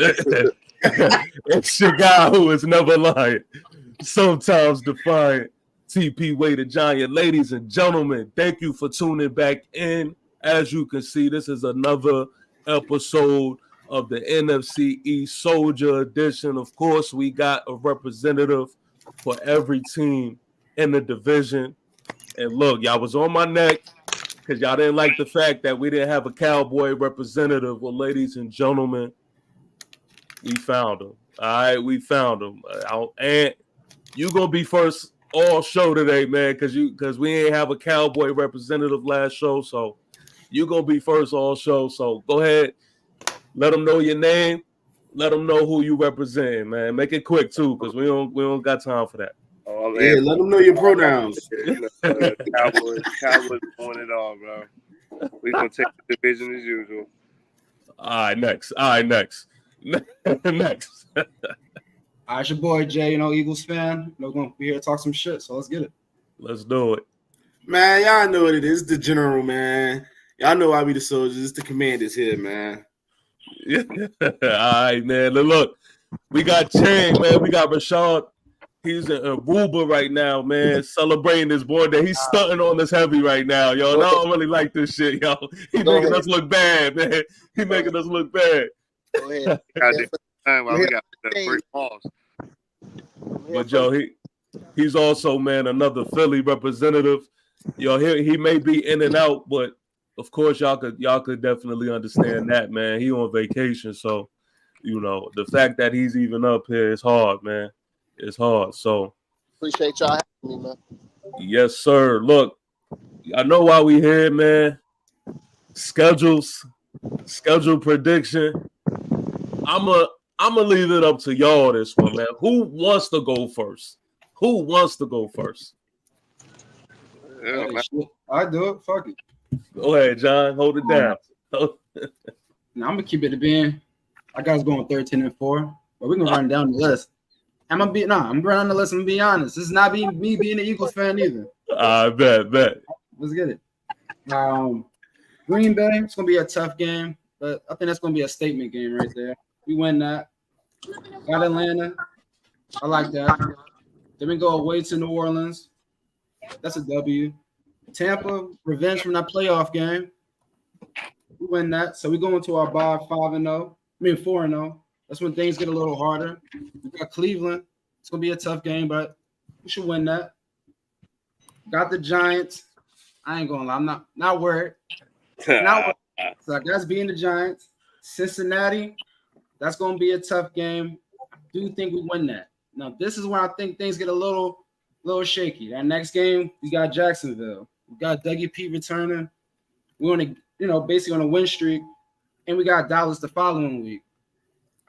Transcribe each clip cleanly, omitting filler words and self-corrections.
It's your guy who is never lying, sometimes defiant. TP Way the Giant. Ladies and gentlemen, thank you for tuning back in. As you can see, this is another episode of the NFC East Soldier Edition. Of course, we got a representative for every team in the division. And look, y'all was on my neck because y'all didn't like the fact that we didn't have a Cowboy representative. Well, ladies and gentlemen, we found him. All right, we found him. And you gonna be first all show today, man, because we ain't have a Cowboy representative last show, so you gonna be first all show. So go ahead, let them know your name, let them know who you represent, man. Make it quick too, because we don't got time for that. Oh, yeah, let them know your pronouns. Cowboys on it all, bro. We gonna take the division as usual. All right, next. Next. All right, it's your boy Jay, Eagles fan. We're gonna be here to talk some shit, so let's get it. Let's do it. Man, y'all know what it is. The general, man. Y'all know I be the soldiers. It's the commanders here, man. All right, man. Look, we got Chang, man. We got Rashad. He's in Aruba right now, man, celebrating his born day. He's stunting on us heavy right now, yo. And I don't really like this shit, yo. He making us look bad, man. He making us look bad. Go ahead. We got the first pause. But yo, he's also, man, another Philly representative. Yo, he may be in and out, but of course y'all could definitely understand that, man. He on vacation, so the fact that he's even up here is hard, man. It's hard. So appreciate y'all having me, man. Yes, sir. Look, I know why we here, man. Schedule prediction. I'ma leave it up to y'all this one, man. Who wants to go first? Yeah, I do it. Fuck it. Go ahead, John. Hold it down. Now I'm gonna keep it to being. I got us going 13-4, but we're gonna run down the list. I'm running down the list. I'm gonna be honest. This is not me being an Eagles fan either. I bet. Let's get it. Green Bay. It's gonna be a tough game, but I think that's gonna be a statement game right there. We win that. Got Atlanta. I like that. Then we go away to New Orleans. That's a W. Tampa, revenge from that playoff game. We win that. So we go into our bye 4-0. That's when things get a little harder. We got Cleveland. It's going to be a tough game, but we should win that. Got the Giants. I ain't going to lie. I'm not worried. So I guess being the Giants. Cincinnati, that's going to be a tough game. I do think we win that. Now, this is where I think things get a little shaky. That next game, we got Jacksonville. We got Dougie P returning. We're on basically on a win streak. And we got Dallas the following week.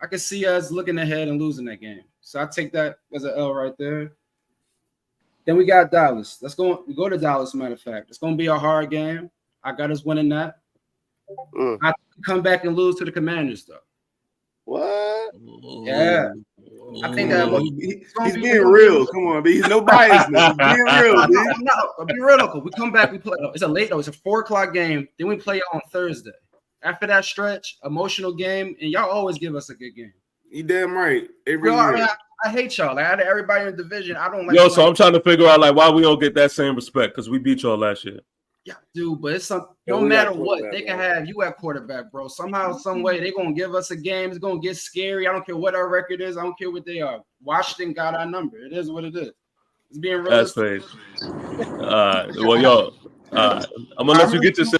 I can see us looking ahead and losing that game. So I take that as an L right there. Then we got Dallas. We go to Dallas, matter of fact. It's going to be a hard game. I got us winning that. I come back and lose to the Commanders, though. What? Yeah. I think that he's being real. Come on, B. He's no bias now. He's being real, dude. No, I'll be real. We come back, we play. It's a 4:00 game. Then we play on Thursday. After that stretch, emotional game, and y'all always give us a good game. You damn right. Every year. I hate y'all. Like, out of everybody in the division, I don't like. Yo, so I'm trying to figure out why we don't get that same respect because we beat y'all last year. Yeah, dude, but it's no matter what, they can have you at quarterback, bro. Somehow, some way, they're gonna give us a game. It's gonna get scary. I don't care what our record is. I don't care what they are. Washington got our number. It is what it is. It's being real. That's crazy. Well, yo, I'm gonna let you get this.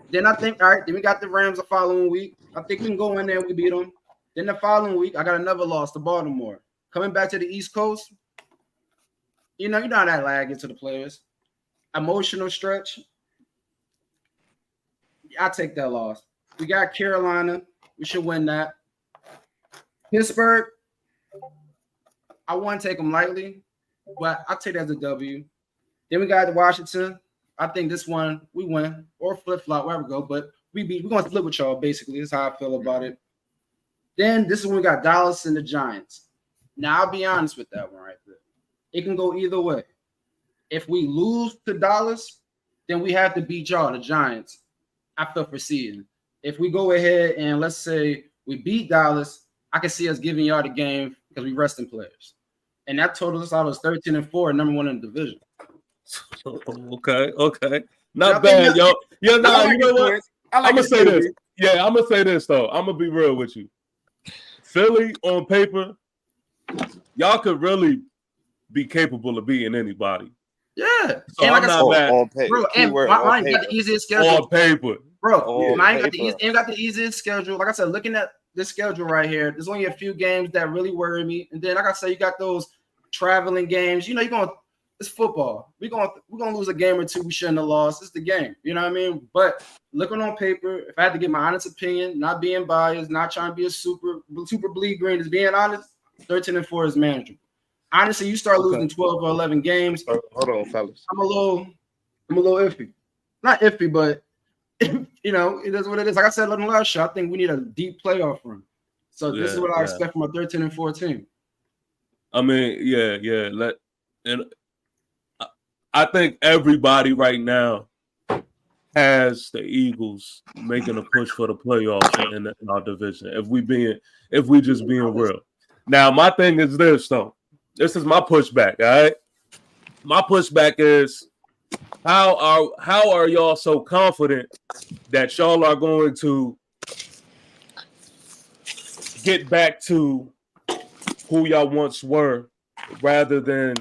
Then I think, all right, then we got the Rams the following week. I think we can go in there and we beat them. Then the following week, I got another loss to Baltimore. Coming back to the East Coast, you know how that lag into the players. Emotional stretch. I take that loss. We got Carolina. We should win that. Pittsburgh, I want to take them lightly, but I'll take that as a W. Then we got Washington. I think this one we win or flip-flop, wherever we go, but we're going to split with y'all, basically. That's how I feel about it. Then this is when we got Dallas and the Giants. Now, I'll be honest with that one right there. It can go either way. If we lose to Dallas, then we have to beat y'all, the Giants, after proceeding. If we go ahead and let's say We beat Dallas. I can see us giving y'all the game because we resting players. And that total us out was 13-4, number one in the division. Okay. Not bad, yo. Yeah, nah, you know what? I'm gonna say this. Yeah, I'm gonna say this though. I'm gonna be real with you. Philly on paper, y'all could really be capable of beating anybody. Yeah. So I'm not mad. On paper. Bro, and Miami got the easiest schedule. On paper. Bro, Miami got the easiest schedule. Like I said, looking at this schedule right here, there's only a few games that really worry me. And then, like I said, you got those traveling games. You know, it's football. We're gonna lose a game or two we shouldn't have lost. It's the game. You know what I mean? But looking on paper, if I had to give my honest opinion, not being biased, not trying to be a super bleed green, just being honest, 13-4 is manageable. Honestly, you start losing 12 or 11 games. Hold on, fellas. I'm a little iffy. Not iffy, but you know, it is what it is. Like I said on the last show, I think we need a deep playoff run. So this is what I expect from a 13-4 team. I mean, and I think everybody right now has the Eagles making a push for the playoffs in our division. If we just being real. Now, my thing is this though. This is my pushback. All right, my pushback is how are y'all so confident that y'all are going to get back to who y'all once were, rather than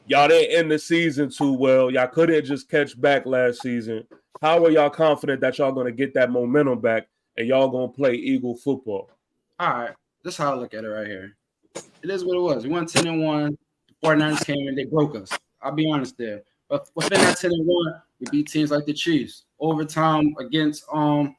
y'all didn't end the season too well. Y'all couldn't just catch back last season. How are y'all confident that y'all going to get that momentum back and y'all going to play Eagle football? All right, this is how I look at it right here. It is what it was. We went 10-1. The 49ers came in, they broke us. I'll be honest there. But within that 10-1, we beat teams like the Chiefs. Overtime against both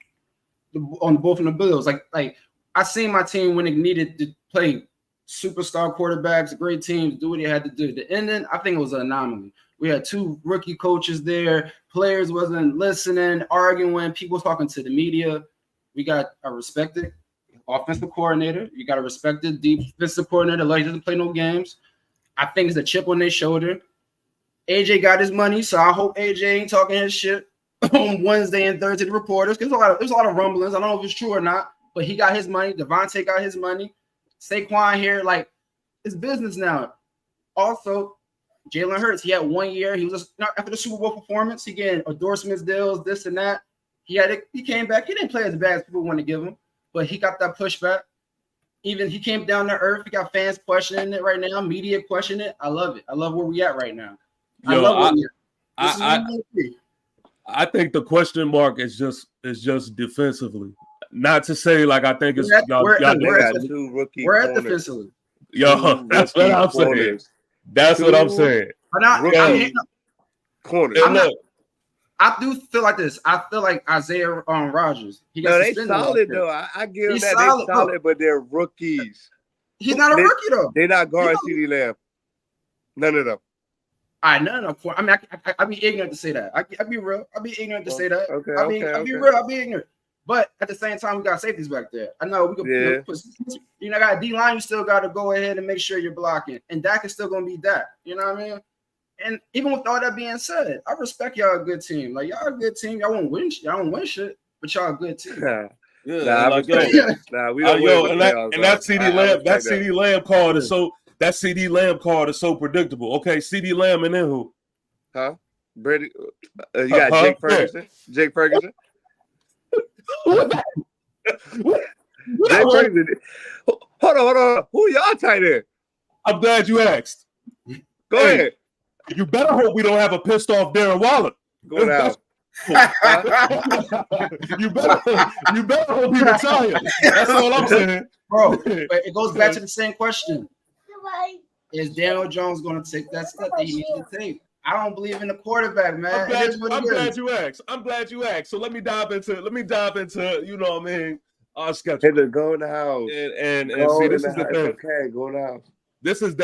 of the Bills. Like I seen my team when it needed to play superstar quarterbacks, great teams, do what they had to do. The ending, I think it was an anomaly. We had two rookie coaches there. Players wasn't listening, arguing. People talking to the media. We got a respected offensive coordinator. You got a respected defensive coordinator. Like, he doesn't play no games. I think it's a chip on their shoulder. AJ got his money, so I hope AJ ain't talking his shit on Wednesday and Thursday to reporters. There's a lot of rumblings. I don't know if it's true or not, but he got his money. Devontae got his money. Saquon here, like, it's business now. Also, Jalen Hurts, he had 1 year. He was after the Super Bowl performance, he getting endorsements deals, this and that. He came back. He didn't play as bad as people want to give him, but he got that pushback. Even he came down to earth. He got fans questioning it right now, media questioning it. I love it. I love where we at right now. I think the question mark is just defensively. Not to say like I think it's we're at defensively. Yo, that's what I'm saying. That's what I'm saying. Corners. I do feel like this. I feel like Isaiah Rodgers. They solid though. I give them that. Solid, they solid, but they're rookies. He's not a rookie though. They're not guarding CeeDee Lamb. None of them. I mean, I'd be ignorant to say that. I'd be real. I'd be ignorant to say that. Okay. I'd be real. I'd be ignorant. But at the same time, we got safeties back there. I know we could got a D line. You still got to go ahead and make sure you're blocking. And Dak is still gonna be Dak. You know what I mean? And even with all that being said, I respect y'all a good team. Like, y'all a good team. Y'all won't win shit, but y'all a good team. We don't win. And that CeeDee Lamb card is so. That CeeDee Lamb card is so predictable. Okay, CeeDee Lamb and then who? Huh? Brady. You got Jake Ferguson. Jake Ferguson. Jake Ferguson. Hold on. Who y'all tight end? I'm glad you asked. Go ahead. You better hope we don't have a pissed off Darren Waller. Go down. You better hope he retires. That's all I'm saying, bro. But it goes back to the same question. Is Daniel Jones going to take that step that he needs to take? I don't believe in the quarterback, man. I'm glad you asked. So let me dive into you know what I mean, our schedule. Hey, go in the house. And see, this is the thing. Okay, go in the house. This is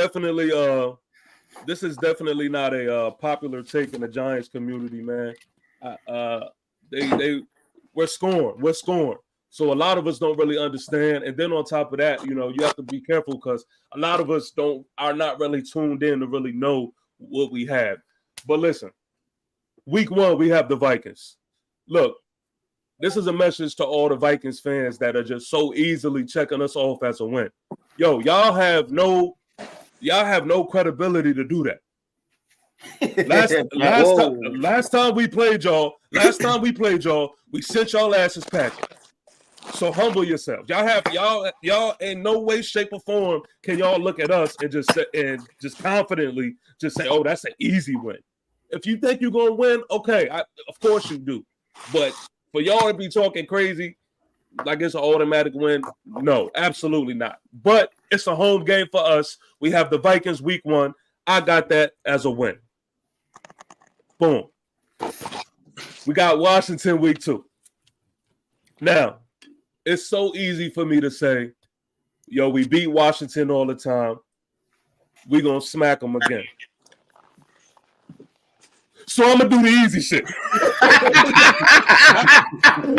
definitely not a popular take in the Giants community, man. We're scoring. So a lot of us don't really understand. And then on top of that, you know, you have to be careful because a lot of us are not really tuned in to really know what we have. But listen, week 1, we have the Vikings. Look, this is a message to all the Vikings fans that are just so easily checking us off as a win. Yo, y'all have no credibility to do that. Last time we played y'all, we sent y'all asses packing. So humble yourself. Y'all in no way, shape, or form can y'all look at us and just confidently just say, "Oh, that's an easy win." If you think you're gonna win, okay, of course you do. But for y'all to be talking crazy like it's an automatic win, no, absolutely not. But it's a home game for us. We have the Vikings week 1. I got that as a win. Boom. We got Washington week 2. Now, it's so easy for me to say, yo, we beat Washington all the time. We're going to smack them again. So I'm going to do the easy shit. I'm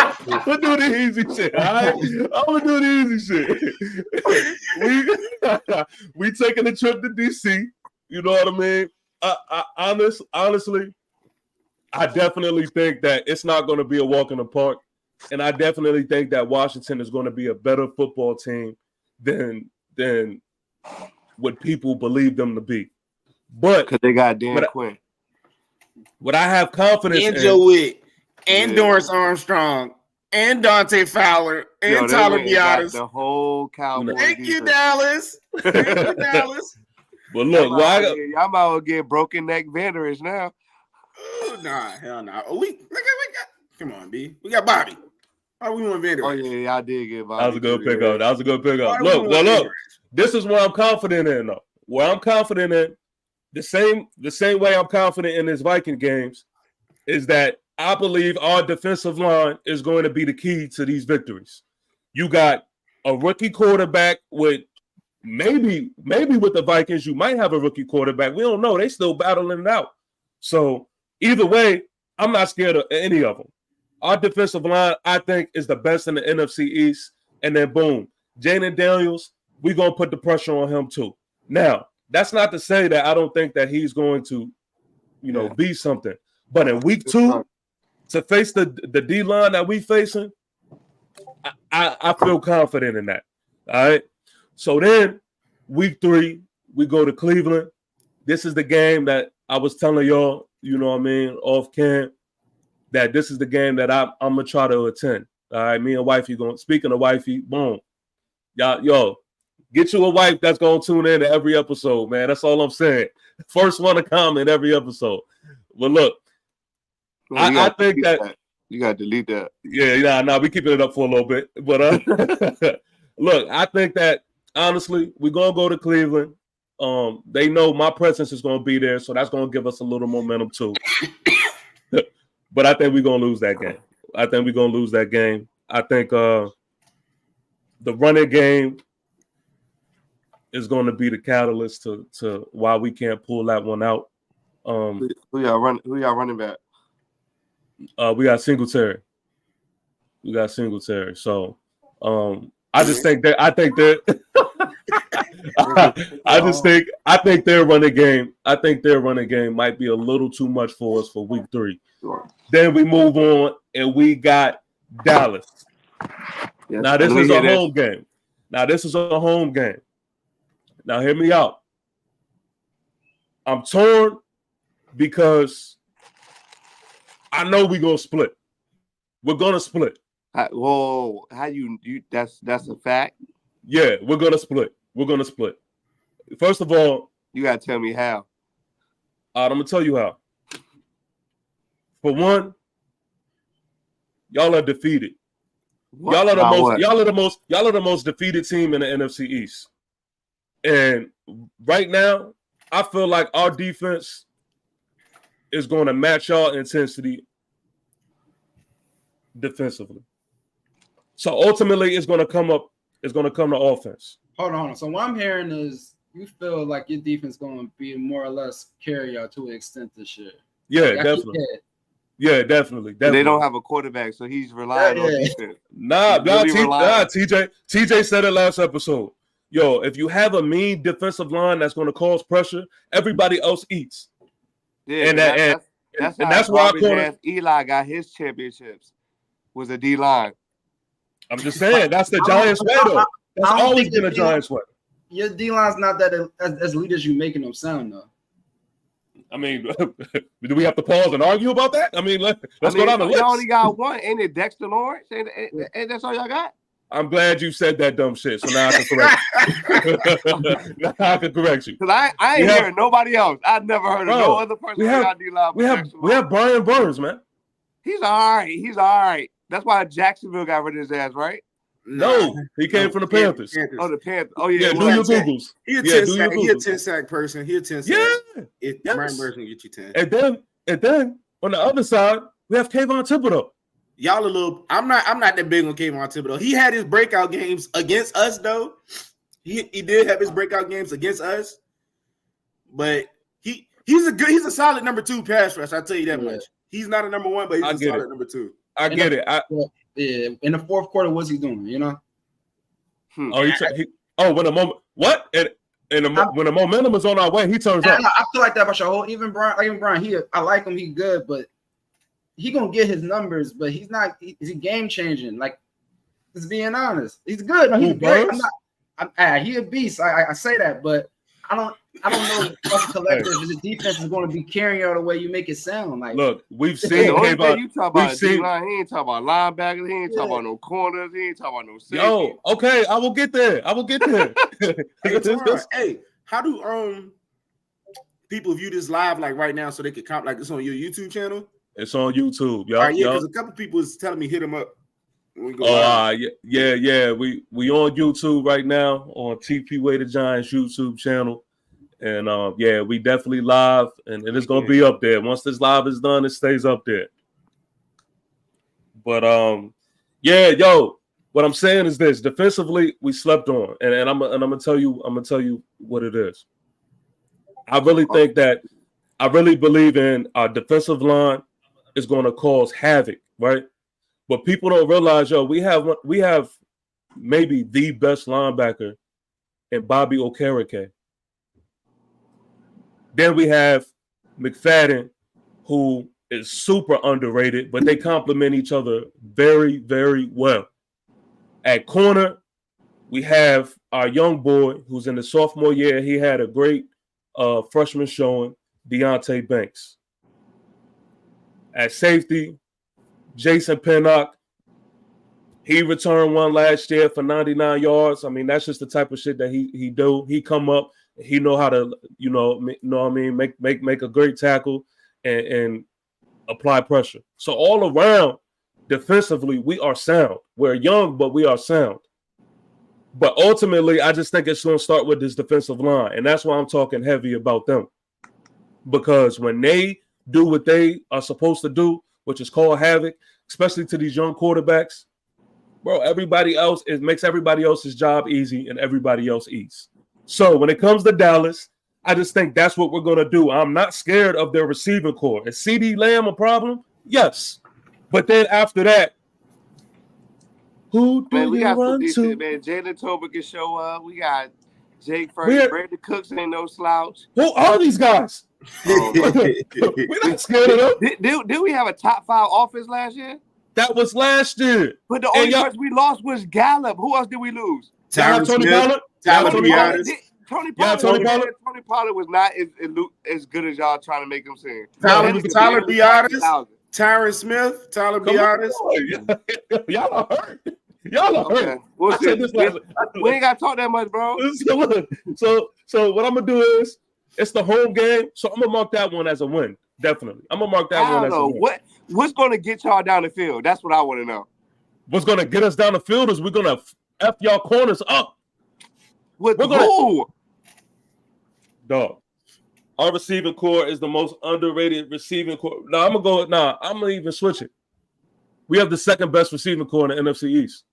going to do the easy shit, all right? I'm going to do the easy shit. We taking a trip to D.C., you know what I mean? Honestly, I definitely think that it's not going to be a walk in the park. And I definitely think that Washington is going to be a better football team than what people believe them to be. But because they got Dan Quinn. What I have confidence and in, Joe Witt, and Dorrance Armstrong, and Dante Fowler, and Tyler Biotis. The whole Cowboys. Thank you, Dallas. Thank you, Dallas. But look, y'all might well get broken neck Vanderish now. Oh, nah, hell no. Nah. We got. Come on, B. We got Bobby. Oh, we want Vanderish. Oh yeah, I did get Bobby. That was a good pickup. That was a good pickup. Look. This is what I'm confident in, though. What I'm confident in, the same way I'm confident in this Viking games, is that I believe our defensive line is going to be the key to these victories. You got a rookie quarterback with maybe with the Vikings, you might have a rookie quarterback. We don't know. They still battling it out. So either way, I'm not scared of any of them. Our defensive line, I think, is the best in the NFC East. And then boom, Jaden Daniels, we're going to put the pressure on him too. Now, that's not to say that I don't think that he's going to, be something. But in week 2, to face the D-line that we facing, I feel confident in that. All right? So then, week 3, we go to Cleveland. This is the game that I was telling y'all, off cam, that this is the game that I'm going to try to attend. All right? Me and wifey going. Speaking of wifey, boom. Yo, get you a wife that's going to tune in to every episode, man. That's all I'm saying. First one to comment every episode. But look, man, I think that you got to delete that. Yeah, we keeping it up for a little bit. But look, I think that honestly, we're going to go to Cleveland. They know my presence is going to be there, so that's going to give us a little momentum too. But I think we're going to lose that game. I think the running game is going to be the catalyst to why we can't pull that one out. Who y'all running back? We got Singletary. So I think their running game. I think their running game might be a little too much for us for week 3. Sure. Then we move on and we got Dallas. Yes, now this is a home game. Now hear me out. I'm torn because I know we're gonna split. We're gonna split. Whoa, how you that's a fact? Yeah, we're gonna split. First of all, you gotta tell me how. I'm gonna tell you how. For one, y'all are defeated. What? Y'all are the most defeated team in the NFC East. And right now, I feel like our defense is going to match y'all intensity defensively. So ultimately, it's going to come up. It's going to come to offense. Hold on. So what I'm hearing is you feel like your defense going to be more or less carry out to an extent this year. Yeah, definitely. Yeah, definitely. They don't have a quarterback, so he's relying on defense. TJ said it last episode. Yo, if you have a mean defensive line that's going to cause pressure, everybody else eats. Yeah, that's why Eli got his championships. was a D line. I'm just saying that's the Giants' way, though. That's always been a Giants' way. Your D line's not that as elite as you making them sound, though. I mean, do we have to pause and argue about that? I mean, let's go down the list. Y'all only got one. Ain't it Dexter Lawrence? Ain't that's all y'all got? I'm glad you said that dumb shit, so now I can correct you. Now I can correct you. Because I ain't hearing nobody else. I've never heard of no other person we have Brian Burns, man. He's all right. He's all right. That's why Jacksonville got rid of his ass, right? No, he came from the Panthers. Oh, the Panthers. Oh, yeah. Do your Googles. He a 10-sack person. He a 10-sack. Yeah. Brian Burns can get you 10. And then on the other side, we have Kayvon Thibodeau. Y'all a little. I'm not that big on Kayvon Thibodeau. He had his breakout games against us, though. He did have his breakout games against us, but he's a solid number 2 pass rush. I'll tell you that much. He's not a number 1, but he's a solid number 2. I get it. Yeah, in the fourth quarter, what's he doing? You know? When the moment what when the momentum is on our way, he turns up. I feel like that about your whole. Even Brian, I like him. He good, but he gonna get his numbers. But he's not. Is he game changing? Like, just being honest, he's good. No, he's great. He a beast. I say that, but I don't know what the collective the defense is going to be carrying out the way you make it sound. Like, look, we've seen. You talk about D-line. He ain't talking about linebackers. He ain't talking about no corners. He ain't talking about no safety. Yo, okay, I will get there. Hey, how do people view this live like right now so they could comment? Like, it's on your YouTube channel. It's on YouTube, y'all. Because a couple people is telling me hit them up. We on YouTube right now on TP Way the Giants YouTube channel, and we definitely live, and it's gonna be up there. Once this live is done, it stays up there. But what I'm saying is this: defensively, we slept on, and I'm gonna tell you what it is. I really believe in our defensive line is going to cause havoc, right? But people don't realize, we have maybe the best linebacker in Bobby Okereke. Then we have McFadden, who is super underrated, but they complement each other very, very well. At corner, we have our young boy who's in the sophomore year. He had a great freshman showing, Deontay Banks. At safety, Jason Pinnock, he returned one last year for 99 yards. I mean, that's just the type of shit that he do. He come up, he know how to, make a great tackle and apply pressure. So all around, defensively, we are sound. We're young, but we are sound. But ultimately, I just think it's going to start with this defensive line, and that's why I'm talking heavy about them. Because when they do what they are supposed to do, which is call havoc, especially to these young quarterbacks, bro, everybody else, it makes everybody else's job easy and everybody else eats. So when it comes to Dallas, I just think that's what we're going to do. I'm not scared of their receiving core. Is CeeDee Lamb a problem? Yes. But then after that, who do we you got run to? Man, Jalen Tolbert can show up. We got Jake Ferguson. Brandon Cooks ain't no slouch. Who are these guys? We're not scared of them. Did we have a top 5 offense last year? That was last year. But the only person we lost was Gallup. Who else did we lose? Tony Pollard. Tony Pollard was not as good as y'all trying to make him seem. Tyler be honest. Tyron Smith. Tyler be honest. Y'all are hurt. Y'all are hurt. We'll see. We ain't got to talk that much, bro. So what I'm going to do is, it's the home game, so I'm going to mark that one as a win. Definitely. I'm going to mark that one as a win. What's going to get y'all down the field? That's what I want to know. What's going to get us down the field is we're going to F y'all corners up. Who? Dog. Our receiving core is the most underrated receiving core. I'm going to even switch it. We have the second best receiving core in the NFC East.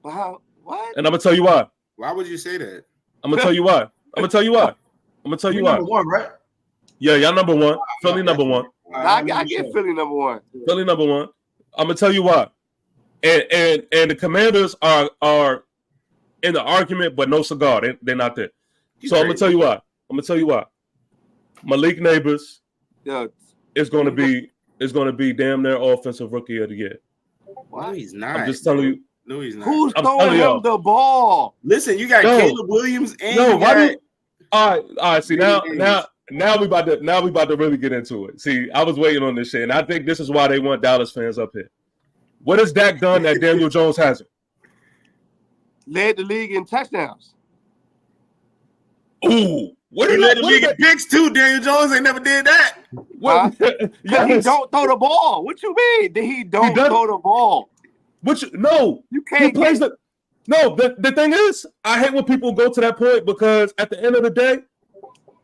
Wow. What? And I'm going to tell you why. Why would you say that? I'm going to tell you why. Number 1, right? Yeah, y'all number 1. Philly number 1. I get Philly number 1. Philly number 1. I'm gonna tell you why. And the Commanders are in the argument, but no cigar. They're not there. So I'm gonna tell you why. Malik Neighbors is going to be is going to be damn near offensive rookie of the year. No, he's not. I'm just telling you. No, he's not. Who's I'm throwing telling him y'all. the ball? Listen, you got Caleb Williams and No, you why got do? All right. See Danny now we about to really get into it. See, I was waiting on this shit, and I think this is why they want Dallas fans up here. What has Dak done that Daniel Jones hasn't? Led the league in touchdowns. Ooh, what he is led that? the league in picks too. Daniel Jones ain't never did that. What? He Yes. don't throw the ball. What you mean? He don't throw the ball. No, You he can't plays the. No, the thing is, I hate when people go to that point because at the end of the day,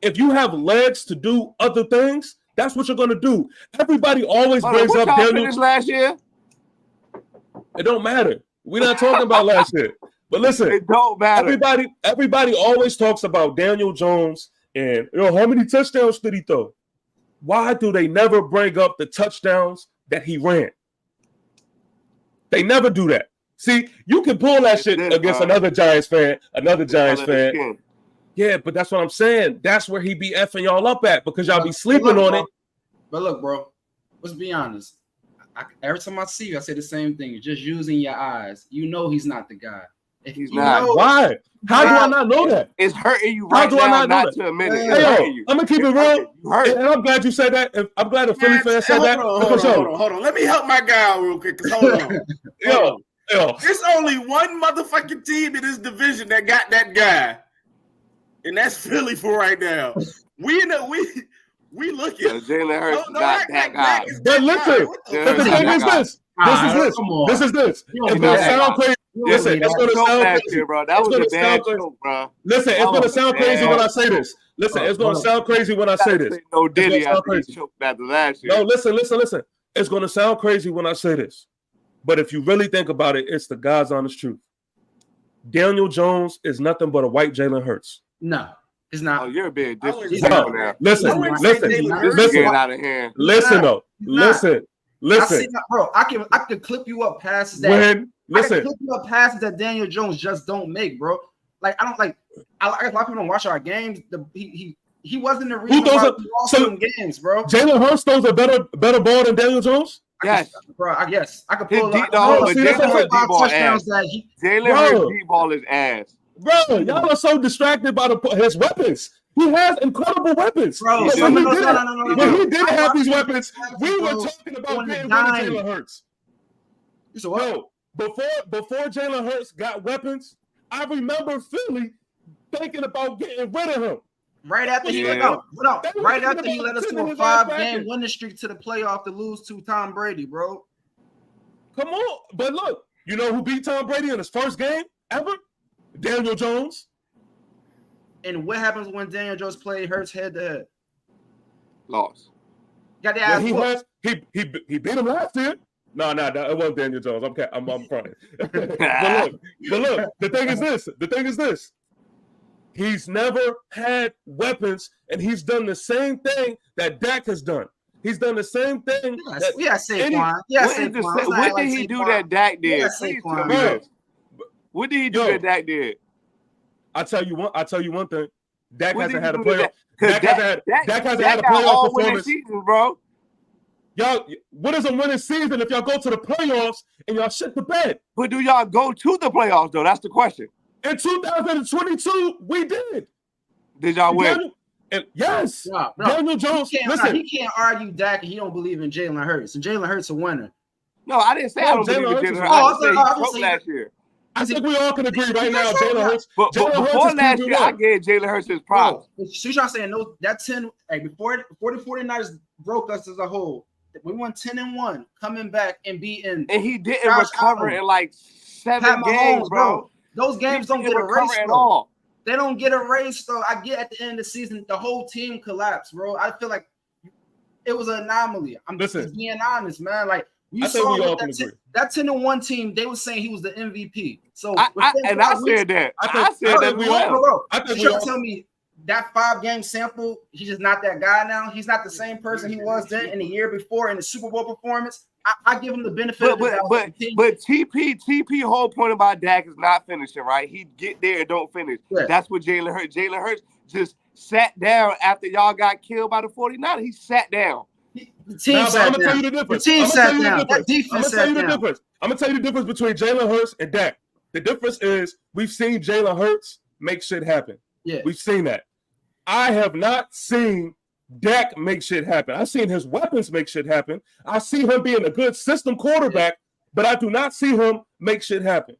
if you have legs to do other things, that's what you're gonna do. Everybody always brings up Daniel. Finished last year? It don't matter. We're not talking about last year. But listen, It don't matter. Everybody always talks about Daniel Jones and how many touchdowns did he throw? Why do they never bring up the touchdowns that he ran? They never do that. See, you can pull that shit against another Giants fan. Yeah, but that's what I'm saying. That's where he be effing y'all up at because y'all be sleeping on it. But look, bro, let's be honest. Every time I see you, I say the same thing. You're just using your eyes. You know he's not the guy. If he's not, why? How do I not know that? It's hurting you right now not to admit it. Hey, I'm gonna keep it real. And I'm glad you said that. I'm glad the Philly fans said that. Hold on. Let me help my guy out real quick. Hold on. Yo. There's only one motherfucking team in this division that got that guy, and that's Philly for right now. We looking. Jalen Hurts not that guy. But listen, the thing is this. This is this. It's gonna sound crazy. Listen, it's gonna sound crazy, bro. That was a bad joke, bro. Listen, it's gonna sound crazy when I say this. Listen, it's gonna sound crazy when I say this. No Diddy after he choked after last year. No, listen. It's gonna sound crazy when I say this. But if you really think about it, it's the God's honest truth. Daniel Jones is nothing but a white Jalen Hurts. No, it's not. Oh, you're being disrespectful now. Listen. Get out of here. Listen. I see that, bro. I can clip you up past that. I can clip you up past that Daniel Jones just don't make, bro. Like I don't like. A lot of people don't watch our games. He wasn't the reason why we lost some games, bro. Jalen Hurts throws a better ball than Daniel Jones. Yes, bro. I guess I could pull Jalen Hurts deep ball is ass. Bro, y'all are so distracted by his weapons. He has incredible weapons. Bro, when he didn't have these weapons, we were talking about getting rid of Jalen Hurts. No, before Jalen Hurts got weapons, I remember Philly thinking about getting rid of him. Right after he let us to a 5-game winning streak to the playoff to lose to Tom Brady, bro. Come on, but look, you know who beat Tom Brady in his first game ever? Daniel Jones. And what happens when Daniel Jones played Hurts head to head? Lost. Got the ass. He beat him last year. No, it wasn't Daniel Jones. I'm crying. but look. The thing is this. He's never had weapons, and he's done the same thing that Dak has done. He's done the same thing. What did he do that Dak did? What did he do that Dak did? I tell you one thing. Dak hasn't had a playoff. Dak hasn't had a playoff performance, season, bro. Y'all, what is a winning season if y'all go to the playoffs and y'all shit the bed? But do y'all go to the playoffs though? That's the question. In 2022, we did. Did y'all win? Yes. Daniel Jones. He can't argue Dak and he don't believe in Jalen Hurts. And Jalen Hurts a winner. No, I didn't say I don't believe in Jalen Hurts. I said he choked last year. I think we all can agree right now. Jalen Hurts. But before last year, I gave Jalen Hurts his props. So you're saying that 10 before the 49ers broke us as a whole. We won 10-1, coming back and beating. And he didn't recover in like 7 games, bro. Those games don't get erased at all. They don't get erased, though. I get at the end of the season, the whole team collapsed, bro. I feel like it was an anomaly. I'm just being honest, man. Like we saw that 10-1 team, they were saying he was the MVP. So I said that. I said that we will. You're tell me that 5-game sample, he's just not that guy now. He's not the same person he was then in the year before in the Super Bowl performance. I give him the benefit. But TP whole point about Dak is not finishing, right? He get there and don't finish. Yeah. That's what Jalen Hurts just sat down after y'all got killed by the 49ers. He sat down. The team Nah, but sat I'm gonna tell you down. the difference. The team I'm gonna sat tell you the down. difference. That I'm defense gonna tell you sat the down. difference. I'm gonna tell you the difference between Jalen Hurts and Dak. The difference is we've seen Jalen Hurts make shit happen. Yeah. We've seen that. I have not seen Dak make shit happen. I've seen his weapons make shit happen. I see him being a good system quarterback, but I do not see him make shit happen.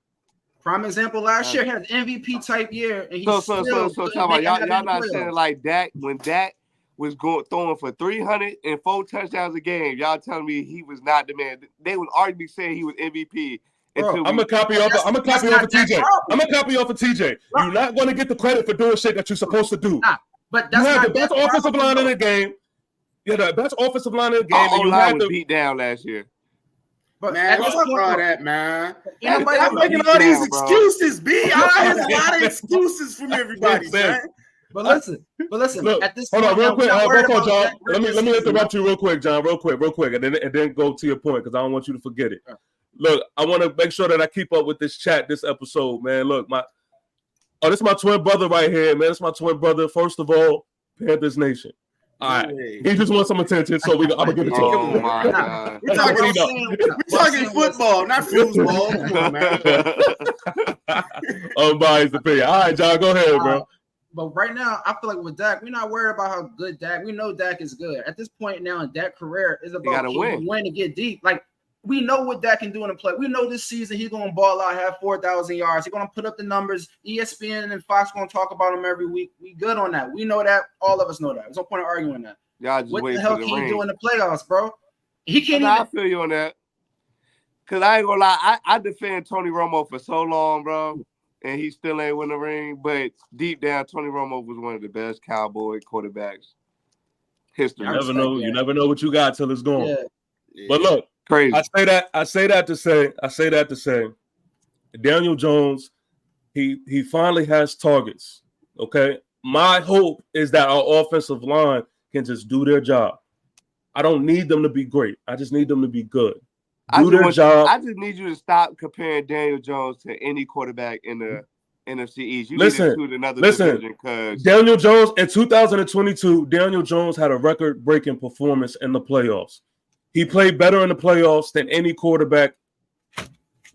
Prime example, last year had an MVP type year, and he So still talk about y'all not saying like Dak when Dak was throwing for 304 touchdowns a game. Y'all telling me he was not the man. They would already be saying he was MVP. I'm gonna copy off of TJ. I'm gonna copy off of TJ. You're not gonna get the credit for doing shit that you're supposed to do. Nah, but You that's have not the best offensive line in the game. Yeah, the best offensive line in the game, Our and you line had was the beat down last year. But Man, fuck all that, man. Ain't nobody I'm making all these excuses, B. I hear a lot of excuses from everybody, man. But listen, Look, at this hold point, on, real quick, John. Dak Let me season. interrupt you real quick, John, real quick, and then go to your point because I don't want you to forget it. Look, I want to make sure that I keep up with this chat this episode, man. Look, this is my twin brother right here, man. This is my twin brother. First of all, Panthers Nation. All right, he just wants some attention, so I'm gonna give it to him. Oh my God. We're talking football, not foosball. Come on, man. Unbiased opinion. All right, John, go ahead, bro. But right now, I feel like with Dak, we're not worried about how good Dak. We know Dak is good. At this point now in Dak's career, is about win to get deep. Like, we know what Dak can do in the play. We know this season he's going to ball out, have 4,000 yards. He's going to put up the numbers. ESPN and Fox going to talk about him every week. We good on that. We know that. All of us know that. There's no point in arguing that. Y'all just what wait the hell for the can he ring. do in the playoffs, bro? He can't even. I feel you on that. Because I ain't going to lie. I defend Tony Romo for so long, bro. And he still ain't win the ring. But deep down, Tony Romo was one of the best Cowboy quarterbacks history. You never know what you got till it's gone. Yeah. But look, crazy. I say that to say, Daniel Jones, he finally has targets. Okay, my hope is that our offensive line can just do their job. I don't need them to be great. I just need them to be good. Do their job. I just need you to stop comparing Daniel Jones to any quarterback in the NFC East. You listen, need to shoot another division because Daniel Jones in 2022, Daniel Jones had a record-breaking performance in the playoffs. He played better in the playoffs than any quarterback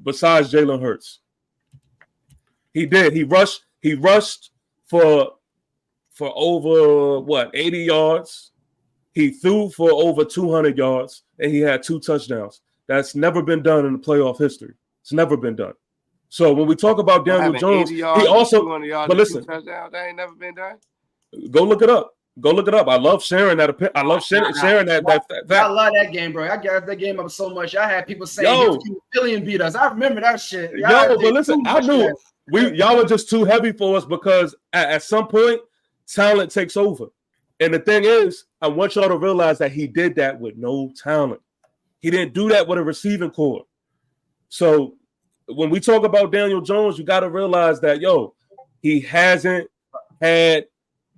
besides Jalen Hurts. He did. He rushed for over 80 yards. He threw for over 200 yards, and he had 2 touchdowns. That's never been done in the playoff history. It's never been done. So when we talk about Daniel Jones, he also. But listen, that ain't never been done. Go look it up. I love sharing that. I love sharing that. I love that game, bro. I got that game up so much. I had people saying Philly beat us. I remember that shit. But listen, I knew y'all were just too heavy for us because at some point talent takes over. And the thing is, I want y'all to realize that he did that with no talent. He didn't do that with a receiving core. So when we talk about Daniel Jones, you got to realize that he hasn't had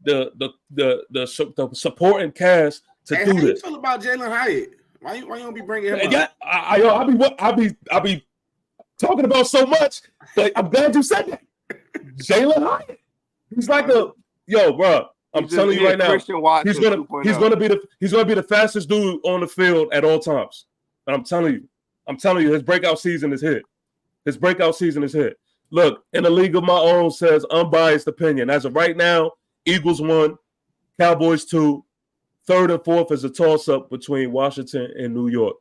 the supporting cast to do this. How you feel about Jalen Hyatt? Why you don't be bringing him up? Yeah, I be talking about so much. But I'm glad you said that. Jalen Hyatt. He's like bro. I'm telling you right now, he's gonna be the fastest dude on the field at all times. And I'm telling you, his breakout season is here. Look, in a league of my own says unbiased opinion. As of right now, Eagles 1, Cowboys 2, 3rd and 4th is a toss-up between Washington and New York.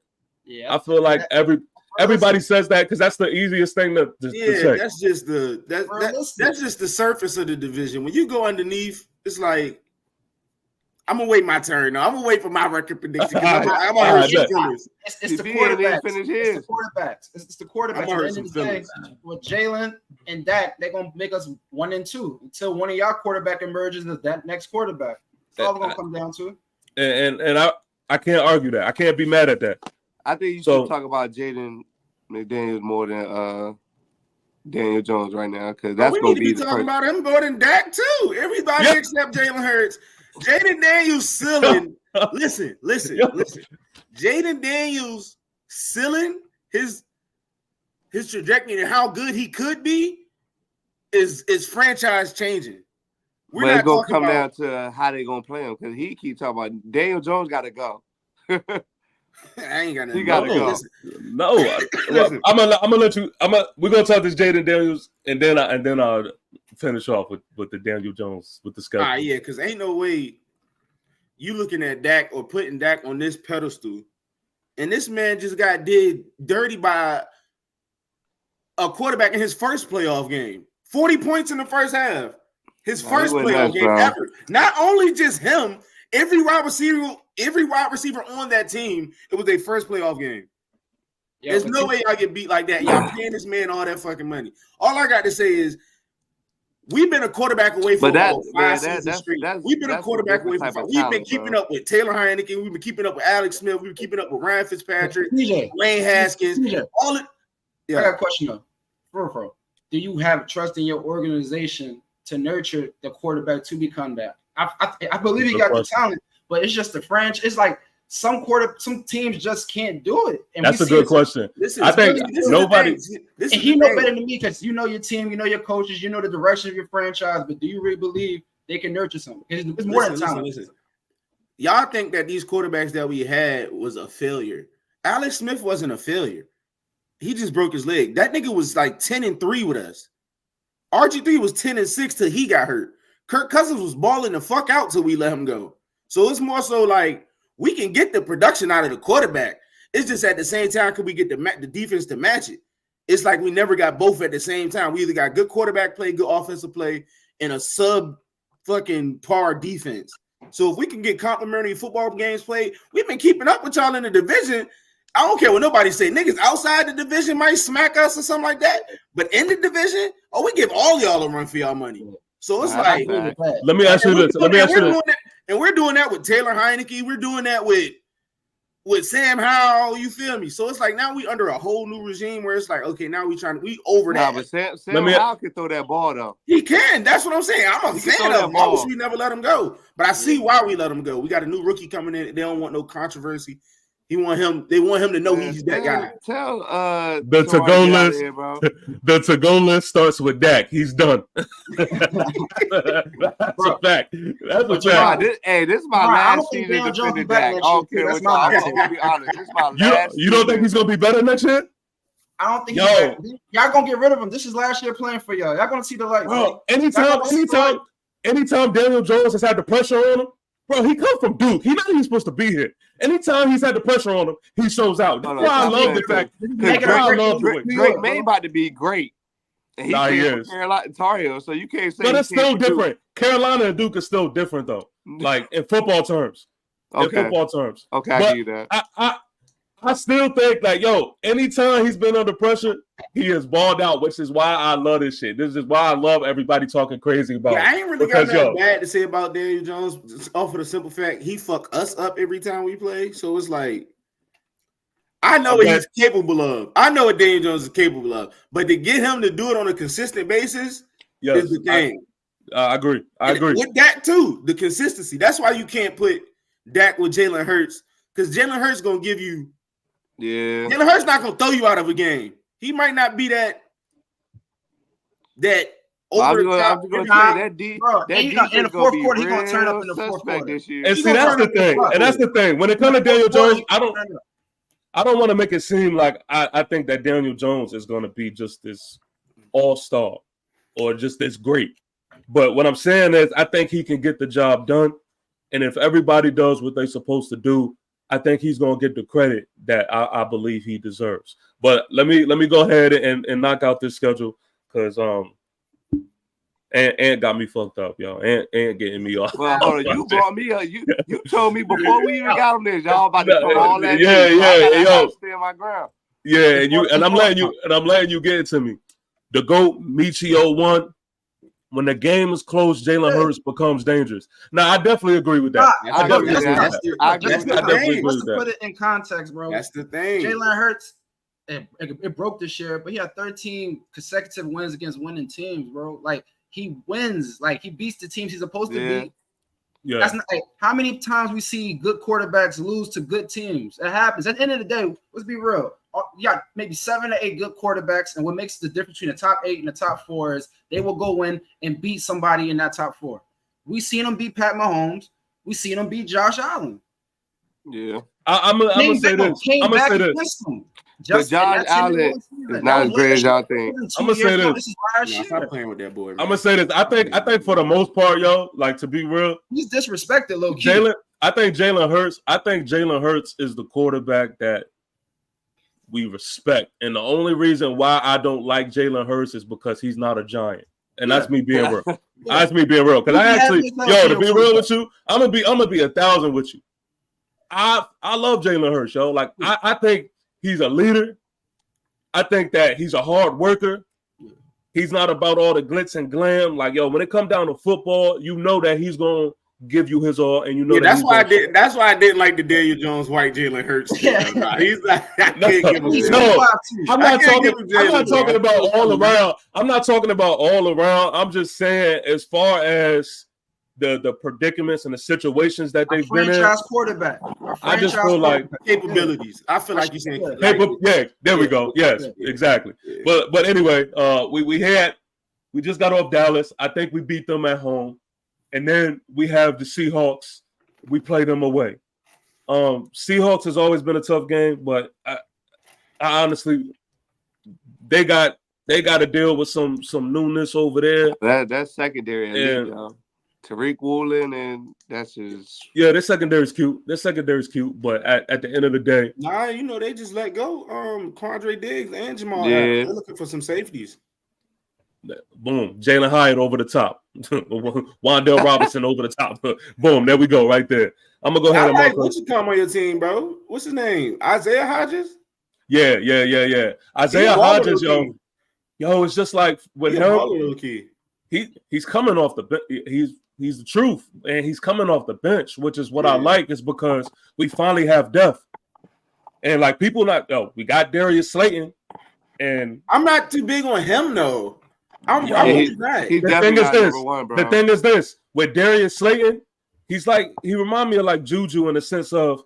Yeah, I feel like everybody says that because that's the easiest thing to say. That's just that's just the surface of the division. When you go underneath, it's like I'm gonna wait my turn. Now I'm gonna wait for my record prediction. I'm gonna hurt some feelings. It's the quarterbacks. It's the quarterbacks. At the end of the day, with Jalen and Dak, they're gonna make us 1 and 2 until one of y'all quarterback emerges as that next quarterback. That's all we're gonna come down to. And I can't argue that. I can't be mad at that. I think you should talk about Jaden McDaniels more than Daniel Jones right now because that's going to be talking about him more than Dak too. Everybody except Jalen Hurts. Jaden Daniels ceiling. listen. Jaden Daniels ceiling his trajectory and how good he could be is franchise changing. But it's gonna come down to how they gonna play him because he keeps talking about Daniel Jones got to go. I ain't got nothing. He gotta go. Listen. I'm gonna let you. We're gonna talk this Jaden Daniels, and then I'll finish off with the Daniel Jones with the schedule. Yeah, because ain't no way you looking at Dak or putting Dak on this pedestal, and this man just got did dirty by a quarterback in his first playoff game. 40 points in the first half. His first playoff game ever. Not only just him, every wide receiver on that team, it was their first playoff game. Yeah, there's no way y'all get beat like that. Y'all paying this man all that fucking money. All I got to say is we've been a quarterback away from 5 seasons straight. We've been a quarterback away from 5. We've been keeping up with Taylor Heineke. We've been keeping up with Alex Smith. We've been keeping up with Ryan Fitzpatrick, Wayne Haskins. All it. Yeah. I got a question though. Bro, do you have trust in your organization to nurture the quarterback to become that? I believe he got the talent, but it's just the franchise. It's like some teams just can't do it. And that's a good question. I think nobody. And he know better than me because you know your team, you know your coaches, you know the direction of your franchise. But do you really believe they can nurture something? It's more than talent. Listen. Y'all think that these quarterbacks that we had was a failure? Alex Smith wasn't a failure. He just broke his leg. That nigga was like 10-3 with us. RG3 was 10-6 till he got hurt. Kirk Cousins was balling the fuck out till we let him go. So it's more so like we can get the production out of the quarterback. It's just at the same time, could we get the defense to match it? It's like we never got both at the same time. We either got good quarterback play, good offensive play, and a sub fucking par defense. So if we can get complimentary football games played, we've been keeping up with y'all in the division. I don't care what nobody say. Niggas outside the division might smack us or something like that. But in the division, we give all y'all a run for y'all money. So it's like, let me ask you this. And we're doing that with Taylor Heineke. We're doing that with Sam Howell. You feel me? So it's like now we under a whole new regime where it's like, okay, now we over that. But Sam Howell can throw that ball though. He can. That's what I'm saying. I'm a fan of him. I wish we never let him go. But I see why we let him go. We got a new rookie coming in. They don't want no controversy. They want him to know he's that guy. Tell the to-go list. The to-go list starts with Dak. He's done. That's a fact. That's a fact. This is my last season defending Dak. I don't care what I'm gonna be honest. This is my last. You don't think he's gonna be better next year? I don't think y'all gonna get rid of him. This is last year playing for y'all. Y'all gonna see the light. Bro, anytime Daniel Jones has had the pressure on him. Bro, he comes from Duke. He knows he's supposed to be here. Anytime he's had the pressure on him, he shows out. That's why I love the fact. Drake May about to be great. And he is. Carolina Tar Heels, so you can't say. But it's still different. Carolina and Duke is still different, though. Like in football terms. Okay. In football terms. Okay, I give you that. I still think like, anytime he's been under pressure, he has balled out, which is why I love this shit. This is why I love everybody talking crazy about it. I ain't really got nothing bad to say about Daniel Jones, off of the simple fact he fuck us up every time we play. So it's like, I know what he's capable of. I know what Daniel Jones is capable of. But to get him to do it on a consistent basis is the thing. I agree. I agree. With that too, the consistency. That's why you can't put Dak with Jalen Hurts, because Jalen Hurts going to give you. Yeah. Jalen Hurts not going to throw you out of a game. He might not be that over the top. I'm going to say that in the fourth quarter, he's going to turn up in the fourth quarter this year. And see, that's the thing. And that's the thing. When it comes to Daniel Jones, I don't want to make it seem like I think that Daniel Jones is going to be just this all-star or just this great. But what I'm saying is I think he can get the job done. And if everybody does what they're supposed to do, I think he's going to get the credit that I believe he deserves. But let me go ahead and knock out this schedule because Ant got me fucked up, y'all. Ant getting me off. Well, hold on. You brought me up. You told me before we even got on this, y'all about to throw all that. Yo, stand my ground. Yeah, and I'm letting you get it to me. The GOAT Michio won. When the game is close, Jalen Hurts becomes dangerous. Now, I definitely agree with that. I definitely agree with that. Put it in context, bro. That's the thing. Jalen Hurts, it broke this year, but he had 13 consecutive wins against winning teams, bro. Like, he wins. Like, he beats the teams he's supposed to beat. Yeah. That's not, like, how many times we see good quarterbacks lose to good teams? It happens. At the end of the day, let's be real. You got maybe 7 to 8 good quarterbacks, and what makes the difference between the top 8 and the top 4 is they will go in and beat somebody in that top 4. We seen them beat Pat Mahomes. We seen them beat Josh Allen. Yeah. I'm gonna say this. I'm gonna say this. But Josh Allen is not as great as y'all think. I'm gonna say this. Stop playing with that boy. Man. I'm gonna say this. I think for the most part, yo, like to be real, he's disrespected, low key. I think Jalen Hurts is the quarterback that we respect, and the only reason why I don't like Jalen Hurts is because he's not a Giant, and that's me being real. That's me being real. Because I actually, to be real with you, I'm gonna be 1,000 with you. I love Jalen Hurts, yo. Like I think he's a leader. I think that he's a hard worker. He's not about all the glitz and glam. Like, yo, when it comes down to football, you know that he's gonna give you his all, and you know that's why I didn't like the Daniel Jones white Jalen Hurts. He's like, I'm not talking about all around. I'm not talking about all around. I'm just saying as far as the predicaments and the situations that they've been in. Quarterback. I just feel like capabilities. I feel like you said there we go. Yes, exactly. Yeah. But anyway, we just got off Dallas. I think we beat them at home. And then we have the Seahawks. We play them away. Seahawks has always been a tough game, but I honestly, they got to deal with some newness over there. That's secondary, and Tariq Woolen, and that's his. Yeah, their secondary's cute. But at the end of the day, they just let go. Quandre Diggs and Jamal. Yeah, they're looking for some safeties. Boom, Jalen Hyatt over the top. Wan'Dale Robinson over the top. Boom, there we go, right there. I'm gonna go ahead and what's you come on your team, bro? What's his name? Isaiah Hodgins? Yeah. Isaiah Hodgins, yo, it's just like with him. He's coming off the bench. He's the truth, and he's coming off the bench, which is what I like, is because we finally have depth. And like people we got Darius Slayton, and I'm not too big on him though. The thing is this with Darius Slayton, he reminds me of like Juju in the sense of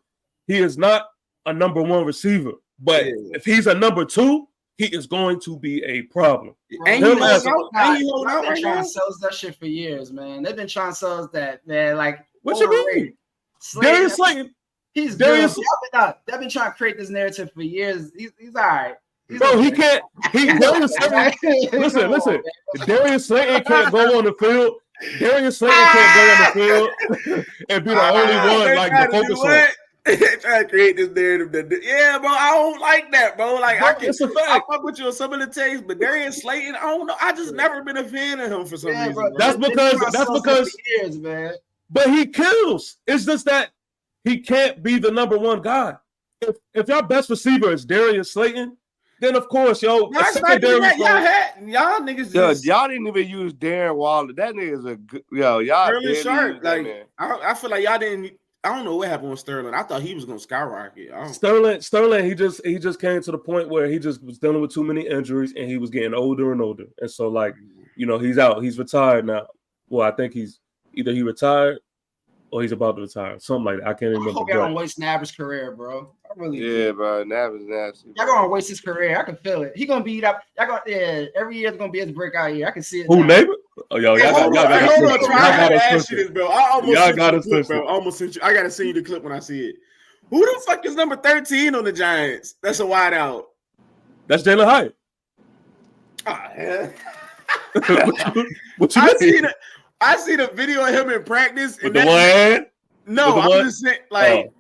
he is not a number one receiver, but if he's a number two, he is going to be a problem. And they've been trying to sell us that shit for years, man. They've been trying to sell us that, man. Like, what you mean? Darius Slayton. He's Darius. They've been trying to create this narrative for years. He's all right. Bro, he can't. Darius Slayton. Listen. Darius Slayton can't go on the field. Darius Slayton can't go on the field and be the only one like the focus on. Trying to create this narrative bro, I don't like that, bro. Like, it's a fact. I fuck with you on some of the takes, but Darius Slayton, I don't know. I just never been a fan of him for some reason. Bro. That's because years, man. But he kills. It's just that he can't be the number one guy. If y'all best receiver is Darius Slayton, then of course, y'all niggas. Y'all didn't even use Darren Waller. That nigga's a good. Y'all really sharp. Like I feel like y'all didn't. I don't know what happened with Sterling. I thought he was gonna skyrocket. Sterling, he just came to the point where he just was dealing with too many injuries, and he was getting older and older. And so, like, he's out. He's retired now. Well, I think he retired or he's about to retire. Something like that. I can't remember. I hope y'all don't waste Nab's career, bro. I really do. Bro. Nab is nasty. Y'all gonna waste his career. I can feel it. He gonna beat up. Every year is gonna be his breakout year. I can see it. Who, neighbor? Oh, y'all got us twisted. Bro. I almost sent you. I gotta send you the clip when I see it. Who the fuck is number 13 on the Giants? That's a wide out. That's Jalen Hyatt. What you mean? I see the video of him in practice. With the one hand? No, I'm just saying, like,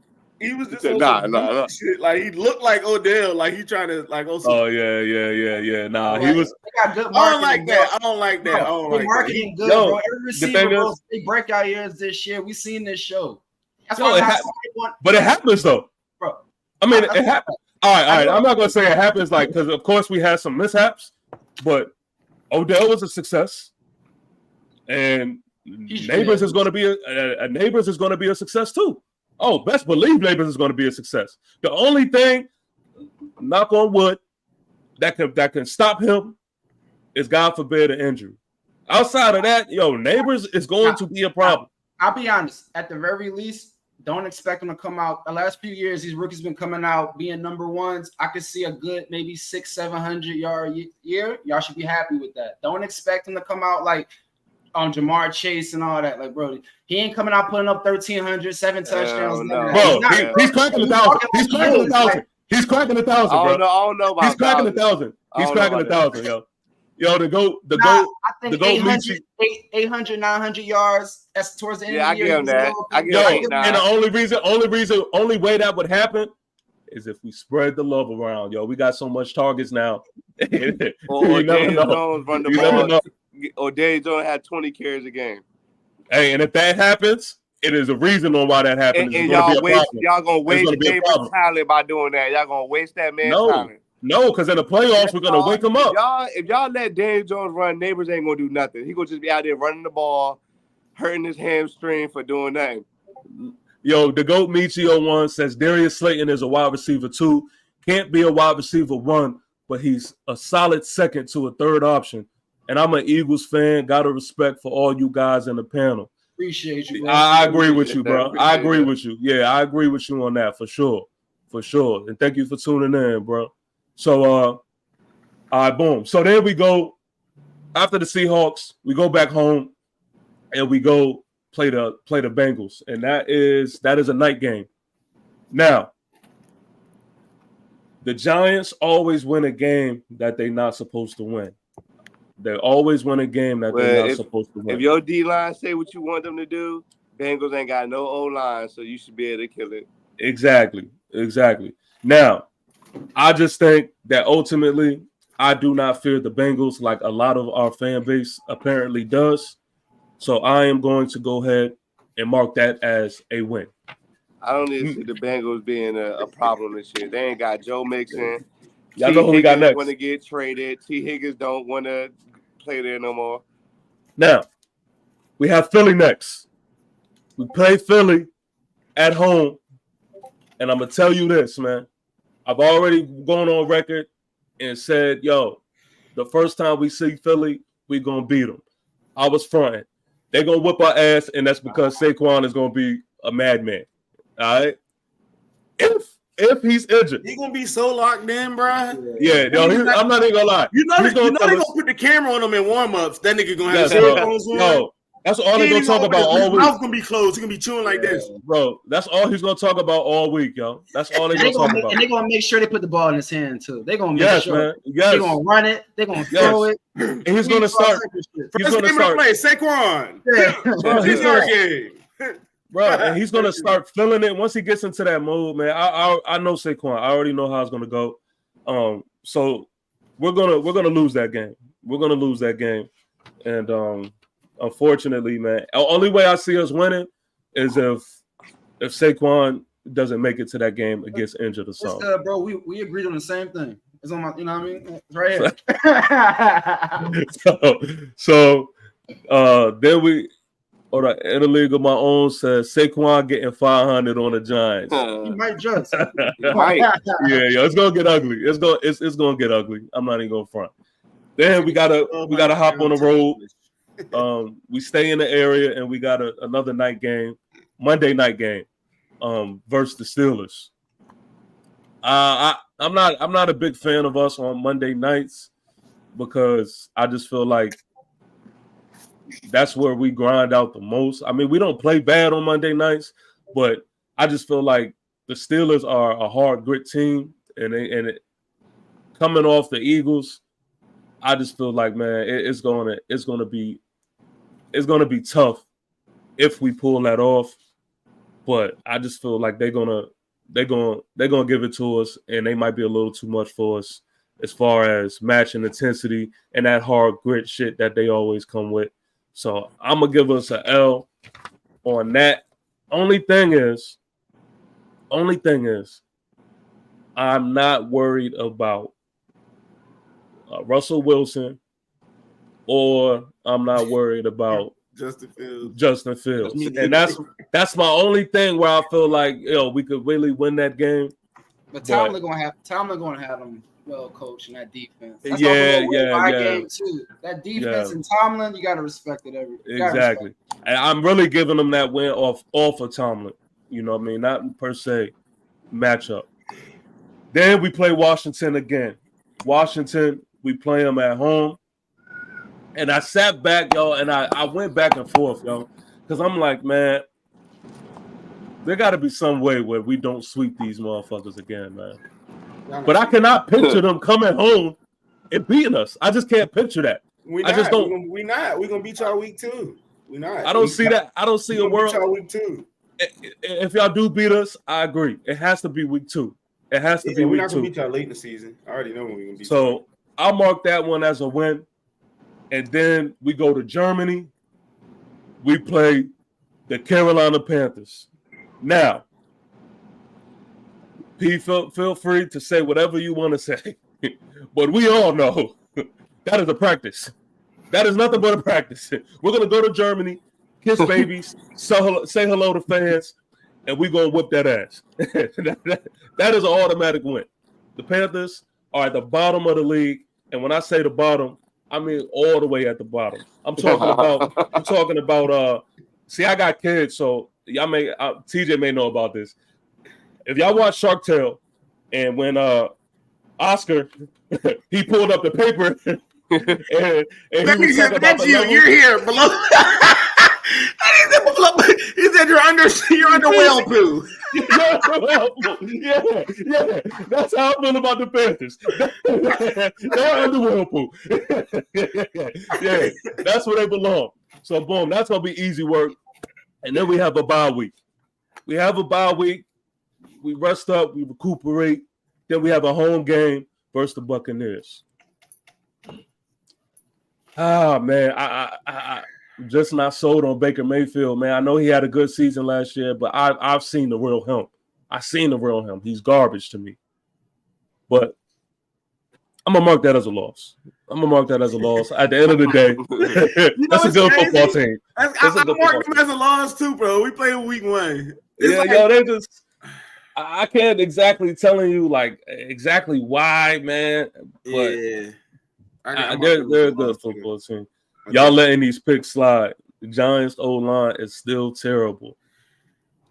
he was just nah. Shit. Like, he looked like Odell, like he trying to, like, oh, yeah. Nah, he was. I don't like that. I don't like that. Marketing good, bro. Every receiver, bro, they breakout years this year. We seen this show. That's why but it happens, though. Bro. I mean, it happens. All right. I'm not going to say it happens, like, because, of course, we had some mishaps, but Odell was a success. And Neighbors is going to be a success too. Oh, best believe Neighbors is going to be a success. The only thing, knock on wood, that can stop him is, God forbid, an injury. Outside of that, Neighbors is going to be a problem. I'll be honest. At the very least, don't expect him to come out. The last few years, these rookies been coming out being number ones. I could see a good maybe 600-700 yard year. Y'all should be happy with that. Don't expect him to come out like Jamar Chase and all that. Like, bro, he ain't coming out putting up 1,300, 7 touchdowns. no. Bro, He's he's cracking 1,000. He's cracking 1,000. He's cracking 1,000, bro. I don't know about He's cracking 1,000. He's cracking 1,000, yo. Yo, the goat, I think the goat 800, 900 yards. That's towards the end of the year. I give him that. And the only way that would happen is if we spread the love around, yo. We got so much targets now. or Daniel Jones run the ball. Or Daniel Jones had 20 carries a game. Hey, and if that happens, it is a reason on why that happens. And y'all gonna waste Davis' talent by doing that. Y'all gonna waste that man's talent. No, because in the playoffs, we're going to wake him up. If y'all let Daniel Jones run, Neighbors ain't going to do nothing. He going to just be out there running the ball, hurting his hamstring for doing nothing. Yo, the GOAT Michio1 says Darius Slayton is a wide receiver 2. Can't be a wide receiver 1, but he's a solid second to a third option. And I'm an Eagles fan. Got to respect for all you guys in the panel. Appreciate you, bro. I agree with you, bro. I agree with you. Yeah, I agree with you on that for sure. For sure. And thank you for tuning in, bro. So, all right, boom. So there we go. After the Seahawks, we go back home and we go play the Bengals, and that is a night game. Now, the Giants always win a game that they're not supposed to win. They always win a game that they're not supposed to win. If your D-line say what you want them to do, Bengals ain't got no O-line, so you should be able to kill it. Exactly. Now, I just think that ultimately I do not fear the Bengals like a lot of our fan base apparently does. So I am going to go ahead and mark that as a win. I don't even see the Bengals being a problem this year. They ain't got Joe Mixon. Y'all know who we got next. Want to get traded. T. Higgins don't want to play there no more. Now, we have Philly next. We play Philly at home. And I'm going to tell you this, man. I've already gone on record and said, yo, the first time we see Philly, we're going to beat them. I was fronting. They're going to whip our ass, and that's because Saquon is going to be a madman. All right? If he's injured. He's going to be so locked in, bro. Yeah, yo, I'm not even going to lie. You know they're going to put the camera on him in warm-ups. That nigga going to have his headphones on. No. That's all they're going to talk about all week. His mouth going to be closed. He's going to be chewing like this. Bro, that's all he's going to talk about all week, yo. That's all they're going to talk about. And they're going to make sure they put the ball in his hand, too. They're going to make sure. Man. Yes. They're going to run it. They're going to throw it. And he's going to start. He's going to start. Play, Saquon. Bro, and he's going to start feeling it once he gets into that mode, man. I know Saquon. I already know how it's going to go. So we're gonna lose that game. We're going to lose that game. And unfortunately, man, the only way I see us winning is if Saquon doesn't make it to that game and gets injured or something. Bro, we agreed on the same thing. It's on my, you know what I mean? It's right here. so then we, or the interleague of my own says Saquon getting 500 on the Giants. You might just. Right. Yeah, it's gonna get ugly. It's gonna get ugly. I'm not even gonna front. Then we gotta hop on the road. We stay in the area and we got another night game, Monday night game, versus the Steelers. I'm not a big fan of us on Monday nights because I just feel like that's where we grind out the most. I mean, we don't play bad on Monday nights, but I just feel like the Steelers are a hard grit team, and coming off the Eagles, I just feel like, man, it's gonna be tough if we pull that off. But I just feel like they're gonna give it to us, and they might be a little too much for us as far as matching intensity and that hard grit shit that they always come with. So I'm gonna give us an L on that. Only thing is, I'm not worried about Russell Wilson, or I'm not worried about Justin Fields. And that's my only thing where I feel like, we could really win that game. But Tomlin gonna have them well coached in that defense. That's game too. That defense and Tomlin, you gotta respect it exactly. And I'm really giving them that win off of Tomlin. You know what I mean? Not per se matchup. Then we play Washington again. Washington, we play them at home. And I sat back, y'all, and I went back and forth, y'all, because I'm like, man, there got to be some way where we don't sweep these motherfuckers again, man. But I cannot picture them coming home and beating us. I just can't picture that. I just don't. We're not. We're gonna beat y'all week 2. We're not. I don't see that. I don't see a world. Beat y'all week 2. If y'all do beat us, I agree. It has to be week 2. It has to be we're week not 2. gonna beat y'all late in the season. I already know when we're gonna beat so y'all. I'll mark that one as a win. And then we go to Germany. We play the Carolina Panthers. Now, P, feel free to say whatever you want to say. But we all know that is a practice. That is nothing but a practice. We're going to go to Germany, kiss babies, say hello to fans, and we're going to whip that ass. That is an automatic win. The Panthers are at the bottom of the league. And when I say the bottom, I mean all the way at the bottom. I'm talking about, see, I got kids, so y'all TJ may know about this. If y'all watch Shark Tale, and when Oscar, he pulled up the paper, and he was talking about the level. You're here below. He said you're under whale poo. Yeah. That's how I feel about the Panthers. They're under whale poo. Yeah, that's where they belong. So boom, that's gonna be easy work. And then we have a bye week. We rest up, we recuperate. Then we have a home game versus the Buccaneers. Ah, man, I'm just not sold on Baker Mayfield, man. I know he had a good season last year, but I've seen the real him. He's garbage to me. But I'm going to mark that as a loss. At the end of the day, that's a good football team. I marked them as a loss too, bro. We played week 1. They just – I can't exactly telling you, like, exactly why, man. But they're a good football team. Y'all letting these picks slide. The Giants' O-line is still terrible.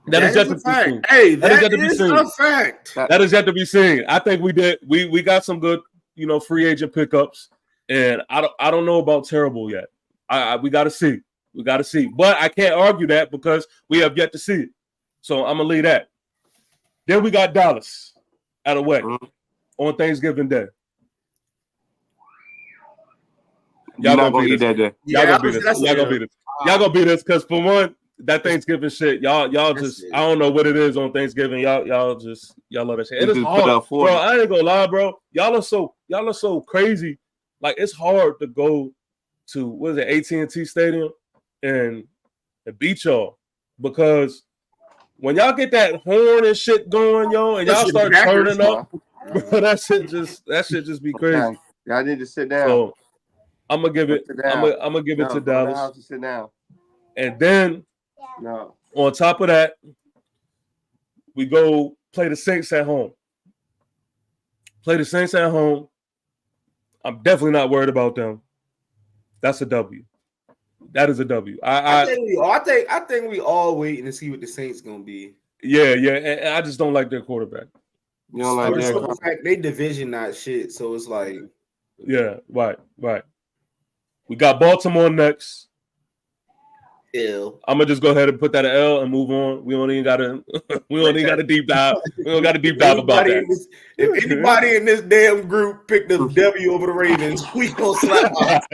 That is yet to be seen. Hey, that is a fact. That is yet to be seen. I think we did. We got some good, free agent pickups, and I don't know about terrible yet. We got to see. But I can't argue that because we have yet to see it. So I'm gonna leave that. Then we got Dallas out of way on Thanksgiving Day. Y'all gonna beat us. Y'all gonna beat us because for one, that Thanksgiving shit, y'all just I don't know what it is on Thanksgiving. Y'all love that shit. It is hard, bro. I ain't gonna lie, bro. Y'all are so crazy. Like it's hard to go to what is it, AT&T Stadium and beat y'all because when y'all get that horn and shit going, yo, and y'all start turning up, bro, that shit just be crazy. Y'all need to sit down. So I'm gonna give it. I'm gonna give it to Dallas. To sit down. And then on top of that, we go play the Saints at home. I'm definitely not worried about them. That's a W. That is a W. I think we all waiting to see what the Saints gonna be. Yeah, and I just don't like their quarterback. You don't like that? They division not shit, so it's like. Yeah, right. We got Baltimore next. L. I'm gonna just go ahead and put that at L and move on. We don't even gotta deep dive. We don't got to deep dive about that. If anybody in this damn group picked the W over the Ravens, we gonna slap off.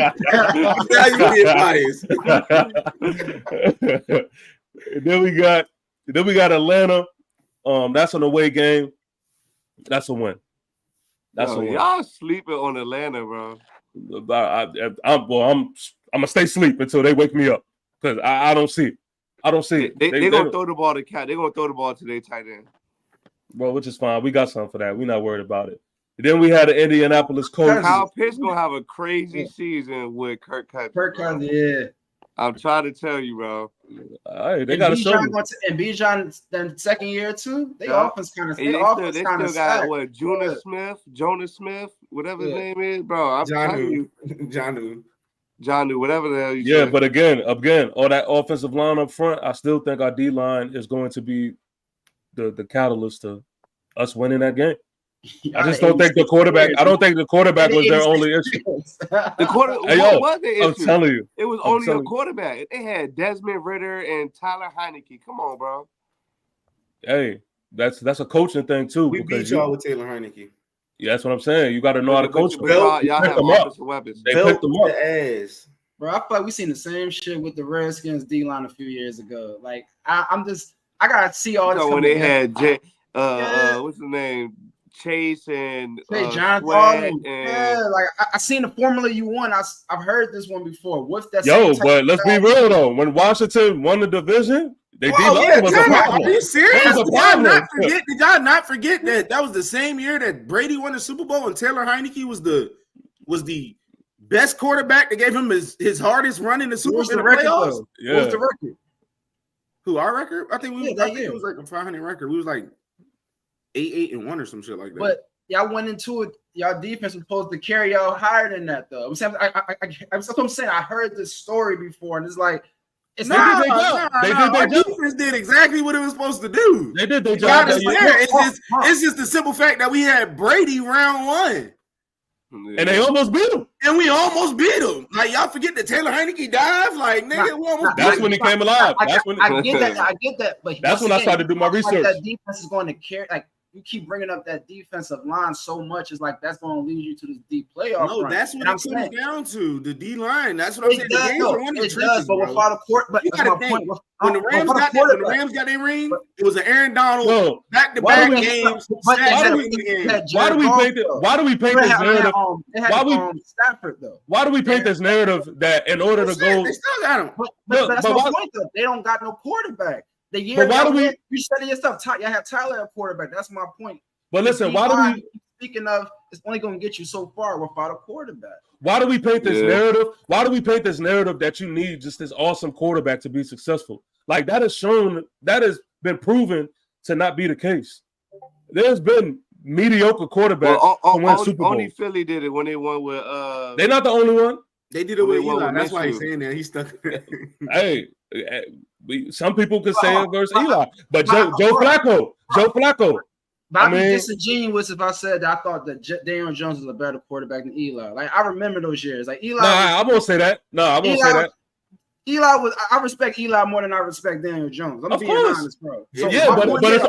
Then we got Atlanta. That's an away game. That's a win. Y'all sleeping on Atlanta, bro. I'm gonna stay asleep until they wake me up because I don't see it. They're gonna throw the ball to Cat. They're gonna throw the ball to their tight end, bro, which is fine. We got something for that. We're not worried about it. Then we had the Indianapolis Colts. Kyle Pitts gonna have a crazy season with Kirk Cousins. Yeah. I'm trying to tell you, bro. They got to show me. And Bijan, then second year too. They offense kind of. They still got what? Jonas Smith, whatever his name is, bro. I'm telling you, Johnu, whatever the hell you say. But again, all that offensive line up front, I still think our D line is going to be the catalyst to us winning that game. I just don't think the quarterback. I don't think the quarterback was their only issue. The quarterback was the issue. I'm telling you, it was only a quarterback. They had Desmond Ridder and Tyler Heineke. Come on, bro. Hey, that's a coaching thing too. We beat y'all with Taylor Heineke. Yeah, that's what I'm saying. You got to know how to coach them. Y'all have offensive weapons. They picked them up. Ass. Bro, I feel like we seen the same shit with the Redskins D-line a few years ago. Like I gotta see all this. So when they had what's the name? Chase and John Sweat like I seen the formula you won. I've heard this one before. What's that? But let's be real though. When Washington won the division, they D-line was a problem. Are you serious? Did y'all not forget that was the same year that Brady won the Super Bowl and Taylor Heineke was the best quarterback that gave him his hardest run in the Super Bowl playoffs? Yeah. What was the record? Who, our record? I think it was like a 500 record. We was like 8-1 or some shit like that. But y'all went into it. Y'all defense was supposed to carry y'all higher than that, though. That's what I'm saying. I heard this story before, and it's like it's not. Our defense did exactly what it was supposed to do. They did their job. It's just the simple fact that we had Brady round one. And they almost beat him. And we almost beat him. Like, y'all forget that Taylor Heineke dive? Like, nigga, we almost that's when he came alive. I get that. But that's when I started to do my research. That defense is going to carry. Like, you keep bringing up that defensive line so much, it's like that's going to lead you to this deep playoff. No, that's what it comes down to. The D line. That's what I'm saying. The games are one of the trenches, but without a court. But you got to think. When the Rams got their ring, it was an Aaron Donald back-to-back games. Why do we paint this narrative? Why do we paint this narrative that in order to go? They still got him. But that's my point, though. They don't got no quarterback. The year you said it yourself, you have Tyler at quarterback. That's my point. But listen, why do we? Speaking of, it's only going to get you so far without a quarterback. Why do we paint this narrative? Why do we paint this narrative that you need just this awesome quarterback to be successful? Like that has been proven to not be the case. There's been mediocre quarterbacks who win Super Bowl. Only Philly did it when they won with. They're not the only one. They did it with Eli. That's why he's saying that. He's stuck. Hey, some people could say it versus Eli, but Joe Flacco. But I'd be disingenuous if I said that I thought that Daniel Jones is a better quarterback than Eli. Like I remember those years. Like Eli. I won't say that. No, I won't say that. Eli was. I respect Eli more than I respect Daniel Jones. I'm being honest, bro. So but it's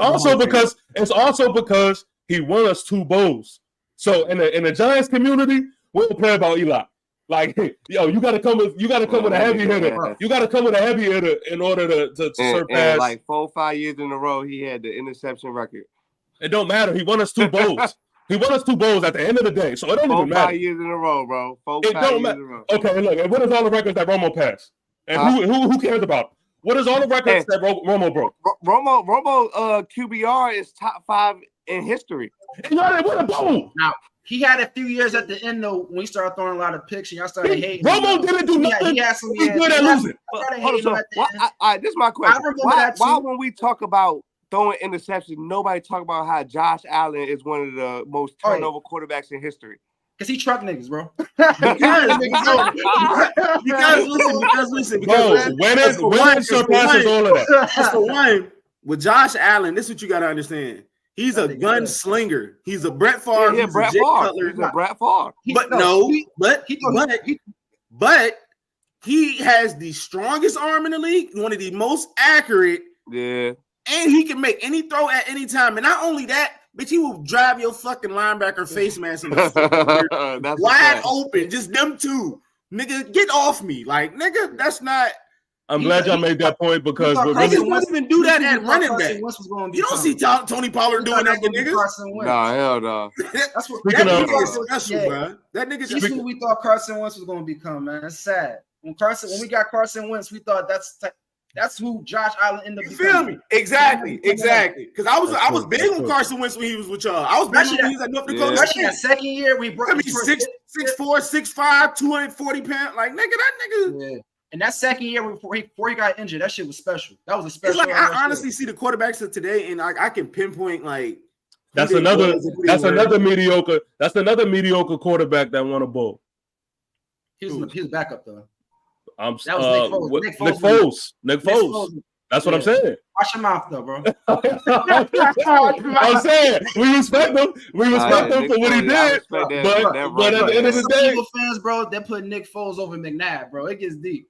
also because he won us 2 bowls. So in the Giants community, we don't play about Eli. Like, yo, you gotta come with a heavy hitter. You gotta come with a heavy hitter in order to surpass. And like 4-5 years in a row, he had the interception record. It don't matter. He won us 2 bowls. He won us 2 bowls at the end of the day. So it don't even matter. 4-5 years in a row, bro. 4-5 years in a row. Okay, look. And what is all the records that Romo passed? And who cares about them? What is all the records that Romo broke? Romo QBR is top 5 in history. And y'all didn't win a bowl. Now, he had a few years at the end, though, when he started throwing a lot of picks, and y'all started hating. Romo didn't do nothing. He had some years. He's good at losing. This is my question. Why when we talk about throwing interceptions, nobody talk about how Josh Allen is one of the most turnover quarterbacks in history? Because he truck niggas, bro. Because winning surpasses all of that. That's the one. With Josh Allen, this is what you got to understand. He's a gunslinger. He's a Brett Favre. Yeah, Brett Favre. He's a Brett Favre. But he has the strongest arm in the league, one of the most accurate. Yeah. And he can make any throw at any time. And not only that, bitch, he will drive your fucking linebacker face mask in the wide open. Just them two. Nigga, get off me. Like, nigga, that's not. I'm glad y'all made that point because niggas won't even do that at running back. You don't see Tony Pollard doing that to niggas. Nah, hell no. That's what that nigga just who we thought Carson Wentz was going to become, man. It's sad. When we got Carson Wentz, we thought that's who Josh Allen ended up becoming. You feel me? Exactly. Because I was big on Carson Wentz when he was with y'all. I was big when he was at North Dakota. Especially that second year we brought 6'4", 6'5", 240 pounds. Like, nigga, that nigga. Yeah. And that second year before he got injured, that shit was special. That was a special. It's like I honestly see the quarterbacks of today, and I can pinpoint like that's another mediocre. That's another mediocre quarterback that won a bowl. He was backup though. Nick Foles. That's what I'm saying. Watch your mouth, though, bro. I'm saying we respect him. We respect him for what he did. But at the end of the day, Eagle fans, bro, they put Nick Foles over McNabb, bro. It gets deep.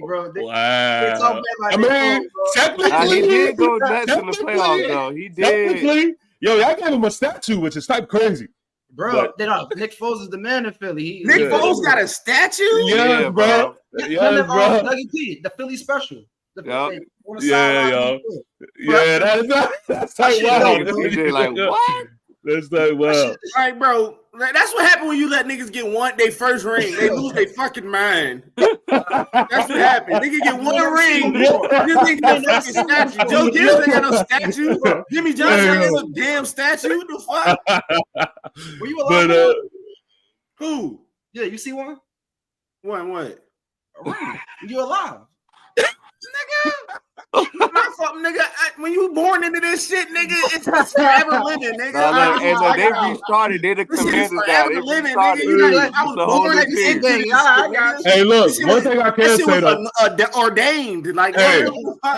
Bro. Wow. I mean, technically, he did go nuts in the playoffs, though. He did. Technically, y'all gave him a statue, which is type crazy. Bro, Nick Foles is the man in Philly. Nick Foles got a statue? Yeah, bro. Yeah, bro. The Philly special. Yeah, that's type wild. Like, what? That's type wild. Like, bro, that's what happened when you let niggas get their first ring. They lose their fucking mind. That's what happened. Nigga get one ring. This nigga got a fucking statue. Joe Gibbs ain't got no statue. Jimmy Johnson ain't got no damn statue. What the fuck? Were you alive? Who? Yeah, you see one? What? You alive? Nigga, when you born into this shit, nigga, it's forever living, nigga. They restarted. They the Commanders now. They living, restarted. nigga. I was born at this thing. Hey, look, one thing I can say though, ordained. Like,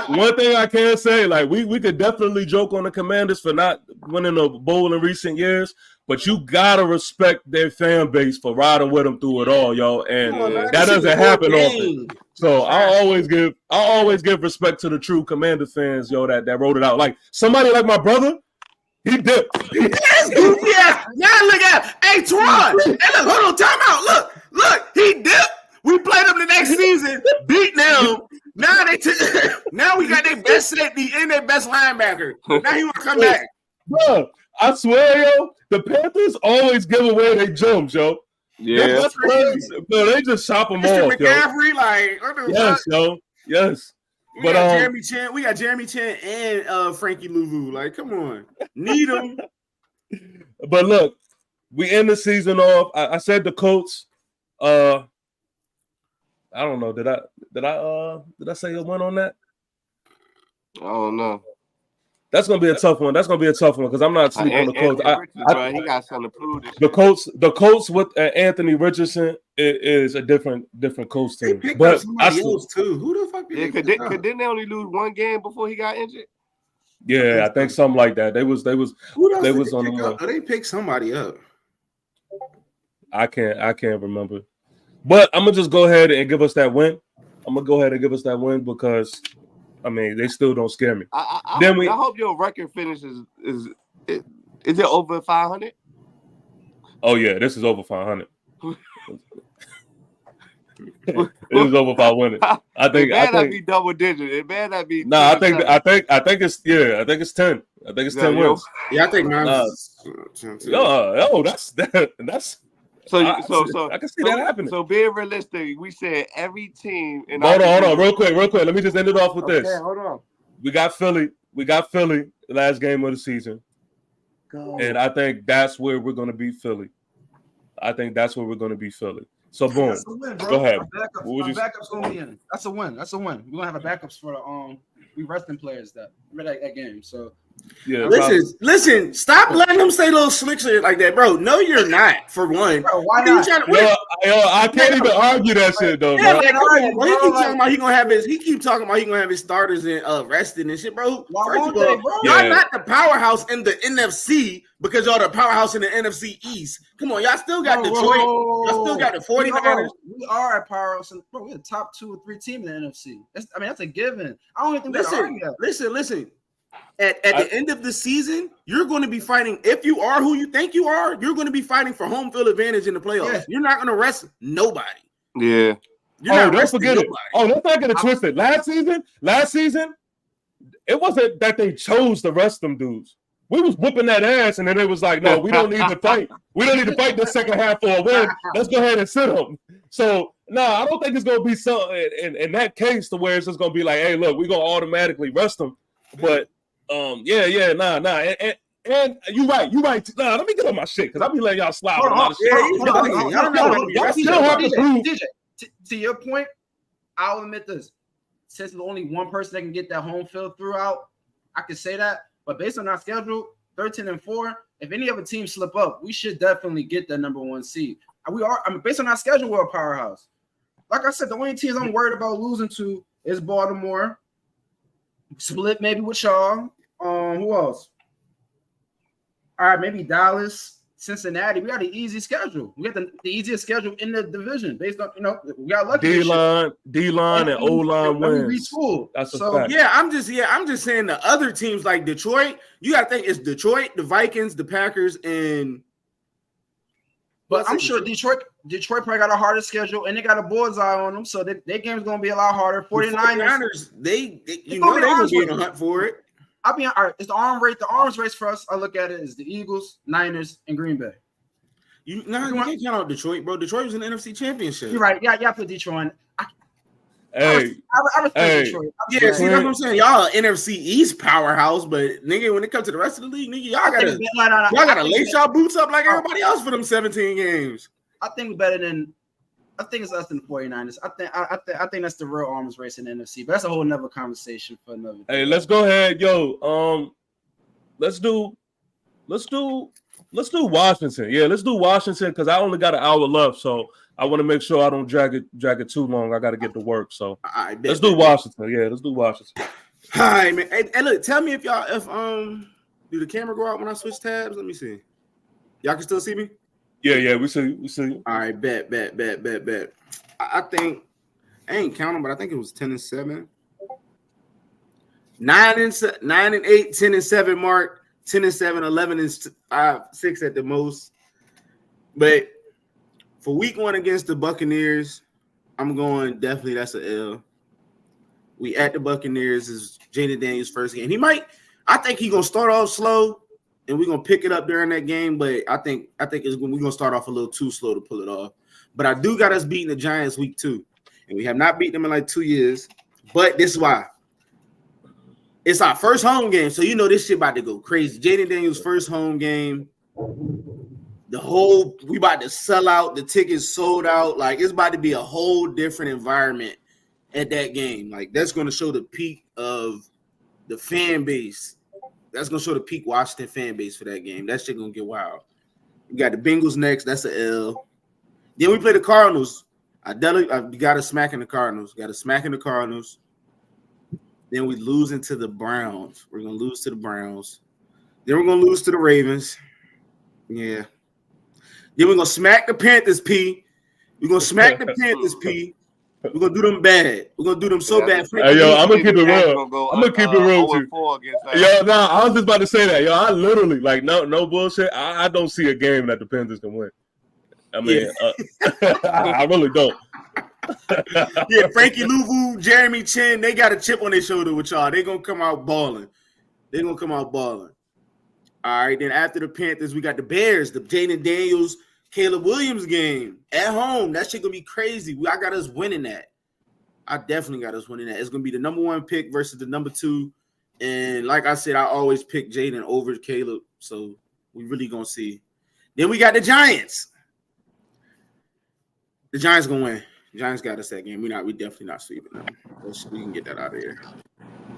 one thing I can say, like, we could definitely joke on the Commanders for not winning a bowl in recent years, but you gotta respect their fan base for riding with them through it all, yo. And that doesn't happen often. So I always give respect to the true Commander fans, yo, that wrote it out. Like somebody like my brother, he dipped. Yeah. Now look at hey Twan. Hey, look, hold on, time out. Look, he dipped. We played him the next season, beat them. Now now we got their best safety and their best linebacker. Now he wanna come back. Bro, I swear, yo, the Panthers always give away their gems, yo. Yeah, bro, they just chop them Mr. off, McCaffrey, yes, yo, yes. We got Jeremy Chin. We got Jeremy Chin and Frankie Louvu. Like, come on, need them. But look, we end the season off. I said the Colts. I don't know. Did I say a win on that? I don't know. That's gonna be a tough one. Because I'm not sleeping on the Colts. He got something to prove. The Colts with Anthony Richardson is a different Colts team. But somebody else too. Who the fuck? Didn't they only lose one game before he got injured? Yeah, I think something like that. They was on the. They picked somebody up. I can't remember. But I'm gonna just go ahead and give us that win. Because I mean, they still don't scare me. I hope your record finishes is it over 500? Oh yeah, this is over 500. This is over 500. I think not be double digit. It may not be. I think it's 10. I think it's 10 wins. Yeah, I think mine's 10 too. That's. So I can see that happening. So being realistic, we said every team. Hold on, real quick. Let me just end it off with this. Hold on. We got Philly. The last game of the season, and I think that's where we're going to beat Philly. So boom. That's a win, bro. Go ahead. Backup's going to be in. That's a win. We're going to have a backups for we resting players that game. So yeah. Listen. Stop letting them say little slick shit like that, bro. No, you're not. For one, bro, why not? I can't even argue that shit though, bro. Yeah, he keep talking about he gonna have his starters and rested and shit, bro. First of all, y'all not the powerhouse in the NFC because y'all the powerhouse in the NFC East. Come on, y'all still got Detroit. Y'all still got the 49ers. We are a powerhouse, and bro, we're the top 2 or 3 team in the NFC. That's a given. I don't even think Listen. At the end of the season, you're going to be fighting. If you are who you think you are, you're going to be fighting for home field advantage in the playoffs. Yeah. You're not going to rest nobody. Yeah. Don't forget it. Let's not get it twisted. Last season, it wasn't that they chose to rest them dudes. We was whooping that ass, and then it was like, no, we don't need to fight. We don't need to fight the second half for a win. Let's go ahead and sit them. So, I don't think it's going to be so in that case to where it's just going to be like, hey, look, we're going to automatically rest them. But and you're right. Let me get on my shit because I be letting y'all slide on a lot of shit. To your point, I'll admit this. Since there's only one person that can get that home field throughout, I can say that. But based on our schedule, 13-4, if any other team slip up, we should definitely get that number 1 seed. Based on our schedule, we're a powerhouse. Like I said, the only teams I'm worried about losing to is Baltimore, split maybe with y'all. Who else? All right, maybe Dallas, Cincinnati. We got an easy schedule. We got the easiest schedule in the division based on, we got lucky. D-line, and O-line wins. That's a fact. Yeah, I'm just saying the other teams like Detroit, you got to think it's Detroit, the Vikings, the Packers, and. But I'm sure Detroit probably got a harder schedule, and they got a bullseye on them, so their game's going to be a lot harder. 49ers, they going to be in the hunt for it. All right, it's the arms race for us. I look at it as the Eagles, Niners, and Green Bay. You can't count out Detroit, bro. Detroit was in the NFC Championship. You're right. Yeah, put Detroit. I respect Detroit. See, that's what I'm saying. Y'all are NFC East powerhouse, but nigga, when it comes to the rest of the league, nigga, y'all gotta lace y'all boots up like everybody else for them 17 games. I think it's us than the 49ers. I think that's the real arms race in the NFC, but that's a whole nother conversation for another day. Hey, let's go ahead, let's do Washington. Yeah, let's do Washington because I only got an hour left, so I want to make sure I don't drag it too long. I got to get to work, so let's do Washington. Yeah, let's do Washington. All right, man. Hey, look, tell me if do the camera go out when I switch tabs? Let me see. Y'all can still see me? Yeah, we see you. All right, bet. I think I ain't counting, but I think it was 10-7. 9-8, 10-7 mark, 10-7, 11-5-6 at the most. But for week 1 against the Buccaneers, I'm going definitely that's an L. We at the Buccaneers is Jaden Daniels' first game. I think he's gonna start off slow. And we're gonna pick it up during that game, but I think we're gonna start off a little too slow to pull it off. But I do got us beating the Giants week 2, and we have not beaten them in like 2 years. But this is why it's our first home game, so this shit about to go crazy. Jaden Daniels' first home game, we about to sell out. The tickets sold out. Like it's about to be a whole different environment at that game. Like that's gonna show the peak of the fan base. That's going to show the peak Washington fan base for that game. That shit going to get wild. We got the Bengals next. That's an L. Then we play the Cardinals. I got a smack in the Cardinals. Then we lose into the Browns. We're going to lose to the Browns. Then we're going to lose to the Ravens. Yeah. Then we're going to smack the Panthers, P. We're going to smack the Panthers, P. We're gonna do them bad. We're gonna do them so bad. Hey, I'm gonna keep it real. I'm gonna keep it real too. I was just about to say that. I literally no bullshit. I don't see a game that the Panthers can win. I mean, I really don't. Yeah, Frankie Louvu, Jeremy Chin, they got a chip on their shoulder with y'all. They're gonna come out balling. All right, then after the Panthers, we got the Bears, the Jaden Daniels, Caleb Williams game at home. That shit gonna be crazy. I got us winning that. I definitely got us winning that. It's gonna be the number 1 pick versus the number 2. And like I said, I always pick Jaden over Caleb. So we really gonna see. Then we got the Giants. The Giants gonna win. The Giants got us that game. We definitely not sweeping them. We can get that out of here.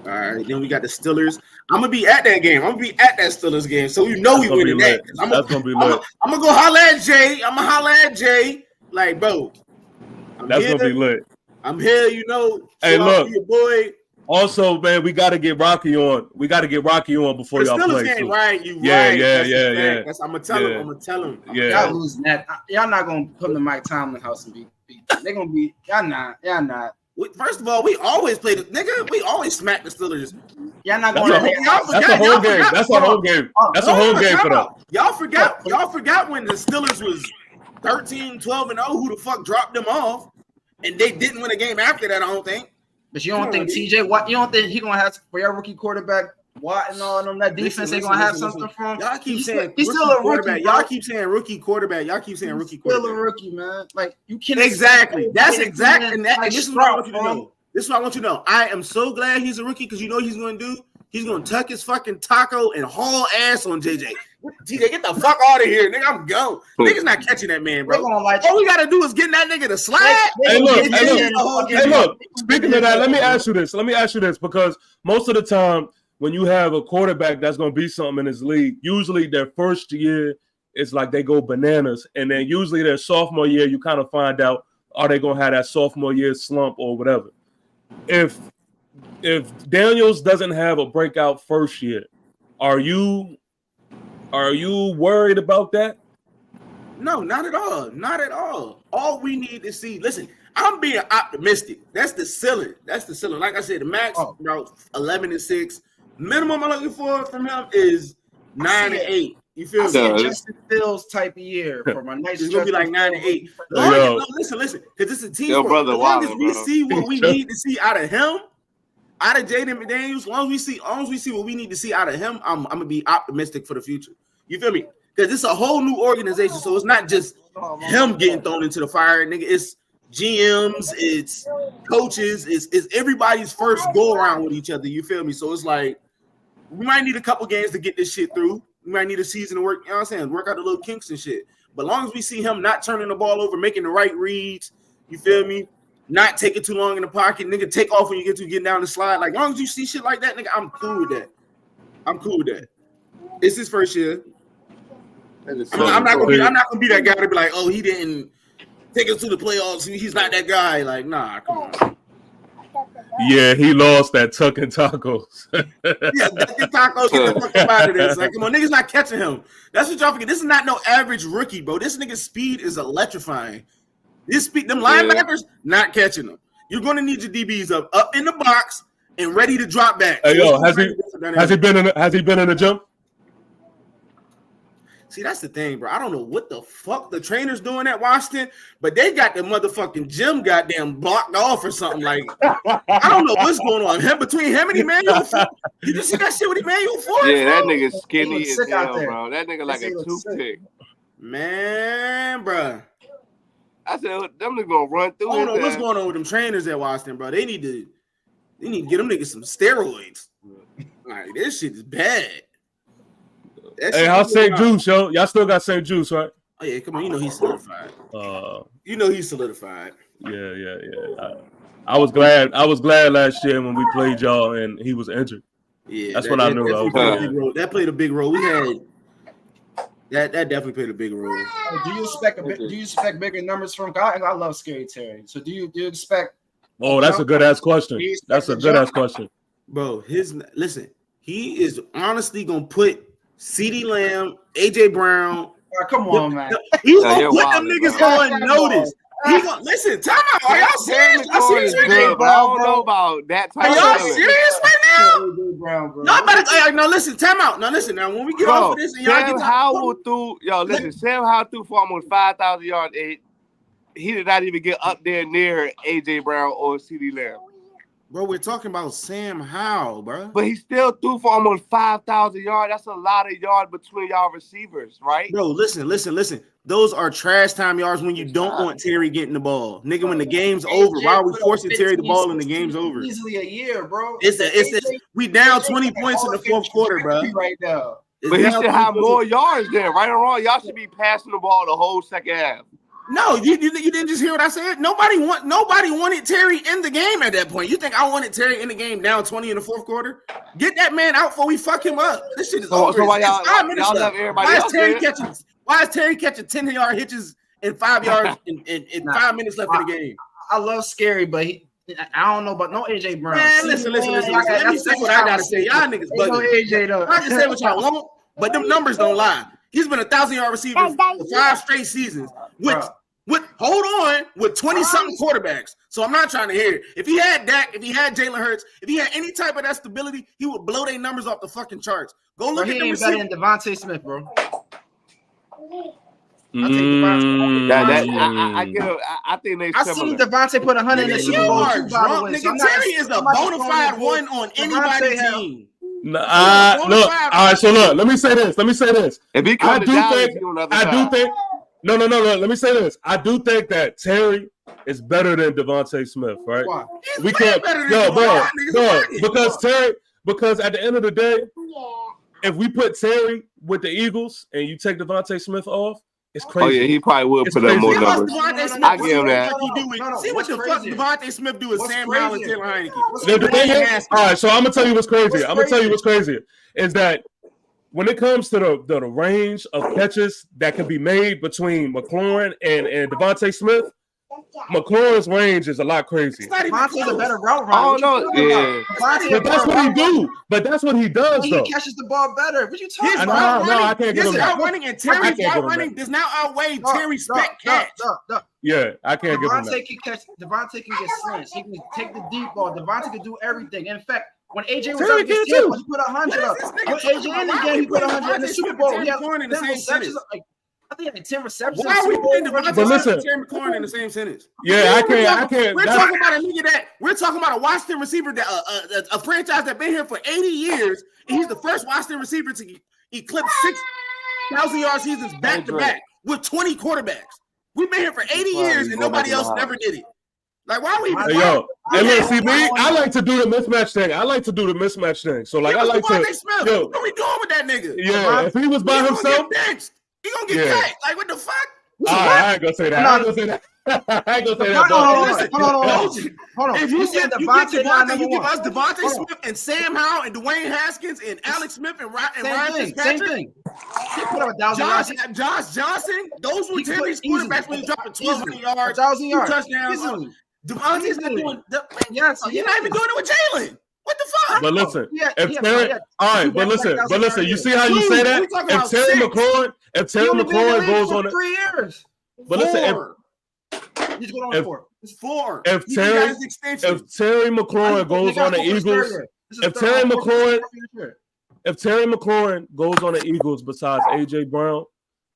All right, then we got the Steelers. I'm gonna be at that game. I'm gonna be at that Steelers game, so we winning that. That's gonna be lit. I'm gonna go holler at Jay. Like, bro, that's gonna be lit. I'm here, Hey, look, your boy. Also, man, we gotta get Rocky on. Before y'all play. Game, right? You yeah, right. Yeah. I'm gonna tell him. Yeah. Y'all losing that. Y'all not gonna come to Mike Tomlin house and be. They're gonna be. Y'all not. First of all, we always play the nigga. We always smack the Steelers. Y'all not going. That's a whole game. That's a whole game. That's a whole game for them. Y'all forgot when the Steelers was 13-12-0. Who the fuck dropped them off? And they didn't win a game after that. I don't think. But you don't think TJ Watt? You don't think he gonna have for your rookie quarterback Watt and all of them? That defense they gonna have something from? Y'all keep saying he's still a rookie. Y'all keep saying rookie quarterback. Still a rookie, man. Like you can't exactly. That's exactly. And this is what I want you to know. This is what I want you to know. I am so glad he's a rookie because you know what he's going to do? He's going to tuck his fucking taco and haul ass on JJ. TJ, get the fuck out of here, nigga. I'm gone. Niggas not catching that man, bro. All we got to do is get that nigga to slide. Hey, look. Speaking of that, let me ask you this because most of the time when you have a quarterback that's going to be something in this league, usually their first year, it's like they go bananas. And then usually their sophomore year, you kind of find out, are they going to have that sophomore year slump or whatever? If if Daniels doesn't have a breakout first year, are you worried about that? No, not at all. Not at all. All we need to see. Listen, I'm being optimistic. That's the ceiling. Like I said, the max about 11-6. Minimum I'm looking for from him is 9-8. You feel me? Justin Fields type of year for my nice. It's gonna be like 9-8. Listen, because this is a team. Yo, brother, as long as we see what we need to see out of him, out of Jaden McDaniels, as long as we see what we need to see out of him, I'm gonna be optimistic for the future. You feel me? Because it's a whole new organization, so it's not just him getting thrown into the fire, nigga. It's GMs, it's coaches, it's everybody's first go around with each other. You feel me? So it's like we might need a couple games to get this shit through. We might need a season to work. You know what I'm saying? Work out the little kinks and shit. But as long as we see him not turning the ball over, making the right reads, you feel me? Not taking too long in the pocket, nigga. Take off when you get down the slide. Like, as long as you see shit like that, nigga, I'm cool with that. It's his first year. I'm not gonna be that guy to be like, oh, he didn't take us to the playoffs. He's not that guy. Like, nah, come on. Yeah, he lost that tuck and tacos. Yeah, tuck and tacos. Get the fuck out of this. Like, come on, niggas not catching him. That's what y'all forget. This is not no average rookie, bro. This nigga's speed is electrifying. This speed, them linebackers not catching them. You're gonna need your DBs up in the box and ready to drop back. Hey, yo, has he been in a jump? See, that's the thing, bro. I don't know what the fuck the trainer's doing at Washington, but they got the motherfucking gym goddamn blocked off or something. Like, I don't know what's going on. Between him and Emmanuel, did you see that shit with Emmanuel Ford? Yeah, that nigga's skinny as hell, bro. That nigga like a toothpick. Man, bro. I said, them niggas gonna run through. I don't know what's going on with them trainers at Washington, bro. They need to get them niggas some steroids. Like, this shit is bad. Hey, how's St. Juice, yo? Y'all still got St. Juice, right? Oh yeah, come on. You know he's solidified. He's solidified. Yeah. I was glad last year when we played y'all and he was injured. Yeah, that's what I knew. That played a big role. We had that definitely played a big role. Do you expect bigger numbers from God? I love Scary Terry. So do you expect? Oh, that's a good ass question. That's a good ass question, bro. Listen, he is honestly gonna put CeeDee Lamb, AJ Brown. Oh, come on, man. He's gonna put them niggas on notice. He gonna listen. Time out. Are y'all serious? I don't know about that type. Are y'all serious right now? Y'all better. No, listen. Time out. Now listen. Now when we get off of this, and y'all Sam Howell threw. Sam Howell threw for almost 5,000 yards. He did not even get up there near AJ Brown or CeeDee Lamb. Bro, we're talking about Sam Howell, bro. But he still threw for almost 5,000 yards. That's a lot of yards between y'all receivers, right? Bro, listen. Those are trash time yards when you don't want Terry getting the ball. Nigga, when the game's over, why are we forcing Terry the ball and the game's over? Easily a year, bro. We down 20 points in the fourth quarter, bro. Right now. But he should have more yards there, right or wrong. Y'all should be passing the ball the whole second half. No, you didn't just hear what I said. Nobody wanted Terry in the game at that point. You think I wanted Terry in the game down 20 in the fourth quarter? Get that man out before we fuck him up. This shit is over. So why y'all left everybody else? Why is Terry catching 10-yard hitches and 5 yards in 5 minutes left in the game? I love Scary, but I don't know about no AJ Brown. Man, listen. Let me say what I gotta say. Y'all niggas bugging. No AJ though. I can say what y'all want, but them numbers don't lie. He's been a 1,000-yard receiver for 5 straight seasons with 20-something quarterbacks. So I'm not trying to hear it. If he had Dak, if he had Jalen Hurts, if he had any type of that stability, he would blow their numbers off the fucking charts. Go look at the receivers. He ain't better than Devontae Smith, bro. I think they. I seen Devontae put 100 in the Super Bowl. Nigga, Terry is a bona fide one on anybody's team. Look, all right. So look, let me say this. If he comes No. Let me say this. I do think that Terry is better than Devontae Smith, right? Why? We can't, because at the end of the day, if we put Terry with the Eagles and you take Devontae Smith off, it's crazy. Oh yeah, he probably would put up more numbers. I give him that. See what the fuck Devontae Smith do with Sam Howell and Taylor Heineke. All right, so I'm gonna tell you what's crazy. Is that when it comes to the range of catches that can be made between McLaurin and Devontae Smith, McLaurin's range is a lot crazy. Devontae's a better route runner. Oh no, yeah. But that's what he do. But that's what he does, though. He catches the ball better. What you talking His about? No, I can't get him His that. route running and Terry's route running does not outweigh Terry's spec catch. Yeah, I can't give him that. Devontae can get slants. He can take the deep ball. Devontae can do everything. In fact, when AJ was Terry up against can too. Tampa, he put 100 up. When AJ in the game, he put 100 in the Super Bowl. He had 10 receptions. I think he had 10 receptions. Why are we putting Devontae and Terry McLaurin in the same sentence? Yeah, I can't. We're talking about a nigga that we're talking about a Washington receiver that a franchise that been here for 80 years, and he's the first Washington receiver to eclipse 6,000-yard seasons back to back with 20 quarterbacks. We've been here for 80 years and nobody else never did it. Like, why are we? Hey, yo, and look, see me. I like to do the mismatch thing. So, like, I like to. Yo, what are we doing with that nigga? Yeah, if he was by himself, he gonna get cut. Like, what the fuck? I ain't gonna say that. I ain't gonna say that. Hold on. If you get Devontae, you give us Devontae Smith and Sam Howell and Dwayne Haskins and Alex Smith and Ryan Fitzpatrick. Same thing. He put up 1,000 yards. Josh Johnson. Those were Terry's quarterbacks when he dropped 1,200 yards, 1,000 yards, touchdowns. Devontae's not doing. Yes, he's not even doing it with Jalen. What the fuck? But listen, but listen. You see how you say that? If Terry McLaurin goes on it, 3 years. But listen, He's going on 4. It's 4. If Terry McLaurin goes on the Eagles, if Terry McLaurin goes on the Eagles besides AJ Brown,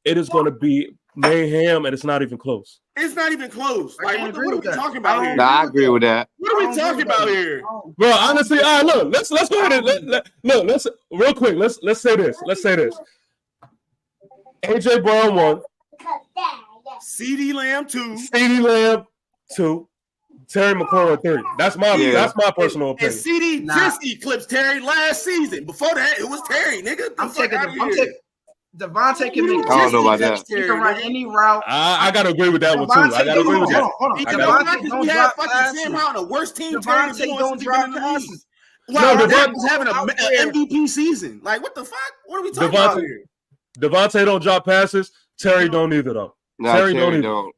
it is going to be mayhem, and it's not even close. It's not even close. Like, what are we talking about here? Nah, I agree with that. What are we talking about here? Bro, honestly, all right, look, let's go ahead and let's real quick. Let's say this. AJ Brown 1. CeeDee Lamb 2. Terry McLaurin 3. That's my personal opinion. And CeeDee just eclipsed Terry last season. Before that, it was Terry, nigga. I'm taking Devontae can make. I don't know about that. He can run any route. I gotta agree with that one too. I gotta agree with that. Devontae don't drop passes. Sam Howell, the worst team. Devontae don't drop passes. Wow, Devontae was having an MVP season. Like, what the fuck? What are we talking about here? Devontae don't drop passes. Terry don't either though. No, Terry don't.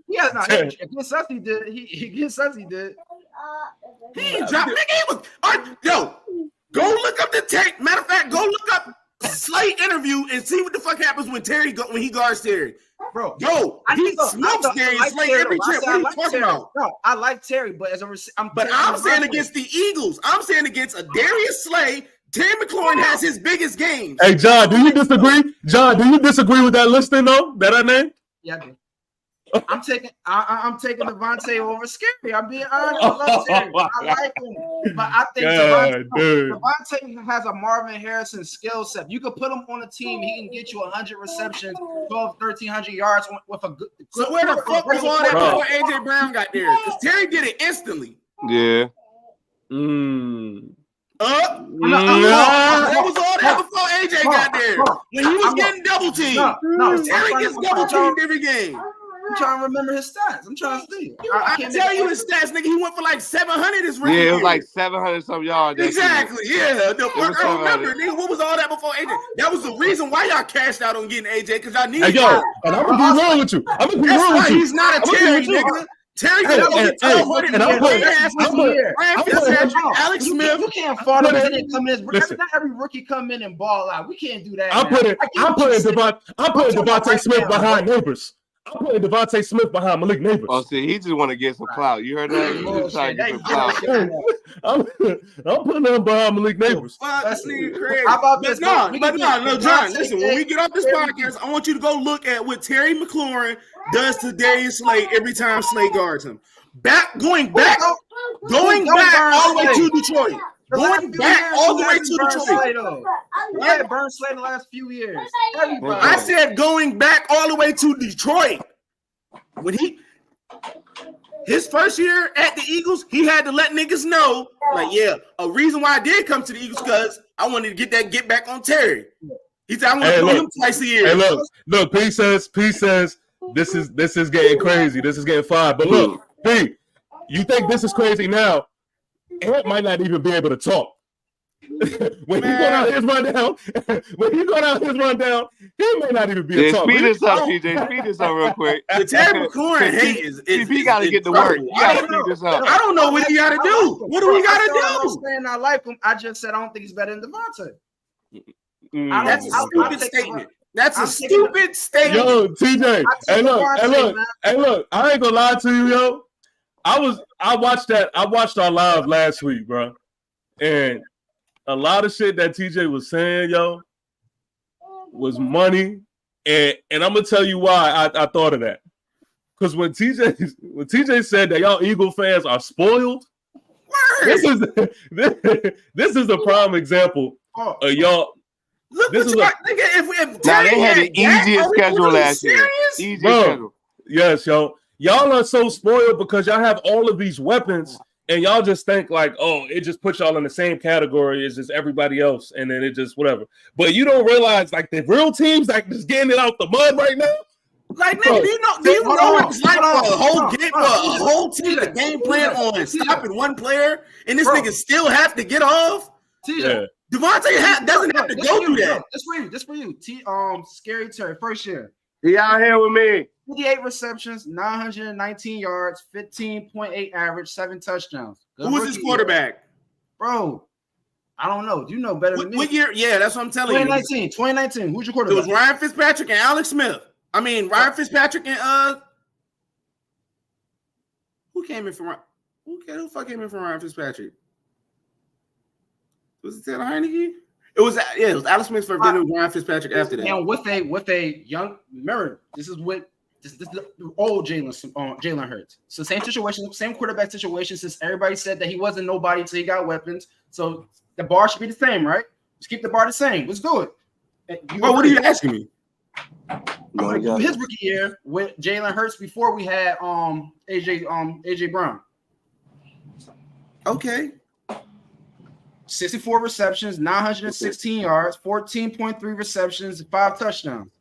Yeah, no. Against us he did. Against us he did. He ain't dropped. Nigga, he was. Yo, go look up the tape. Matter of fact, go look up Slay interview and see what the fuck happens when he guards Terry. Bro, he smokes Terry and Slay every trip. What are you talking about? No, I like Terry, but I'm saying against the Eagles. I'm saying against a Darius Slay. Terry McLaurin has his biggest games. Hey, John, do you disagree? John, do you disagree with that listing though? That I named? Yeah, I do. I'm taking Devontae over Scary. I'm being honest. I love Terry. I like him, but I think Devontae has a Marvin Harrison skill set. You could put him on a team. He can get you 100 receptions, 1,300 yards with a good. So where the fuck was all that before AJ Brown got there? Because Terry did it instantly. Yeah. That was all that before AJ got there. When he was getting double teamed. Terry gets double teamed every game. I'm trying to remember his stats. I'm trying to see. I can tell you his stats, nigga. He went for like 700 his rookie. Yeah, it was like 700 some yards. Exactly. Yeah. I remember, nigga. What was all that before AJ? That was the reason why y'all cashed out on getting AJ because y'all needed. Hey, yo, and I'm gonna be real with you. He's not a Terry, nigga. Terry Alex Smith. You can't fault him and come in. Not every rookie come in and ball out. We can't do that. I'm putting Devontae Smith behind Neighbors. I'm putting Devontae Smith behind Malik Neighbors. Oh, see, he just want to get some clout. You heard that? He just trying to get some clout. I'm putting him behind Malik Neighbors. That's crazy. How about this? No, John, listen, when we get off this podcast, I want you to go look at what Terry McLaurin does to Darius Slay every time Slay guards him. Going back all the way to Detroit. Going back all the way to Detroit. Yeah, Burn Slay the last few years. I said going back all the way to Detroit. When his first year at the Eagles, he had to let niggas know, like, yeah, a reason why I did come to the Eagles because I wanted to get back on Terry. He said I want to throw him twice a year. Hey, look, P says this is getting crazy. This is getting fired. But look, P, you think this is crazy now? Ant might not even be able to talk. when he going out his rundown, he may not even be a talk. Speed this up, TJ. Speed this up real quick. The Terry McLaurin hate is he got to get to work. I don't know what he got to do. What do we got to do? I like him. I just said I don't think he's better than Devontae. That's a stupid statement. That's a stupid statement. Yo, TJ. Hey, look. I ain't gonna lie to you, yo. I watched our live last week, bro, and a lot of shit that TJ was saying, yo, was money, and I'm gonna tell you why I thought of that. Because when TJ said that y'all Eagle fans are spoiled, this is a prime example of y'all. Look this what is if now they had the easiest schedule last year. Easiest schedule. Yes, yo. Y'all are so spoiled because y'all have all of these weapons, and y'all just think like, oh, it just puts y'all in the same category as just everybody else, and then it just whatever. But you don't realize like the real teams like just getting it out the mud right now. Like, nigga, do you know what it's like for a whole game, for a whole team to game plan on stopping one player, and this nigga still have to get off? Yeah. Devontae doesn't have to go through that. This for you. Scary Terry, first year. He out here with me. 58 receptions, 919 yards, 15.8 average, 7 touchdowns. Who was his quarterback? Bro, I don't know. You know better than me. What year? Yeah, that's what I'm telling you. 2019. Who's your quarterback? It was Ryan Fitzpatrick and Alex Smith. I mean, Ryan Fitzpatrick and who came in from? Who the fuck came in from Ryan Fitzpatrick? Was it Taylor Heineke? It was Alex Smith first. Then it was Ryan Fitzpatrick after that. And with a young, remember, this is the old Jalen Hurts. So same situation, same quarterback situation. Since everybody said that he wasn't nobody until he got weapons, so the bar should be the same, right? Just keep the bar the same. Let's do it. What are you asking me? His rookie year with Jalen Hurts before we had AJ Brown. Okay. 64 receptions, 916 yards, 14.3 receptions, 5 touchdowns.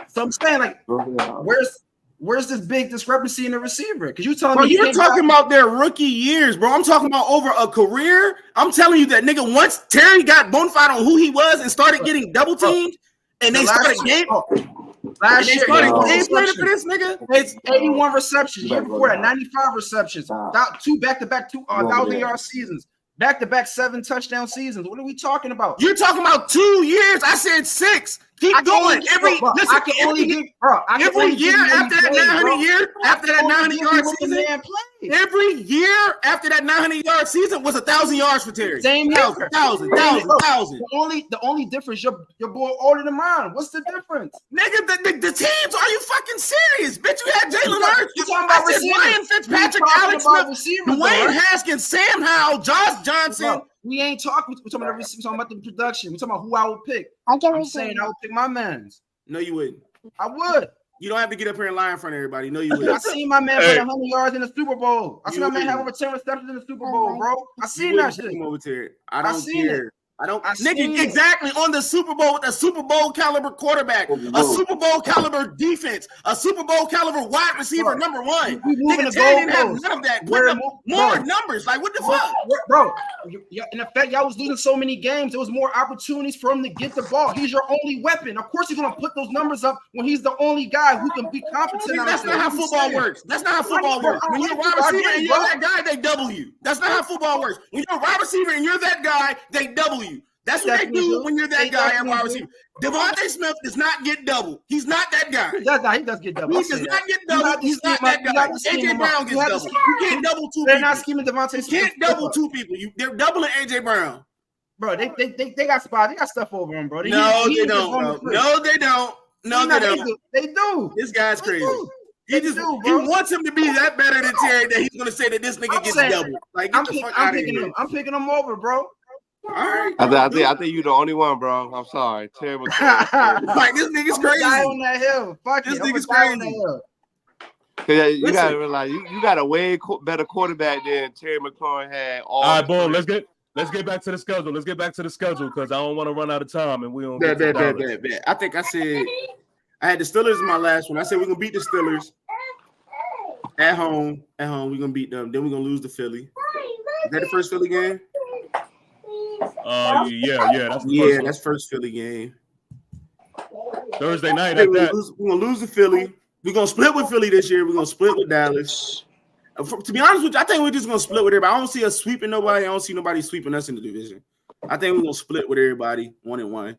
So I'm saying, like, where's this big discrepancy in the receiver? Because you're telling me you're talking about their rookie years, bro. I'm talking about over a career. I'm telling you that nigga once Terry got bona fide on who he was and started getting double teamed, and they started game. Last year, game planning for this nigga. It's 81 receptions. Year before that, 95 receptions. 2 back-to-back 1,000-yard seasons. Back-to-back 7 touchdown seasons. What are we talking about? You're talking about 2 years. I said 6. Keep going. Every year after that 900-yard season. Every year after that 900-yard season was 1,000 yards for Terry. Same year. 1,000. The only difference, your boy older than mine. What's the difference? Nigga, the teams, are you fucking serious? Bitch, you had Jalen Hurts. You talking about Ryan Fitzpatrick, Alex Smith, Dwayne Haskins, Sam Howell, Josh Johnson. Bro, we ain't talking. We're talking about the production. We're talking about who I would pick. I'm saying I would pick my mans. No, you wouldn't. I would. You don't have to get up here and lie in front of everybody. No, you wouldn't. I seen my man put 100 yards in the Super Bowl. I seen my man have over 10 receptions in the Super Bowl, bro. I seen that shit. Over Terry. I don't care. Nigga, exactly on the Super Bowl with a Super Bowl caliber quarterback, a Super Bowl caliber defense, a Super Bowl caliber wide receiver number 1. Nigga, Terry didn't have none of that. More numbers. Like, what the fuck? Bro, in effect, y'all was losing so many games. There was more opportunities for him to get the ball. He's your only weapon. Of course, he's going to put those numbers up when he's the only guy who can be competent. That's not how football works. That's not how football works. When you're a wide receiver and you're that guy, they double you. That's not how football works. When you're a wide receiver and you're that guy, they double you. That's what they do when you're that guy at wide receiver. Devontae Smith does not get double. He's not that guy. He does get double. He does not get double. He's not that guy. AJ Brown gets double. You can't double 2 people. They're not scheming Devontae Smith. You can't double 2 people. They're doubling AJ Brown. Bro, they got spots. They got stuff over him, bro. No, they don't. No, they don't. They do. This guy's crazy. He wants him to be that better than Terry that he's gonna say that this nigga gets double. Like, get the fuck out of here. I'm picking him over, bro. All right. I think you're the only one, bro. I'm sorry. Terrible. Like, this nigga's crazy. On that hill. Fuck this it. Nigga's crazy. You gotta realize you got a way better quarterback than Terry McLaurin had. All right, boom. Let's get back to the schedule. Let's get back to the schedule because I don't want to run out of time and we don't. Bet. I think I said I had the Steelers in my last one. I said we're gonna beat the Steelers at home. We're gonna beat them. Then we're gonna lose to Philly. Is that the first Philly game? Yeah, that's the Yeah, first one. that's first Philly game. Thursday night We're at that. gonna lose to Philly. We're gonna split with Philly this year. We're gonna split with Dallas. To be honest with you, I think we're just gonna split with everybody. I don't see us sweeping nobody. I don't see nobody sweeping us in the division. I think we're gonna split with everybody 1-1.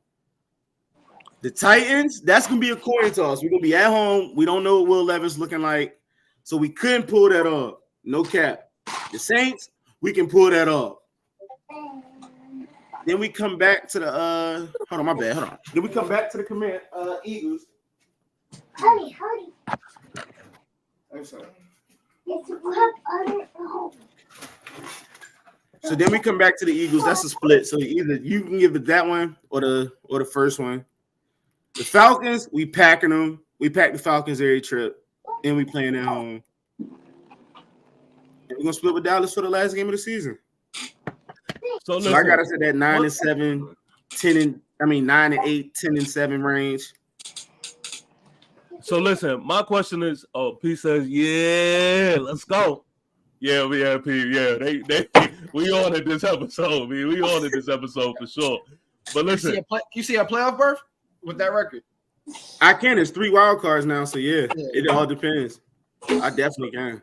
The Titans, that's gonna be a coin toss. We're gonna be at home. We don't know what Will Levis looking like, so we couldn't pull that off. No cap. The Saints, we can pull that off. Then we come back to the hold on, my bad. Hold on. Then we come back to the Eagles. Honey. I'm sorry. So then we come back to the Eagles. That's a split. So either you can give it that one or the first one. The Falcons, we packing them. We pack the Falcons every trip, and we playing at home. And we're gonna split with Dallas for the last game of the season. So I got us at that 9-7, 9-8, 10-7 range. So listen, my question is, P says, yeah, let's go. Yeah, we have P. Yeah, they we on it this episode, man. We on it this episode for sure. But listen, you see a playoff berth with that record? I can. There's 3 wild cards now, so yeah, it all depends. I definitely can.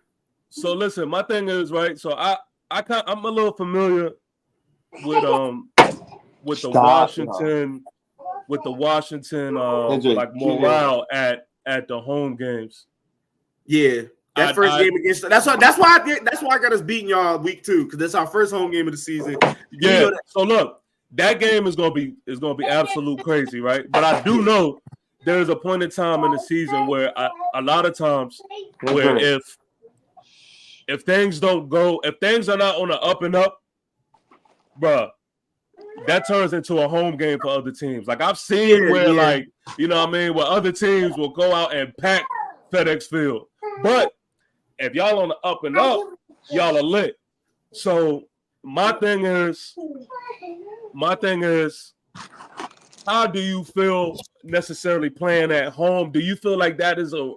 So listen, my thing is right. So I'm a little familiar with the Washington like morale at the home games. Yeah. That first game against that's why I got us beating y'all week 2 because that's our first home game of the season. Yeah. So look, that game is gonna be absolute crazy, right? But I do know there's a point in time in the season where a lot of times where if things don't go, if things are not on the up and up, bruh, that turns into a home game for other teams. Like I've seen where like, you know what I mean, where other teams will go out and pack FedEx Field. But if y'all on the up and up, y'all are lit. So my thing is, how do you feel necessarily playing at home? Do you feel like that is a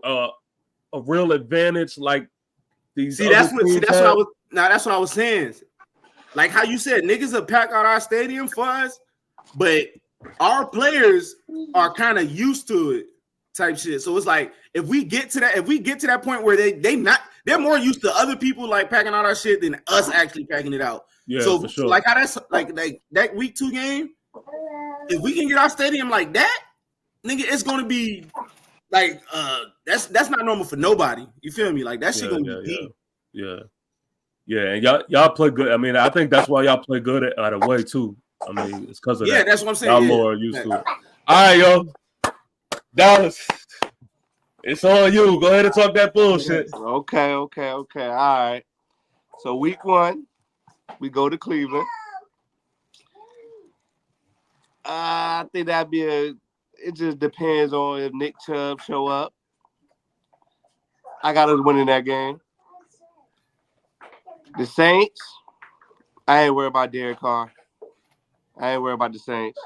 real advantage? Like these that's what I was saying. Like how you said, niggas will pack out our stadium for us, but our players are kind of used to it, type shit. So it's like if we get to that point where they're more used to other people like packing out our shit than us actually packing it out. Yeah, so for sure. Like how that's like that week 2 game. If we can get our stadium like that, nigga, it's gonna be like that's not normal for nobody. You feel me? Like that shit gonna be deep. Yeah, and y'all play good. I mean, I think that's why y'all play good at away too. I mean, it's because of that. Yeah, that's what I'm saying. Y'all more used to it. All right, yo, Dallas, it's on you. Go ahead and talk that bullshit. Okay. All right. So week 1, we go to Cleveland. I think that'd be it just depends on if Nick Chubb show up. I got us winning that game. The Saints, I ain't worried about Derek Carr. I ain't worried about the Saints.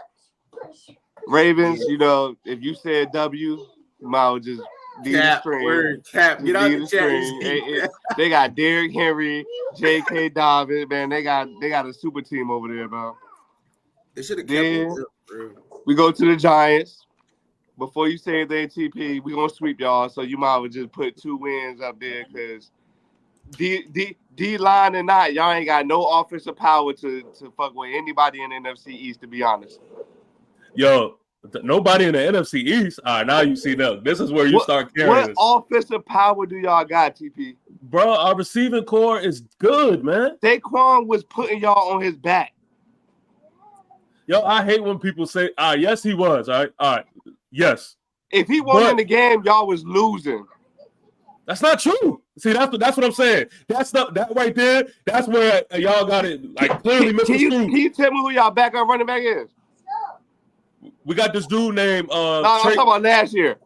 Ravens, you know, if you said W, you might as well just leave the string. Get out the chat. They got Derrick Henry, J.K. Dobbins, man. They got a super team over there, bro. They should have kept it up, bro. We go to the Giants. Before you say anything, TP, we gonna sweep y'all. So you might as well just put 2 wins up there because D line or not, y'all ain't got no offensive power to fuck with anybody in the NFC East, to be honest. Yo, nobody in the NFC East. All right, now you see them. This is where you start carrying. What offensive power do y'all got, TP? Bro, our receiving core is good, man. Saquon was putting y'all on his back. Yo, I hate when people say, yes, he was. All right. Yes. If he wasn't in the game, y'all was losing. That's not true. See, that's what I'm saying. That right there. That's where y'all got it like clearly missing. Can you tell me who y'all backup running back is? We got this dude named I'm talking about last year.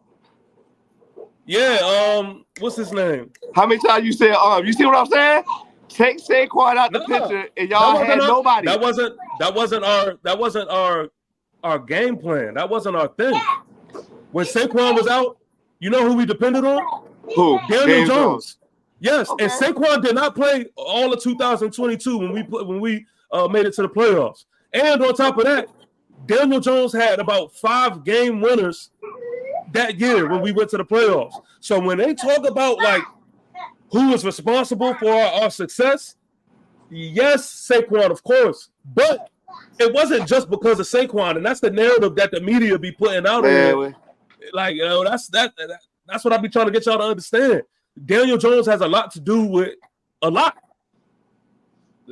Yeah, what's his name? How many times you said you see what I'm saying? Take Saquon out the picture and y'all had nobody. That wasn't our game plan. That wasn't our thing. When Saquon was out, you know who we depended on? Who? Daniel Jones. Yes, okay. And Saquon did not play all of 2022 when we made it to the playoffs. And on top of that, Daniel Jones had about 5 game winners that year when we went to the playoffs. So when they talk about like who is responsible for our success, yes, Saquon, of course, but it wasn't just because of Saquon, and that's the narrative that the media be putting out there. Like, you know, that's what I be trying to get y'all to understand. Daniel Jones has a lot to do with a lot.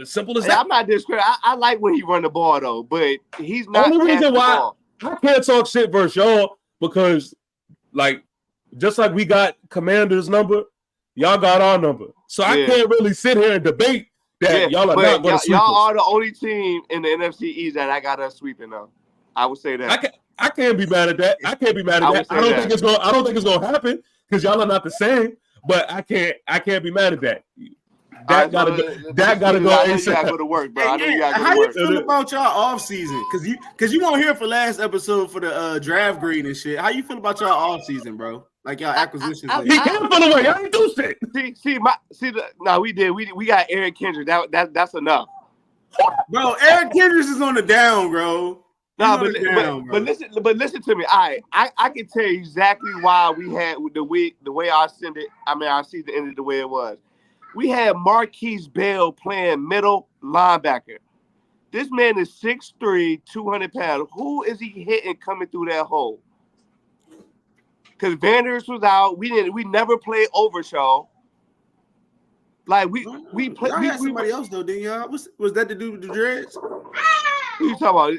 As simple as that. I'm not discrediting. I like when he run the ball though, but he's not. Only reason why I can't talk shit versus y'all because, like, just like we got Commander's number, y'all got our number. So I can't really sit here and debate that y'all are not going to sweep y'all us. are the only team in the NFC East that I got us sweeping though. I would say that. I can't be mad at that. I can't be mad at that. I don't think it's gonna happen because y'all are not the same. But I can't be mad at that. That gotta go. I know you gotta go to work, bro. I know you gotta go to work. How you feel about y'all off season? Because you weren't here for last episode for the draft grade and shit. How you feel about y'all off season, bro? Like y'all acquisitions. He can't feel away. Y'all ain't do shit. We did. We got Eric Kendrick. That's enough. Bro, Eric Kendricks is on the down, bro. But listen to me. I can tell you exactly why we had the way our season ended the way it was. We had Marquise Bell playing middle linebacker. This man is 6'3", 200 pounds. Who is he hitting coming through that hole? Because Vanders was out. We never played Overshaw. Like we played. Y'all had somebody else though, didn't y'all? Was that the dude with the dreads? Who you talking about?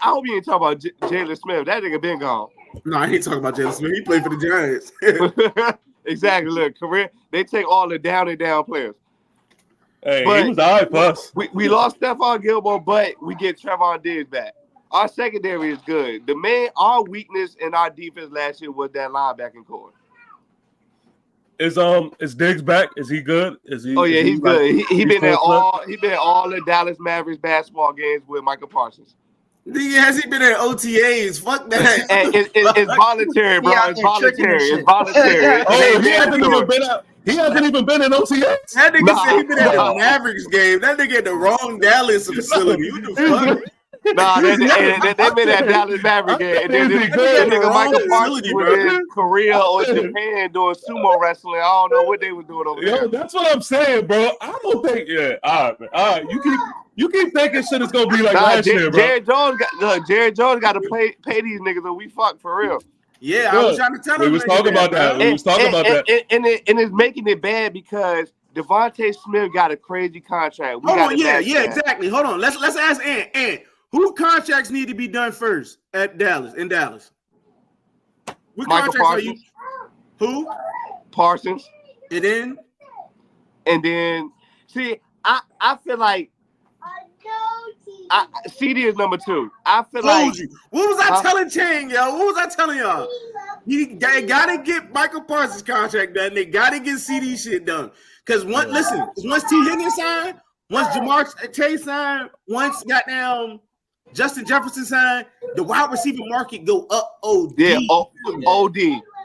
I hope you ain't talking about Jalen Smith. That nigga been gone. No, I ain't talking about Jalen Smith. He played for the Giants. Exactly. Look, career. They take all the down and down players. Hey, but he was all right for us. We lost Stephon Gilmore, but we get Trevon Diggs back. Our secondary is good. Our weakness in our defense last year was that linebacking core. Is Diggs back? Is he good? Oh yeah, he's good. He been at all the Dallas Mavericks basketball games with Michael Parsons. Has he been at OTAs? Fuck that. It's voluntary, bro. It's voluntary. It's voluntary. Oh, he hasn't even been in OTAs. That nigga said he been at the Mavericks game. That nigga at the wrong Dallas facility. What the fuck? Nah, they been at Dallas Maverick game. And then this nigga Michael Parsons was in Korea or Japan doing sumo wrestling. I don't know what they were doing over there. That's what I'm saying, bro. I don't think. Yeah, all right, man. All right, you keep thinking shit is gonna be like last year, bro. Jared Jones got to pay these niggas, or we fuck for real. Yeah, I was trying to tell him. We was talking about that. And it's making it bad because Devontae Smith got a crazy contract. Exactly. Hold on. Let's ask Ant. Who contracts need to be done first in Dallas? What Michael contracts Parsons. are you? Who? Parsons. And then see, I feel like CD is number 2. I feel like you. What was I telling Chang, yo? What was I telling y'all? They gotta get Michael Parsons' contract done. They gotta get CD shit done. Because once T. Higgins signed, once Jamar Chase signed, once goddamn Justin Jefferson signed, the wide receiver market go up OD. Yeah,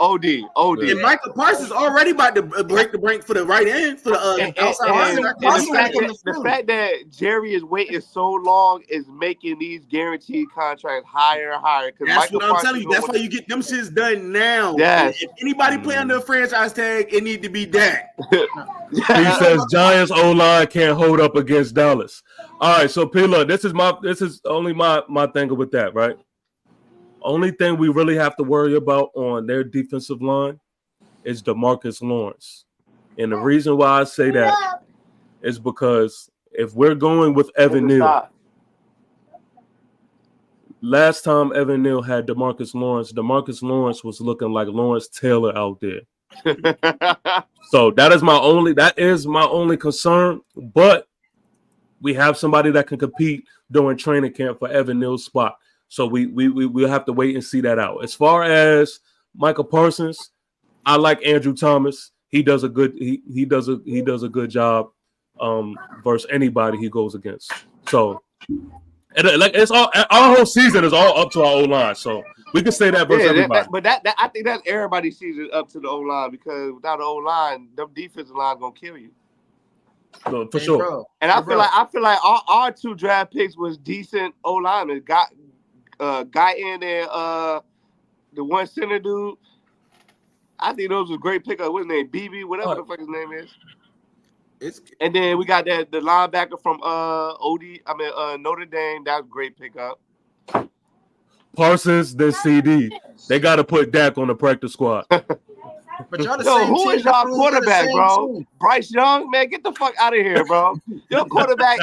OD. And Michael Parsons already about to break the bank for the right end for the outside. The fact that Jerry is waiting so long is making these guaranteed contracts higher and higher. That's what I'm telling you. That's why you get them shits done now. Yes. If anybody play under a franchise tag, it need to be Dak. He says Giants O-line can't hold up against Dallas. All right, so P-Look, this is only my thing with that, right? Only thing we really have to worry about on their defensive line is DeMarcus Lawrence. And the reason why I say that is because if we're going with Evan Neal, last time Evan Neal had DeMarcus Lawrence was looking like Lawrence Taylor out there. So that is my only concern, but we have somebody that can compete during training camp for Evan Neal's spot. So we'll have to wait and see that out. As far as Michael Parsons, I like Andrew Thomas. He does a good good job versus anybody he goes against. So it's all our whole season is all up to our O-line. So we can say that versus everybody. But I think that's everybody's season up to the O-line because without the O-line, the defensive line gonna kill you. So, for sure. Bro. And I feel like our 2 draft picks was decent O linemen. Got in there, the one center dude. I think those was great pickup. What's his name? BB, whatever the fuck his name is. And then we got the linebacker from Notre Dame. That was a great pickup. Parsons, then CD. They got to put Dak on the practice squad. But y'all the Yo, same who team. is y'all quarterback, bro? Team. Bryce Young, man, get the fuck out of here, bro. Your quarterback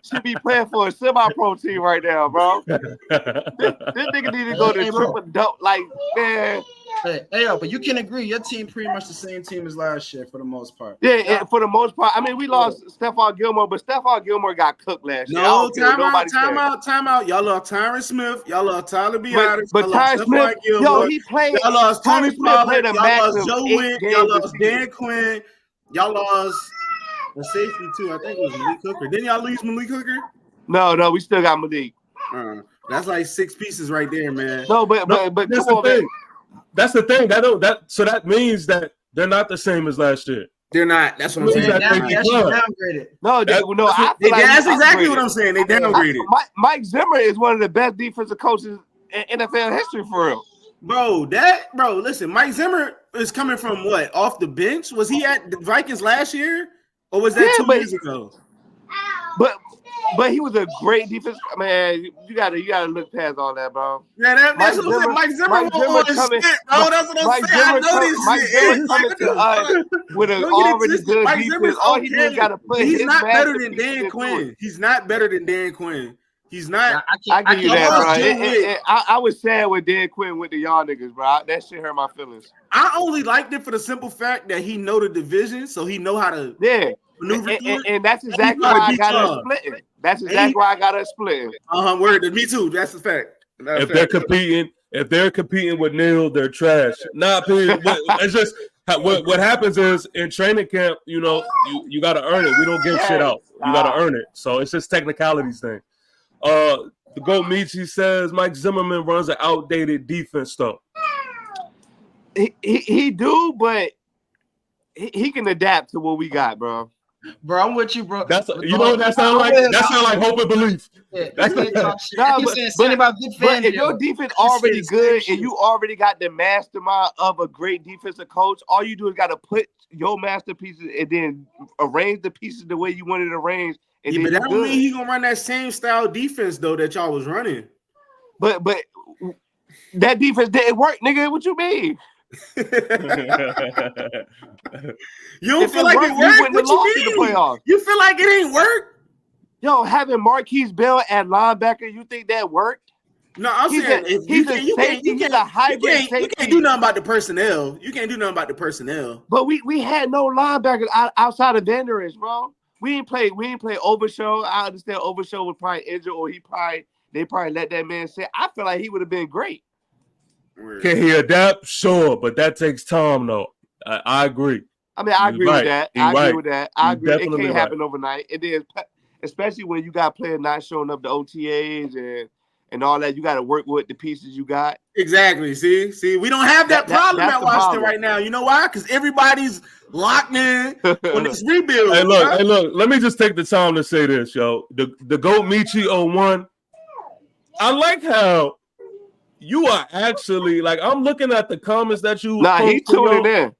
should be playing for a semi-pro team right now, bro. This nigga need to go to triple double, like, man. Hey, but you can agree, your team pretty much the same team as last year for the most part. Yeah, for the most part. I mean, we lost Stephon Gilmore, but Stephon Gilmore got cooked last year. No, time out. Y'all lost Tyron Smith. Y'all lost Tyler Biadasz. But Tyron Smith, yo, he played. Y'all lost Tony Pollard. Y'all lost Joe Witt. Y'all lost Dan Quinn. Y'all lost the safety too. I think it was Malik Hooker. Didn't y'all lose Malik Hooker? No, we still got Malik. That's like 6 pieces right there, man. No, but that's come on, man. That's the thing. So that means that they're not the same as last year. They're not. That's what I'm saying. Downgraded. That's exactly what I'm saying. They downgraded. Mike Zimmer is one of the best defensive coaches in NFL history, for real. Bro, listen, Mike Zimmer is coming from what? Off the bench? Was he at the Vikings last year? Or was that 2 years ago? But he was a great defense. Man, you gotta look past all that, bro. Yeah, that's what I'm saying. Mike Zimmer coming, shit, bro. That's what I'm saying. I know this Mike shit. Zimmer coming to us with an already good defense. All he just gotta put. He's not better than Dan Quinn. He's not better than Dan Quinn. He's not. I give you that, bro. I was sad when Dan Quinn went to y'all niggas, bro. That shit hurt my feelings. I only liked it for the simple fact that he know the division, so he know how to maneuver through it. And that's exactly why I got us splitting. That's exactly why I got us splitting. Word. Me too. That's a fact. If they're competing with Neil, they're trash. It's just what happens is in training camp, you got to earn it. We don't give shit out. You got to earn it. So it's just technicalities thing. The GOAT Michi says Mike Zimmerman runs an outdated defense though. He do, but he can adapt to what we got, bro. Bro, I'm with you, bro. That sound like hope and belief. Yeah, but if your defense already good and you already got the mastermind of a great defensive coach, all you do is got to put your masterpieces and then arrange the pieces the way you want it arranged. And but that don't mean he gonna run that same style defense though that y'all was running. But that defense didn't work, nigga. What you mean? You don't feel like it worked? What you mean? You feel like it ain't work? Yo, having Marquise Bell at linebacker, you think that worked? No, I'm saying he's a hybrid safety. You can't do nothing about the personnel. You can't do nothing about the personnel. But we had no linebackers outside of Van Der Esch, bro. We ain't play Overshow. I understand Overshow was probably injured, or they probably let that man sit. I feel like he would have been great. Can he adapt? Sure, but that takes time, though. I agree. I mean, I agree with that. I agree. It can't happen overnight. It is, especially when you got players not showing up to OTAs and all that. You got to work with the pieces you got. Exactly. See, we don't have that problem at Washington right now. You know why? Because everybody's locked in on this rebuild. Hey, look. Let me just take the time to say this, yo. The GOAT Michi 01. I like how you are actually like. I'm looking at the comments that you. Nah, he's tuning in.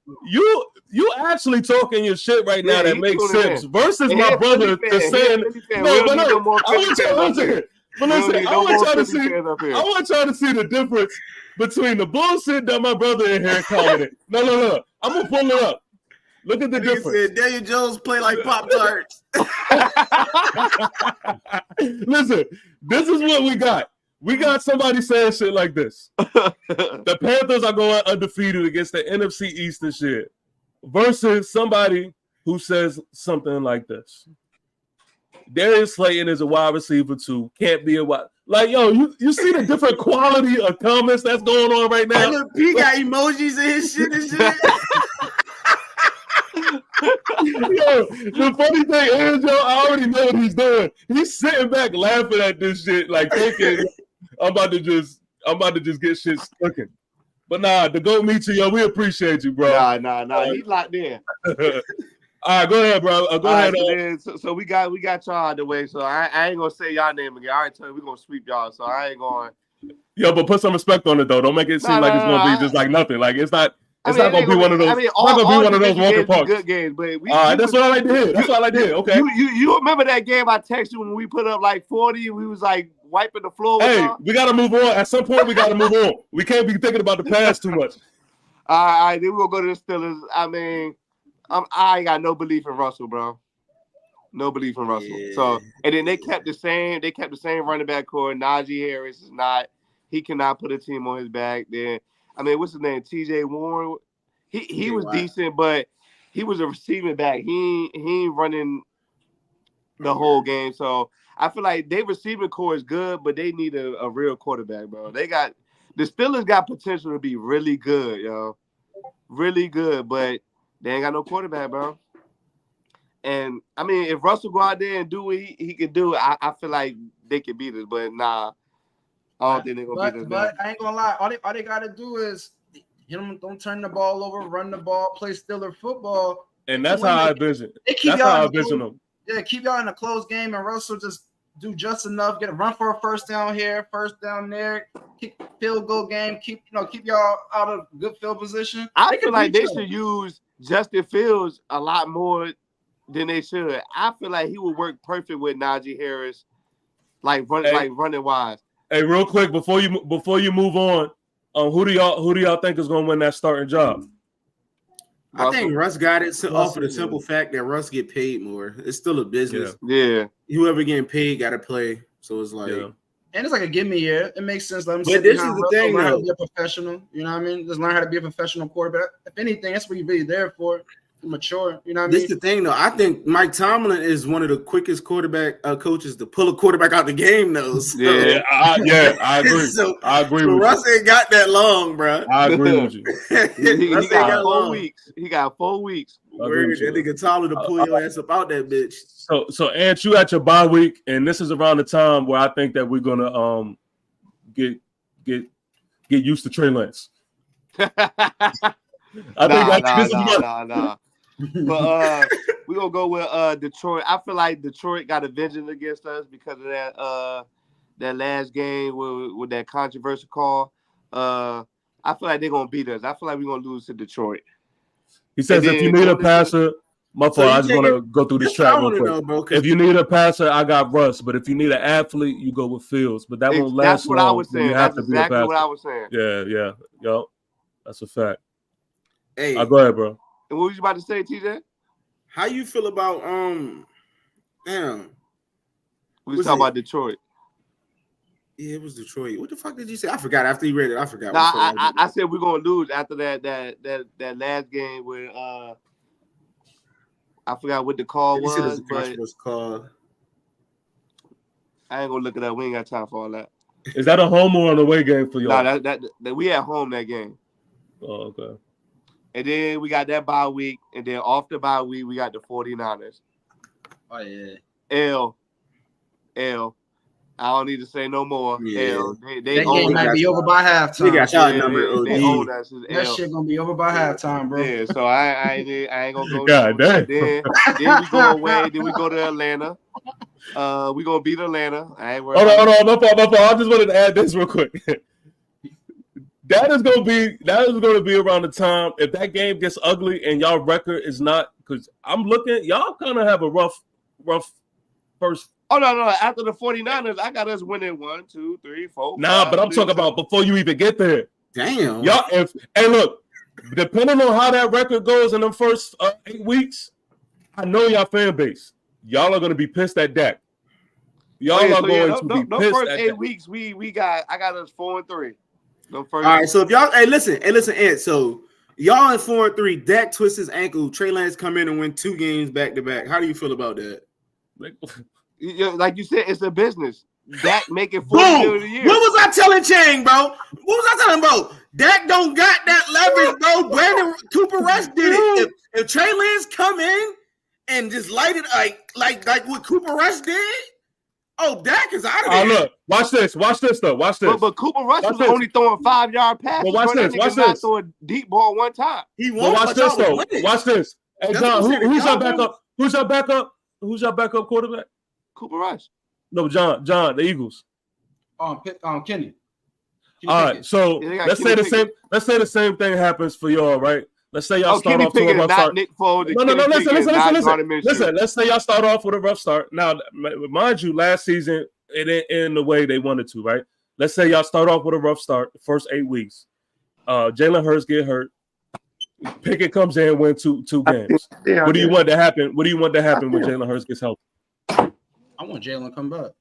You actually talking your shit right now that makes sense. Versus my brother just saying, no. I want y'all to see the difference between the bullshit that my brother in here commented. No. I'm gonna pull it up. Look at the difference. Said Daniel Jones play like Pop-Tarts. Listen, this is what we got. We got somebody saying shit like this. The Panthers are going undefeated against the NFC East and shit. Versus somebody who says something like this. Darius Slayton is a wide receiver too. Can't be a wide. Like, yo, you see the different quality of comments that's going on right now? Look, he got emojis in his shit and shit. Yo, the funny thing is, yo, I already know what he's doing. He's sitting back laughing at this shit, like thinking, I'm about to just get shit cooking. But nah, the GOAT Michi, yo, we appreciate you, bro. Nah. He's locked in. All right, go ahead, bro. Go All ahead. right, so we got y'all out the way. So I ain't gonna say y'all name again. All right, tell you, we gonna sweep y'all. So I ain't going. Yo, but put some respect on it though. Don't make it seem like it's gonna be just like nothing. Like it's not. It's not gonna be one of those. It's not gonna be one of those walking parks. Good games, but that's what I like to hear. That's what I like to hear. Okay. You remember that game I texted you when we put up like 40? We was like wiping the floor. Hey, we gotta move on. At some point, we gotta move on. We can't be thinking about the past too much. All right, then we're gonna go to the Steelers. I mean, I ain't got no belief in Russell, bro. No belief in Russell. Yeah. So, and then they kept the same running back core. Najee Harris is not. He cannot put a team on his back. Then, I mean, what's his name? TJ Warren. He was decent, but he was a receiving back. He ain't running the whole game. So I feel like their receiving core is good, but they need a real quarterback, bro. The Steelers got potential to be really good, yo. Really good, but they ain't got no quarterback, bro. And, I mean, if Russell go out there and do what he can do, I feel like they could beat us. But, nah, I don't think they're going to beat us. But I ain't going to lie. All they got to do is, don't turn the ball over, run the ball, play Steeler football. And that's how I envision. That's how I envision them. Yeah, keep y'all in a close game, and Russell just do just enough, get a run for a first down here, first down there, keep field goal game, keep y'all out of good field position. I feel like they should use Justin Fields a lot more than they should. I feel like he would work perfect with Najee Harris, like running wise. Hey, real quick before you move on, who do y'all think is gonna win that starting job? I think Russ got it off of the simple fact that Russ get paid more. It's still a business. Yeah. Whoever getting paid got to play. So it's like, and it's like a give me year. It makes sense. Let him but this is the thing, learn how to be a professional. You know what I mean? Just learn how to be a professional quarterback. If anything, that's what you're really there for. Mature. You know what I mean? This is the thing, though. I think Mike Tomlin is one of the quickest quarterback coaches to pull a quarterback out the game. Knows. I agree. I agree with Russ ain't got that long, bro. I agree with you. he got 4 weeks. He got 4 weeks. Word, that nigga Tomlin to pull your ass up out that bitch. So Ant, you at your bye week, and this is around the time where I think that we're gonna get used to Trey Lance. Nah. But we're gonna go with Detroit. I feel like Detroit got a vengeance against us because of that last game with that controversial call. I feel like they're gonna beat us. I feel like we're gonna lose to Detroit. He says if you need a passer, my fault. I just want to go through this track real quick. If you need a passer, I got Russ. But if you need an athlete, you go with Fields. But that won't last That's what long. I was saying. That's exactly what I was saying. Yeah. Yo, that's a fact. Hey, go ahead, bro. And what was you about to say, TJ? How you feel about damn? We was talking about Detroit. Yeah, it was Detroit. What the fuck did you say? I forgot. After you read it, I forgot. Nah, I said we're gonna lose after that last game with I forgot what the call was. But was called. I ain't gonna look it up. We ain't got time for all that. Is that a home or an away game for y'all? No, that we at home that game. Oh, okay. And then we got that bye week, and then off the bye week, we got the 49ers. Oh, yeah. L. I don't need to say no more. Yeah. L. That game might be over by halftime. They got y'all number. They own us. That shit gonna be over by halftime, bro. Yeah, so I ain't gonna go. God damn. Then we go away. Then we go to Atlanta. We gonna beat Atlanta. I ain't worried. Hold on. No fault. I just wanted to add this real quick. That is gonna be around the time if that game gets ugly and y'all record is not, because I'm looking, y'all kind of have a rough first. Oh no! After the 49ers, I got us winning 1, 2, 3, 4. Nah, but I'm talking about before you even get there. Damn. Y'all, look, depending on how that record goes in the first 8 weeks, I know y'all fan base. Y'all are gonna be pissed at Dak. Y'all are going to be pissed first at 8 Dak. weeks, I got us 4-3. All right, so if y'all, listen, Ant. So y'all in 4-3. Dak twists his ankle. Trey Lance come in and win 2 games back to back. How do you feel about that? Like you said, it's a business. Dak making $40 million a year. What was I telling Chang, bro? What was I telling him, bro? Dak don't got that leverage, bro. Brandon Cooper Rush did it. If Trey Lance come in and just light it like what Cooper Rush did. Oh, Dak is out of there. Look, watch this though. Watch this. But Cooper Rush was only throwing 5-yard passes. But watch this. Throw a deep ball one time. He won't. Watch this though. Watch this. Hey, That's John, what I'm saying, who's your Cowboys. backup? Who's your backup quarterback? Cooper Rush. No, John, the Eagles. Kenny. All right, so Yeah, they got let's say Kenny the same. Pickett. Let's say the same thing happens for y'all, right? Let's say y'all start Kenny off to a Pickett is rough not start. Nick Foles. No, Kenny listen. Pickett is not Gardner Minshew. Listen, let's say y'all start off with a rough start. Now, mind you, last season it didn't end the way they wanted to, right? Let's say y'all start off with a rough start, the first 8 weeks. Jalen Hurts get hurt. Pickett comes in and win two games. Yeah, What do you want to happen? What do you want to happen when Jalen Hurts gets healthy? I want Jalen to come back.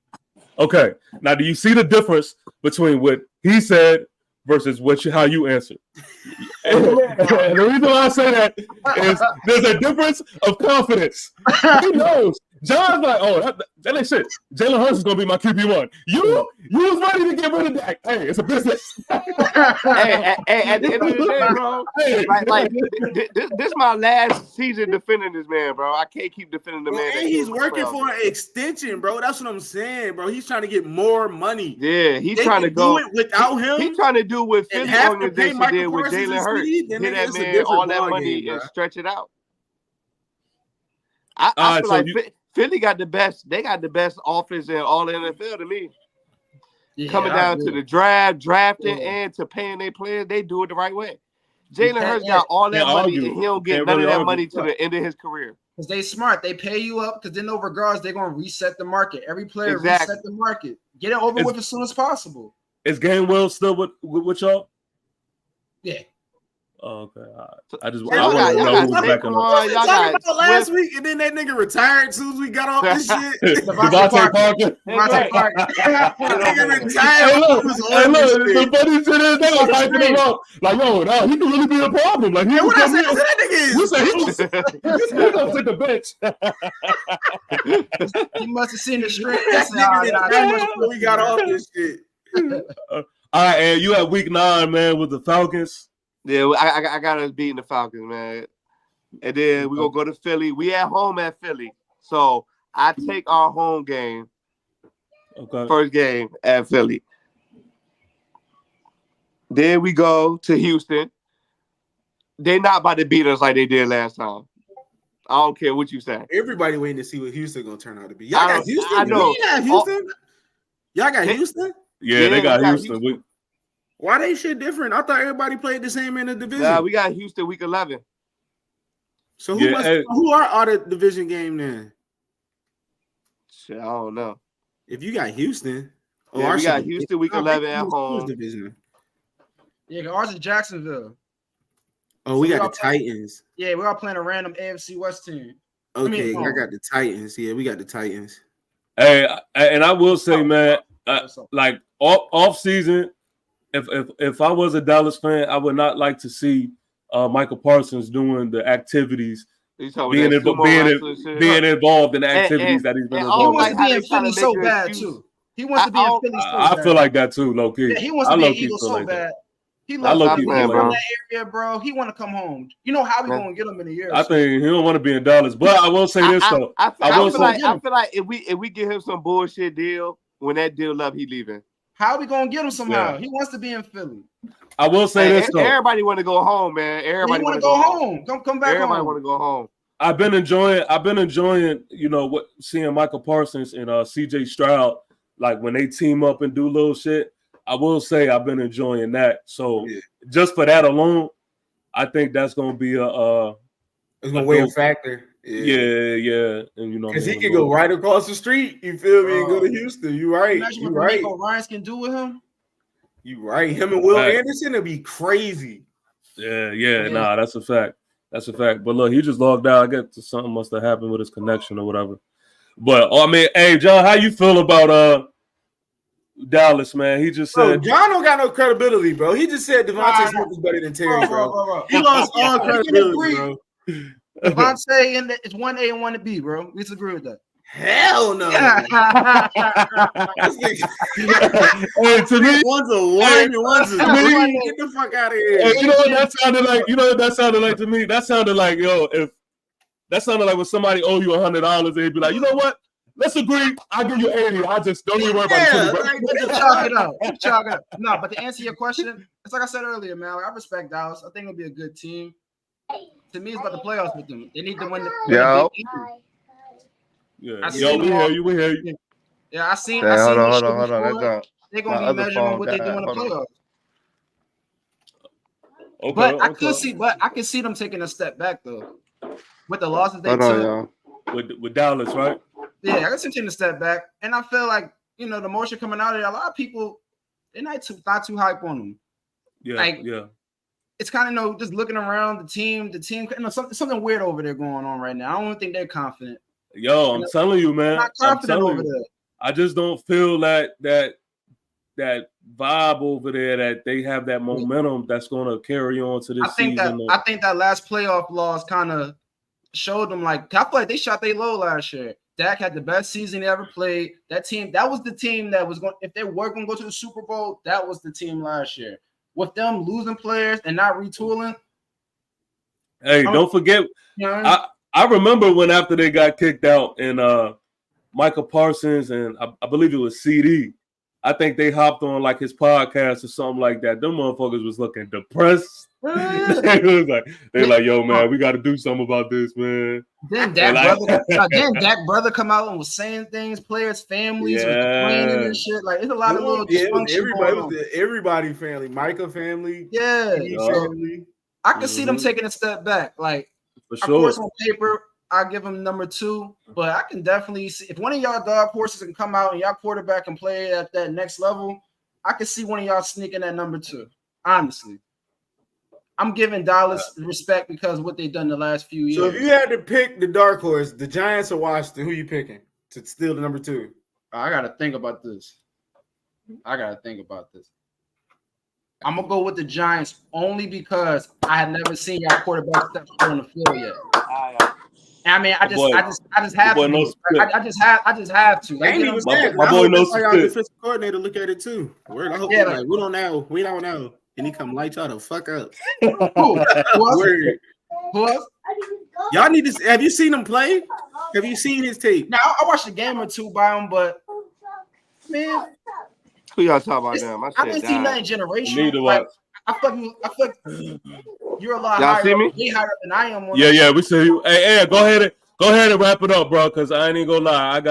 Okay. Now, do you see the difference between what he said versus how you answered? And the reason why I say that is there's a difference of confidence. He knows. John's like, oh, that ain't shit. Jalen Hurts is gonna be my QB1. You was ready to get rid of Dak. Hey, it's a business. hey, at the end of the day, bro, this my last season defending this man, bro. I can't keep defending the Bro, man. and he's working for an extension, bro. That's what I'm saying, bro. He's trying to get more money. Yeah, he's They trying to can go do it without him. He's trying to do what and Philly have to pay organization Michael did with Parsons Jalen and Hurts. Speed, then Get that it's a man different all that ball money game, and bro. stretch it out. I feel like Philly got the best. They got the best offense in all the NFL to me. Yeah, Coming down to the drafting, and to paying their players, they do it the right way. Jalen Hurts got all that money, and he don't get none of that money to the end of his career. Because they smart. They pay you up because then no regards, they're going to reset the market. Every player reset the market. Get it over with as soon as possible. Is Gainwell still with y'all? Yeah. Oh, okay. I want to know who was backing up. Y'all talking about last week, and then that nigga retired as soon as we got off this shit. Devontae Parker. Nigga retired. Hey, look, the funny shit is they were hyping him up. Like, yo, no, he can really be a problem. Like, he what I said, was, that nigga is. you said he gonna take the bench. He must have seen the string. We got off this shit. All right, and you at week 9, man, with the Falcons. Yeah, I got us beating the Falcons, man. And then we're going to go to Philly. We at home at Philly. So I take our home game. Okay. First game at Philly. Then we go to Houston. They're not about to beat us like they did last time. I don't care what you say. Everybody waiting to see what Houston going to turn out to be. Y'all got Houston? I know. Y'all got Houston? Yeah, they got Houston. Why they shit different? I thought everybody played the same in the division. Nah, we got Houston week 11. So who are all the division game then? Shit, I don't know. If you got Houston, we got Houston week 11 at home. Division. Yeah, ours is Jacksonville. Oh, we got the Titans. Yeah, we're all playing a random AFC West team. Okay, I got the Titans. Yeah, we got the Titans. Hey, and I will say, man, like off season. If I was a Dallas fan, I would not like to see Michael Parsons doing the activities, being involved in the activities that he's been involved in. He wants to be in Philly so bad too. He wants to be in Philly so bad. I feel like that too, low key. Yeah, he wants to be an Eagle so bad. He loves that area, bro. He want to come home. You know how we gonna get him in a year? I think he don't want to be in Dallas, but I will say this though. I feel like if we give him some bullshit deal, when that deal up, he leaving. How are we gonna get him somehow? Yeah. He wants to be in Philly. I will say this though. Everybody want to go home, man. Everybody want to go home. Come back. Everybody want to go home. I've been enjoying, you know, seeing Michael Parsons and CJ Stroud, like when they team up and do little shit. I will say I've been enjoying that. So just for that alone, I think that's gonna be it's gonna weigh a factor. Yeah, and you know, because he can go right across the street. You feel me? And go to Houston. You right? Imagine what Nico Ryans can do with him. You right? Him and Will Anderson, it'd be crazy. Yeah. Nah, that's a fact. That's a fact. But look, he just logged out. I guess something must have happened with his connection or whatever. But I mean, hey, John, how you feel about Dallas, man? He just said John don't got no credibility, bro. He just said Devontae Smith is better than Terry, bro. He lost all credibility, bro. Devontae it's 1A and 1B, bro. We disagree with that. Hell no. Hey, to me, one's a 1 and one's a 3. Get the fuck out of here. Hey, you know what that sounded like? You know what that sounded like to me? That sounded like, that sounded like when somebody owe you $100, they'd be like, you know what? Let's agree. I'll give you 80. I just don't even worry about it. Chalk it up. Chalk it up. No, but to answer your question, it's like I said earlier, man. I respect Dallas. I think it'll be a good team. To me, it's about the playoffs with them. They need to win the Yeah. big game. Yeah. I Yo, seen we them hear all. you. We hear you. Yeah, I seen Hold that on, shit hold on. before. They're My gonna be other measuring phone what they do died. in the Hold on. playoffs. Okay. But I Okay. could see them taking a step back though. With the losses they Hold on, took. y'all. With Dallas, right? Yeah, I could see them taking a step back. And I feel like, the motion coming out of there, a lot of people, they're not too hype on them. Yeah. It's kind of just looking around the team, something weird over there going on right now. I don't think they're confident. Yo, I'm telling you, man. Not confident over there. I just don't feel that vibe over there that they have that momentum that's going to carry on to this season. I think that last playoff loss kind of showed them I feel like they shot their low last year. Dak had the best season he ever played. That was the team that was going. If they were going to go to the Super Bowl, that was the team last year. With them losing players and not retooling. Hey, don't forget. I remember when after they got kicked out and Michael Parsons and I believe it was CD. I think they hopped on his podcast or something like that. Them motherfuckers was looking depressed. They're like, yo, man, we got to do something about this, man. Then Dak brother come out and was saying things, players' families was complaining and shit. It's a lot of little dysfunction. Everybody family, Micah family, family. I can see them taking a step back. For sure. Of course, on paper, I give them number 2, but I can definitely see if one of y'all dog horses can come out and y'all quarterback can play at that next level. I can see one of y'all sneaking at number 2. Honestly. I'm giving Dallas respect because of what they've done the last few years. So if you had to pick the dark horse, the Giants or Washington, who you picking to steal the number 2? I got to think about this. I'm going to go with the Giants only because I have never seen y'all quarterback step on the field yet. I mean, I just have to. I just have to. My boy knows some shit. Defensive coordinator look at it too. We don't know. And he come light y'all the fuck up. Who else? Y'all need to. Have you seen him play? Have you seen his tape? Now I watched a game or two by him, but man, who y'all talking about now? I didn't see nothing generational. I fuck you're a lot higher than I am. Yeah, we see you. Hey, go ahead and wrap it up, bro. Because I ain't gonna lie, I'm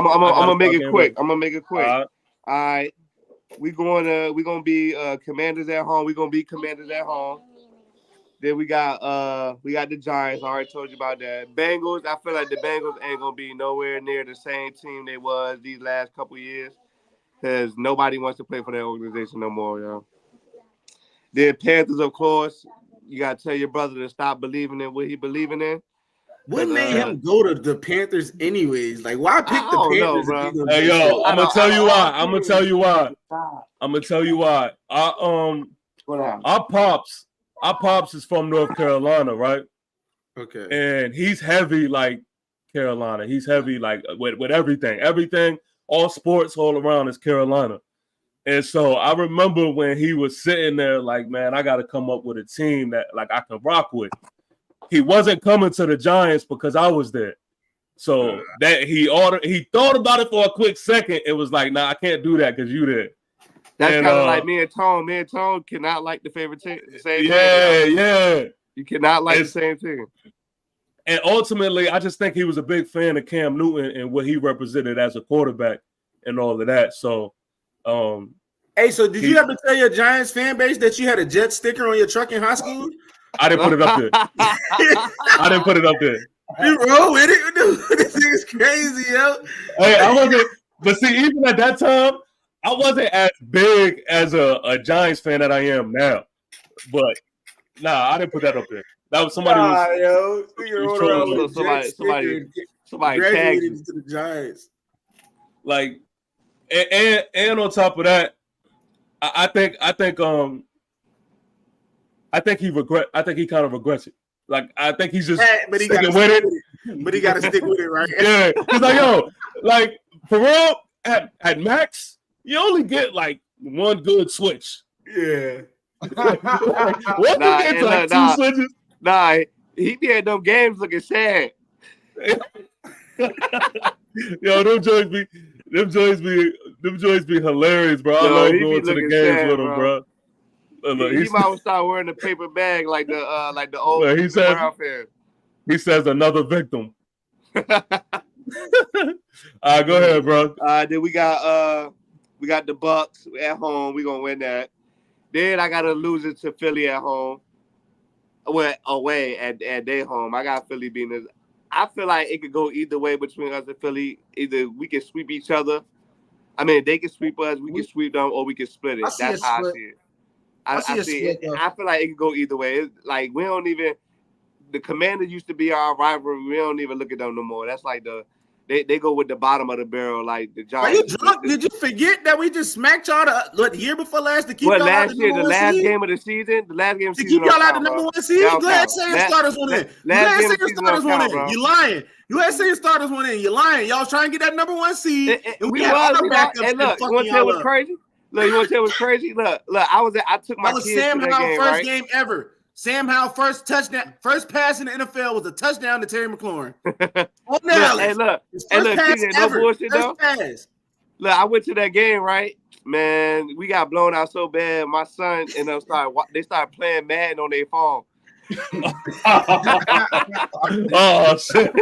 gonna make it quick. All right, we're gonna be Commanders at home. We're gonna beat Commanders at home. Then we got the Giants. I already told you about that. Bengals. I feel like the Bengals ain't gonna be nowhere near the same team they was these last couple years because nobody wants to play for that organization no more, y'all. The Panthers, of course, you gotta tell your brother to stop believing in what he believing in. What made him go to the Panthers anyways? Why pick the Panthers? Bro. Hey, yo, I'm gonna tell you why. Our pops is from North Carolina, right? Okay. And he's heavy like Carolina. He's heavy with everything, all sports all around is Carolina. And so I remember when he was sitting there man, I got to come up with a team that I can rock with. He wasn't coming to the Giants because I was there. So that he thought about it for a quick second. It was like, nah, I can't do that because you there. That's kind of like me and Tone. Me and Tone cannot like the favorite team. The same team. Yeah. You cannot like the same team. And ultimately, I just think he was a big fan of Cam Newton and what he represented as a quarterback and all of that. So, hey, so did you ever tell your Giants fan base that you had a Jet sticker on your truck in high school? I didn't put it up there. You roll with it? This is crazy, yo. Hey, I wasn't. But see, even at that time, I wasn't as big as a Giants fan that I am now. But nah, I didn't put that up there. That was somebody. Somebody graduated to the Giants. And on top of that, I think he kind of regrets it. I think he's just sticking with it. But he got to stick with it, right? Yeah, because for real, at max, you only get one good switch. Yeah. What you get two switches? Nah, he be at them games looking sad. Yo, them joints be hilarious, bro. I love going to the games with him, bro. Look, He might well start wearing the paper bag like the old Look, he said- Brown fans. he says another victim. All right, go ahead, bro. Then we got the Bucks at home. We gonna win that. Then I gotta lose it to Philly at home. Well, away at their home. I got Philly beating us. I feel like it could go either way between us and Philly. Either we can sweep each other. I mean, they can sweep us, we can sweep them, or we can split it. I see That's a how split. I see it. I see a see split, it. though. I feel like it can go either way. It's like we don't even. The Commanders used to be our rivalry. We don't even look at them no more. That's like they go with the bottom of the barrel, like the Are you Giants. drunk? Did you forget that we just smacked y'all the year before last to keep What y'all out last the year? number The one last seed? game of the season. The last game of the To season. keep y'all out the don't number count, one seed? bro. Go ahead, say your starters went in. Go last ahead, game say of the your season starters don't went count, in. bro. You lying. You had to say your starters went in. You lying. Y'all was trying to get that number one seed, and we had all our backups Hey, and look, you fucking want to tell y'all what's up. crazy? Look, you want to tell what's crazy? Look, I took my That was kids Sam to that Howell game, first right? game ever. Sam Howell first touchdown, first pass in the NFL was a touchdown to Terry McLaurin. On Dallas. His first pass TJ, no ever. bullshit First though. pass. Look, I went to that game, right? Man, we got blown out so bad. My son and them they started playing Madden on their phone. Oh shit!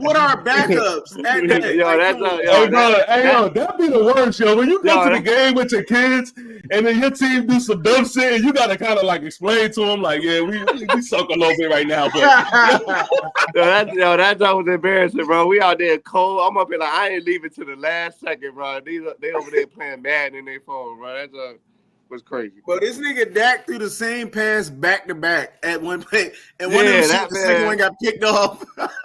What are backups? At that? Yo, Like, that's come on. That'd be the worst, yo. When you go to the game with your kids and then your team do some dumb shit, and you gotta kind of like explain to them, like, yeah, we suck a little bit right now, but that was embarrassing, bro. We out there cold. I'm up here like I ain't leaving to the last second, bro. They over there playing Madden in their phone, bro. That was crazy. But this nigga Dak threw the same pass back to back at one play, and one of them shit, the second one got picked off. I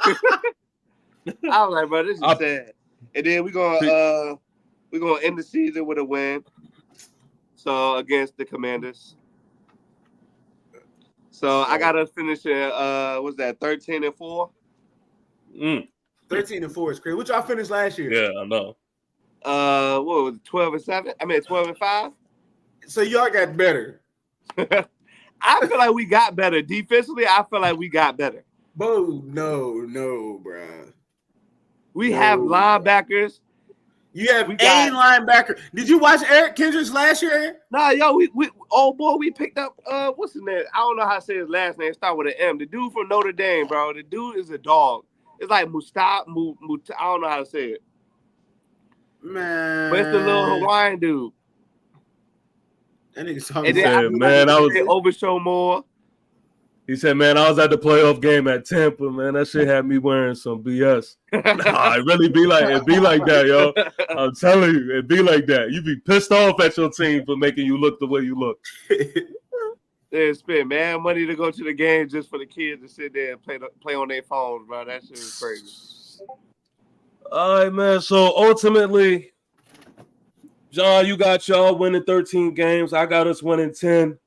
was like, bro, this is sad. And then we're gonna end the season with a win. So against the Commanders. So I got us finishing. What's that? 13-4. 13-4 is crazy. What y'all finished last year? yeah, I know. What was it, 12-7? I mean 12-5. So y'all got better. I feel like we got better defensively. I feel like we got better. Bo, no, bro. We have linebackers. You have We a got- linebacker. Did you watch Eric Kendricks last year? Nah, yo, we we picked up what's his name? I don't know how to say his last name. Start with an M. The dude from Notre Dame, bro. The dude is a dog. It's like I don't know how to say it. Man. But it's the little Hawaiian dude. That nigga's talking And about then I was. overshow more. He said, "Man, I was at the playoff game at Tampa. Man, that shit had me wearing some BS. Nah, it really be like that, yo. I'm telling you, it be like that. You be pissed off at your team for making you look the way you look. They spend mad money to go to the game just for the kids to sit there and play on their phones, bro. That shit is crazy. All right, man. So ultimately, John, you got y'all winning 13 games. I got us winning 10.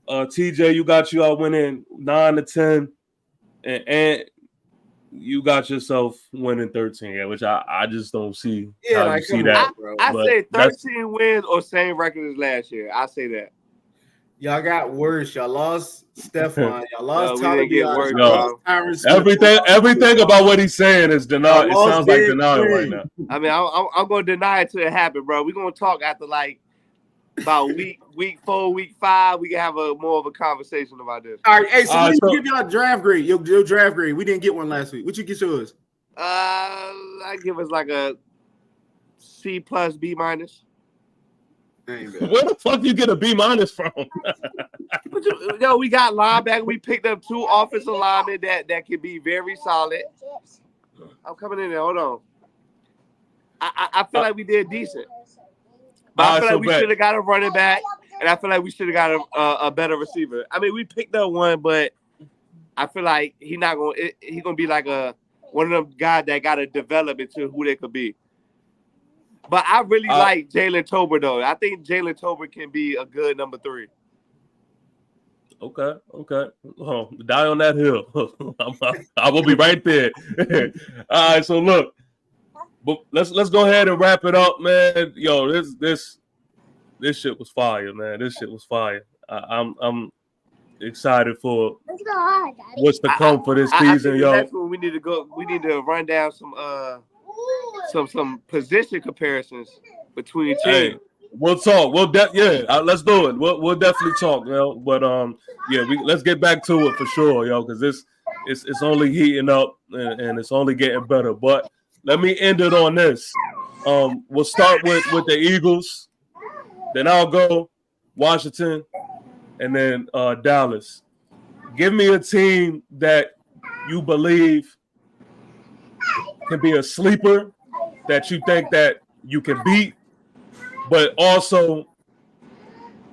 TJ, you got y'all winning 9-10, and you got yourself winning 13. Yeah, which I just don't see how you see that. I But say 13 wins or same record as last year. I say that. Y'all got worse. Y'all lost Stephon. Y'all lost we didn't get Tyler worse, Biadasz. bro. Tyron Smith. Everything about what he's saying is denial. It Lost sounds like Big denial Three. right now. I mean, I'm gonna deny it till it happen, bro. We're gonna talk after like about week 4, week 5. We can have more of a conversation about this. All right, hey, so All right, give y'all draft grade. Your draft grade. We didn't get one last week. What you get yours? I give us like a C+, B-. Ain't bad. Where the fuck you get a B- from? Yo, we got linebacker. We picked up 2 offensive linemen that can be very solid. I'm coming in there. Hold on. I feel like we did decent. But I feel like we should have got a running back, and I feel like we should have got a better receiver. I mean, we picked up one, but I feel like he's gonna be like one of them guys that got to develop into who they could be. But I really like Jalen Tolbert, though. I think Jalen Tolbert can be a good number 3. Okay. Oh, die on that hill. I will be right there. All right, so look. But let's go ahead and wrap it up, man. Yo, this shit was fire, man. This shit was fire. I'm excited for what's to come for this season, yo. That's when we need to go. We need to run down some position comparisons between teams. We'll talk. Let's do it. We'll definitely talk, But let's get back to it for sure, because it's only heating up and it's only getting better. But let me end it on this. We'll start with the Eagles, then I'll go Washington, and then Dallas. Give me a team that you believe can be a sleeper, that you think that you can beat, but also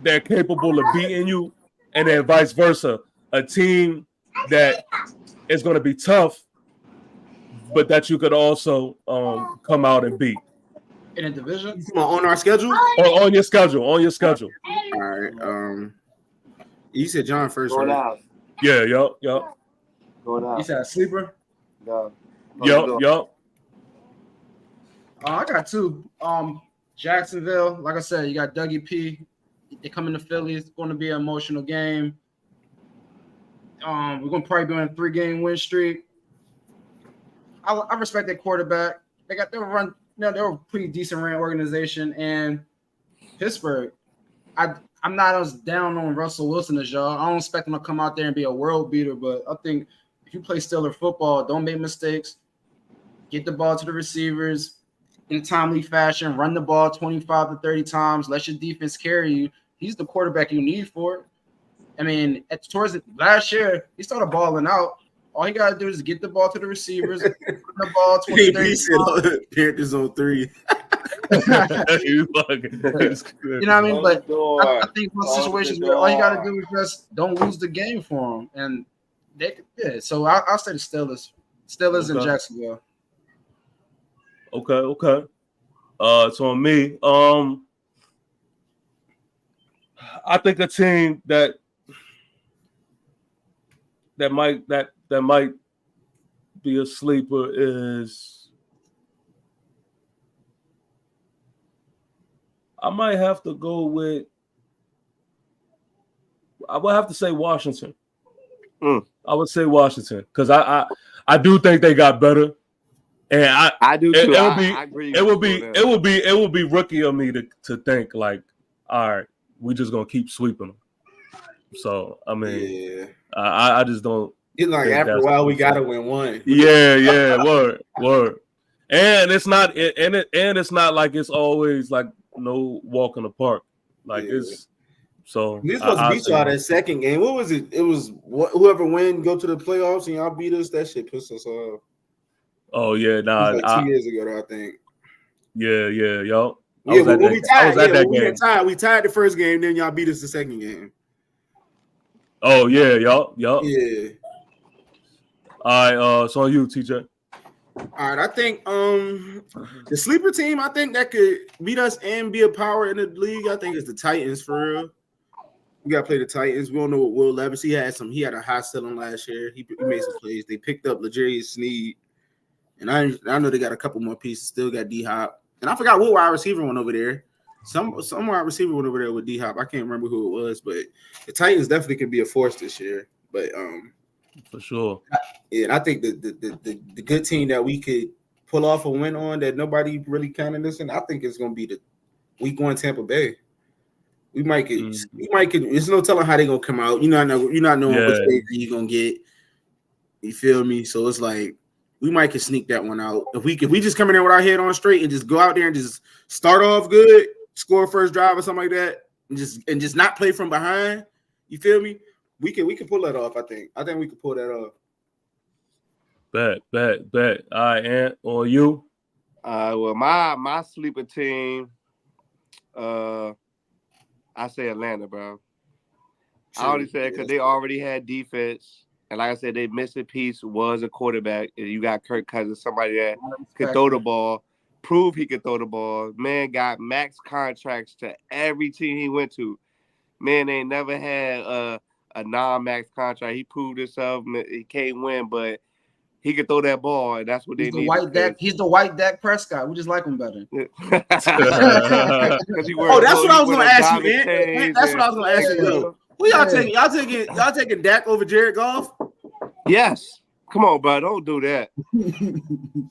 they're capable of beating you, and then vice versa. A team that is going to be tough, but that you could also come out and beat. In a division? On our schedule? Or on your schedule. All right. You said John first, Going right? out. Yeah, yup. Going out. You said a sleeper? No. Yup. I got two. Jacksonville, like I said, you got Dougie P. They come into Philly. It's going to be an emotional game. We're going to probably be on a 3-game win streak. I respect their quarterback. They're a pretty decent ran organization. And Pittsburgh, I'm not as down on Russell Wilson as y'all. I don't expect him to come out there and be a world beater, but I think if you play Steeler football, don't make mistakes. Get the ball to the receivers in a timely fashion. Run the ball 25 to 30 times. Let your defense carry you. He's the quarterback you need for it. I mean, towards last year, he started balling out. All he got to do is get the ball to the receivers, run the ball 20, 30 times. Panthers on 3. You know what I mean? But I think most situations where all you got to do is just don't lose the game for them. And so I'll say the Steelers. Steelers in Jacksonville. Okay. So on me, I think a team that might be a sleeper is, I might have to go with, I would have to say Washington. I would say Washington because I do think they got better, and I do too. I agree. It would be rookie of me to think like, all right, we just gonna keep sweeping them. So I mean, I just don't. It's like after a while we gotta win one. Yeah, word. And it's not, it's not like it's always like no walk in the park. Like it's so. We're supposed to beat y'all that second game. What was it? It was whoever win go to the playoffs and y'all beat us. That shit pissed us off. Oh yeah, nah. It was like 2 years ago, I think. Yeah, yo. We tied. We tied the first game, then y'all beat us the second game. Oh yeah, yo. Yeah. All right, so on you, TJ. All right, I think the sleeper team, I think that could beat us and be a power in the league. I think it's the Titans for real. We gotta play the Titans. We don't know what Will Levis. He had a high ceiling last year. He made some plays. They picked up L'Jarius Sneed, and I know they got a couple more pieces. Still got D-Hop, and I forgot what wide receiver went over there. Some wide receiver went over there with D-Hop. I can't remember who it was, but the Titans definitely could be a force this year. But for sure. Yeah, and I think the good team that we could pull off a win on that nobody really kind of listen. I think it's gonna be the week 1 Tampa Bay. We might get. There's no telling how they're gonna come out. You're not knowing which way you're gonna get. You feel me? So it's like we might can sneak that one out. If we just come in there with our head on straight and just go out there and just start off good, score first drive or something like that, and just not play from behind. You feel me? We can pull that off. I think we can pull that off. Bet. All right, Ant, or you? Well, my sleeper team, I say Atlanta, bro. I already said because they already had defense, and like I said, their missing piece was a quarterback. And you got Kirk Cousins, somebody that could throw the ball, prove he could throw the ball. Man got max contracts to every team he went to. Man, they never had a non-max contract. He proved himself. He can't win, but he could throw that ball, and that's what they need. He's the white Dak Prescott. We just like him better. That's what I was going to ask you, man. That's what I was going to ask you. Who y'all taking? Y'all taking Dak over Jared Goff? Yes. Come on, bro. Don't do that.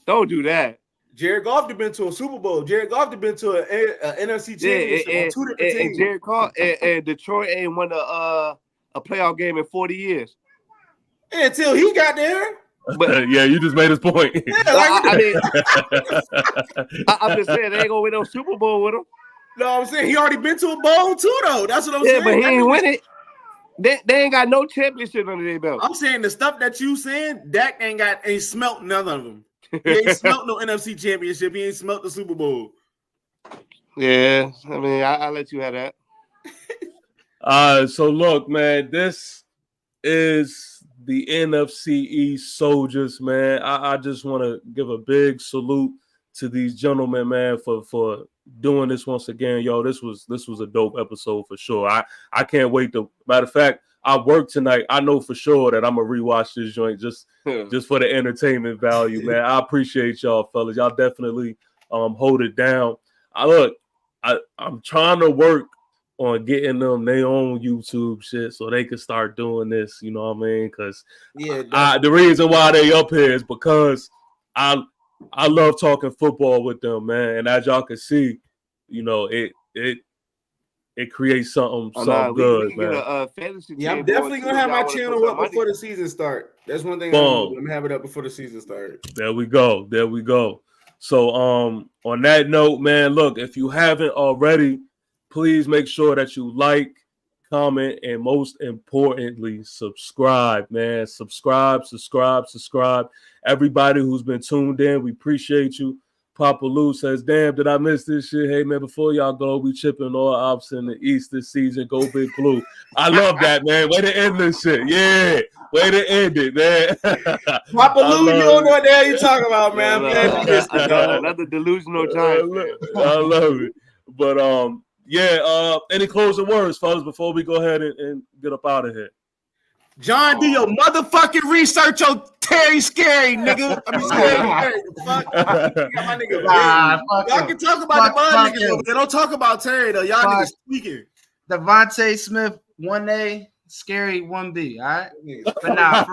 Don't do that. Jared Goff had been to a Super Bowl. Jared Goff had been to a NFC championship on 2 different teams. And Jared Goff and Detroit ain't won a playoff game in 40 years. Until he got there. But yeah, you just made his point. Yeah, like, I'm just saying they ain't gonna win no Super Bowl with him. No, I'm saying he already been to a bowl too, though. That's what I'm saying. Yeah, but he ain't win it. They ain't got no championship under their belt. I'm saying the stuff that you saying, Dak ain't smelt none of them. He ain't smelt no NFC championship. He ain't smelt the Super Bowl. Yeah, I mean, I'll let you have that. So look, man, this is the NFC East soldiers, man. I just want to give a big salute to these gentlemen, man, for doing this once again. Yo, this was a dope episode for sure. I can't wait to. Matter of fact, I work tonight. I know for sure that I'm gonna rewatch this joint just for the entertainment value, man. I appreciate y'all, fellas. Y'all definitely hold it down. I'm trying to work on getting them their own YouTube shit so they can start doing this. You know what I mean? Because the reason why they up here is because I love talking football with them, man. And as y'all can see, you know, it creates something good, man. I'm definitely gonna have my channel up before the season start. That's one thing I'm gonna have it up before the season starts. There we go. So on that note, man, look, if you haven't already, please make sure that you like, comment, and most importantly, subscribe, man. Subscribe. Everybody who's been tuned in, we appreciate you. Papa Lou says, damn, did I miss this shit? Hey, man, before y'all go, we chipping all ops in the East this season. Go Big Blue. I love that, man. Way to end this shit. Yeah. Way to end it, man. Papa Lou, you don't know what the hell you talking about, man. Another delusional Giants fan. I love it. But, any closing words, fellas, before we go ahead and get up out of here? John, do your motherfucking research on Terry Scary, nigga. I mean, Scary. Fuck. My nigga. Y'all can talk about the mud niggas, but they don't talk about Terry, though. Y'all niggas speaking. Devontae Smith, 1A, Scary, 1B, all right? But nah,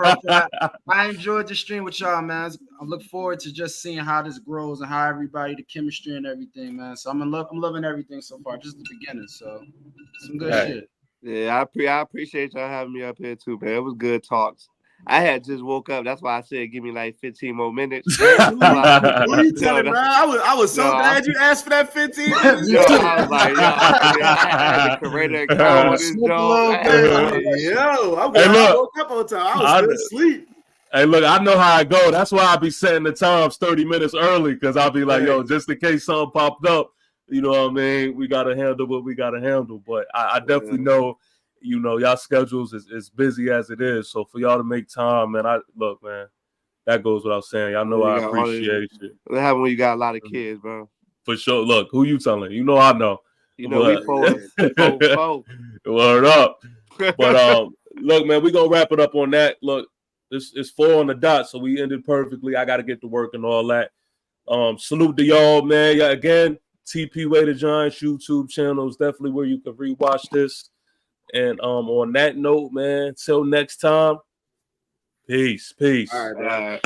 I enjoyed the stream with y'all, man. I look forward to just seeing how this grows and how everybody, the chemistry and everything, man. So I'm loving everything so far, just the beginning. So some good shit. Yeah, I appreciate y'all having me up here too, man. It was good talks. I had just woke up. That's why I said give me like 15 more minutes. What are you telling, bro? I was so glad you asked for that 15 minutes. Yo, I was like, I had to create an account on this joke. I'm glad I woke up on time. I was still asleep. Hey, look, I know how I go. That's why I be setting the times 30 minutes early, because I'll be like, yo, just in case something popped up, you know what I mean? We got to handle what we got to handle. But I definitely know, you know, y'all schedules is busy as it is. So for y'all to make time, man, man, that goes without saying. Y'all know I appreciate you. What happens when you got a lot of kids, bro? For sure. Look, who you telling? You know I know. You know, we four. Word up. But look, man, we're going to wrap it up on that. Look, it's 4 on the dot, so we ended perfectly. I got to get to work and all that. Salute to y'all, man. Yeah, again, TP Way the Giants YouTube channel is definitely where you can rewatch this. And on that note, man, till next time, peace. All right.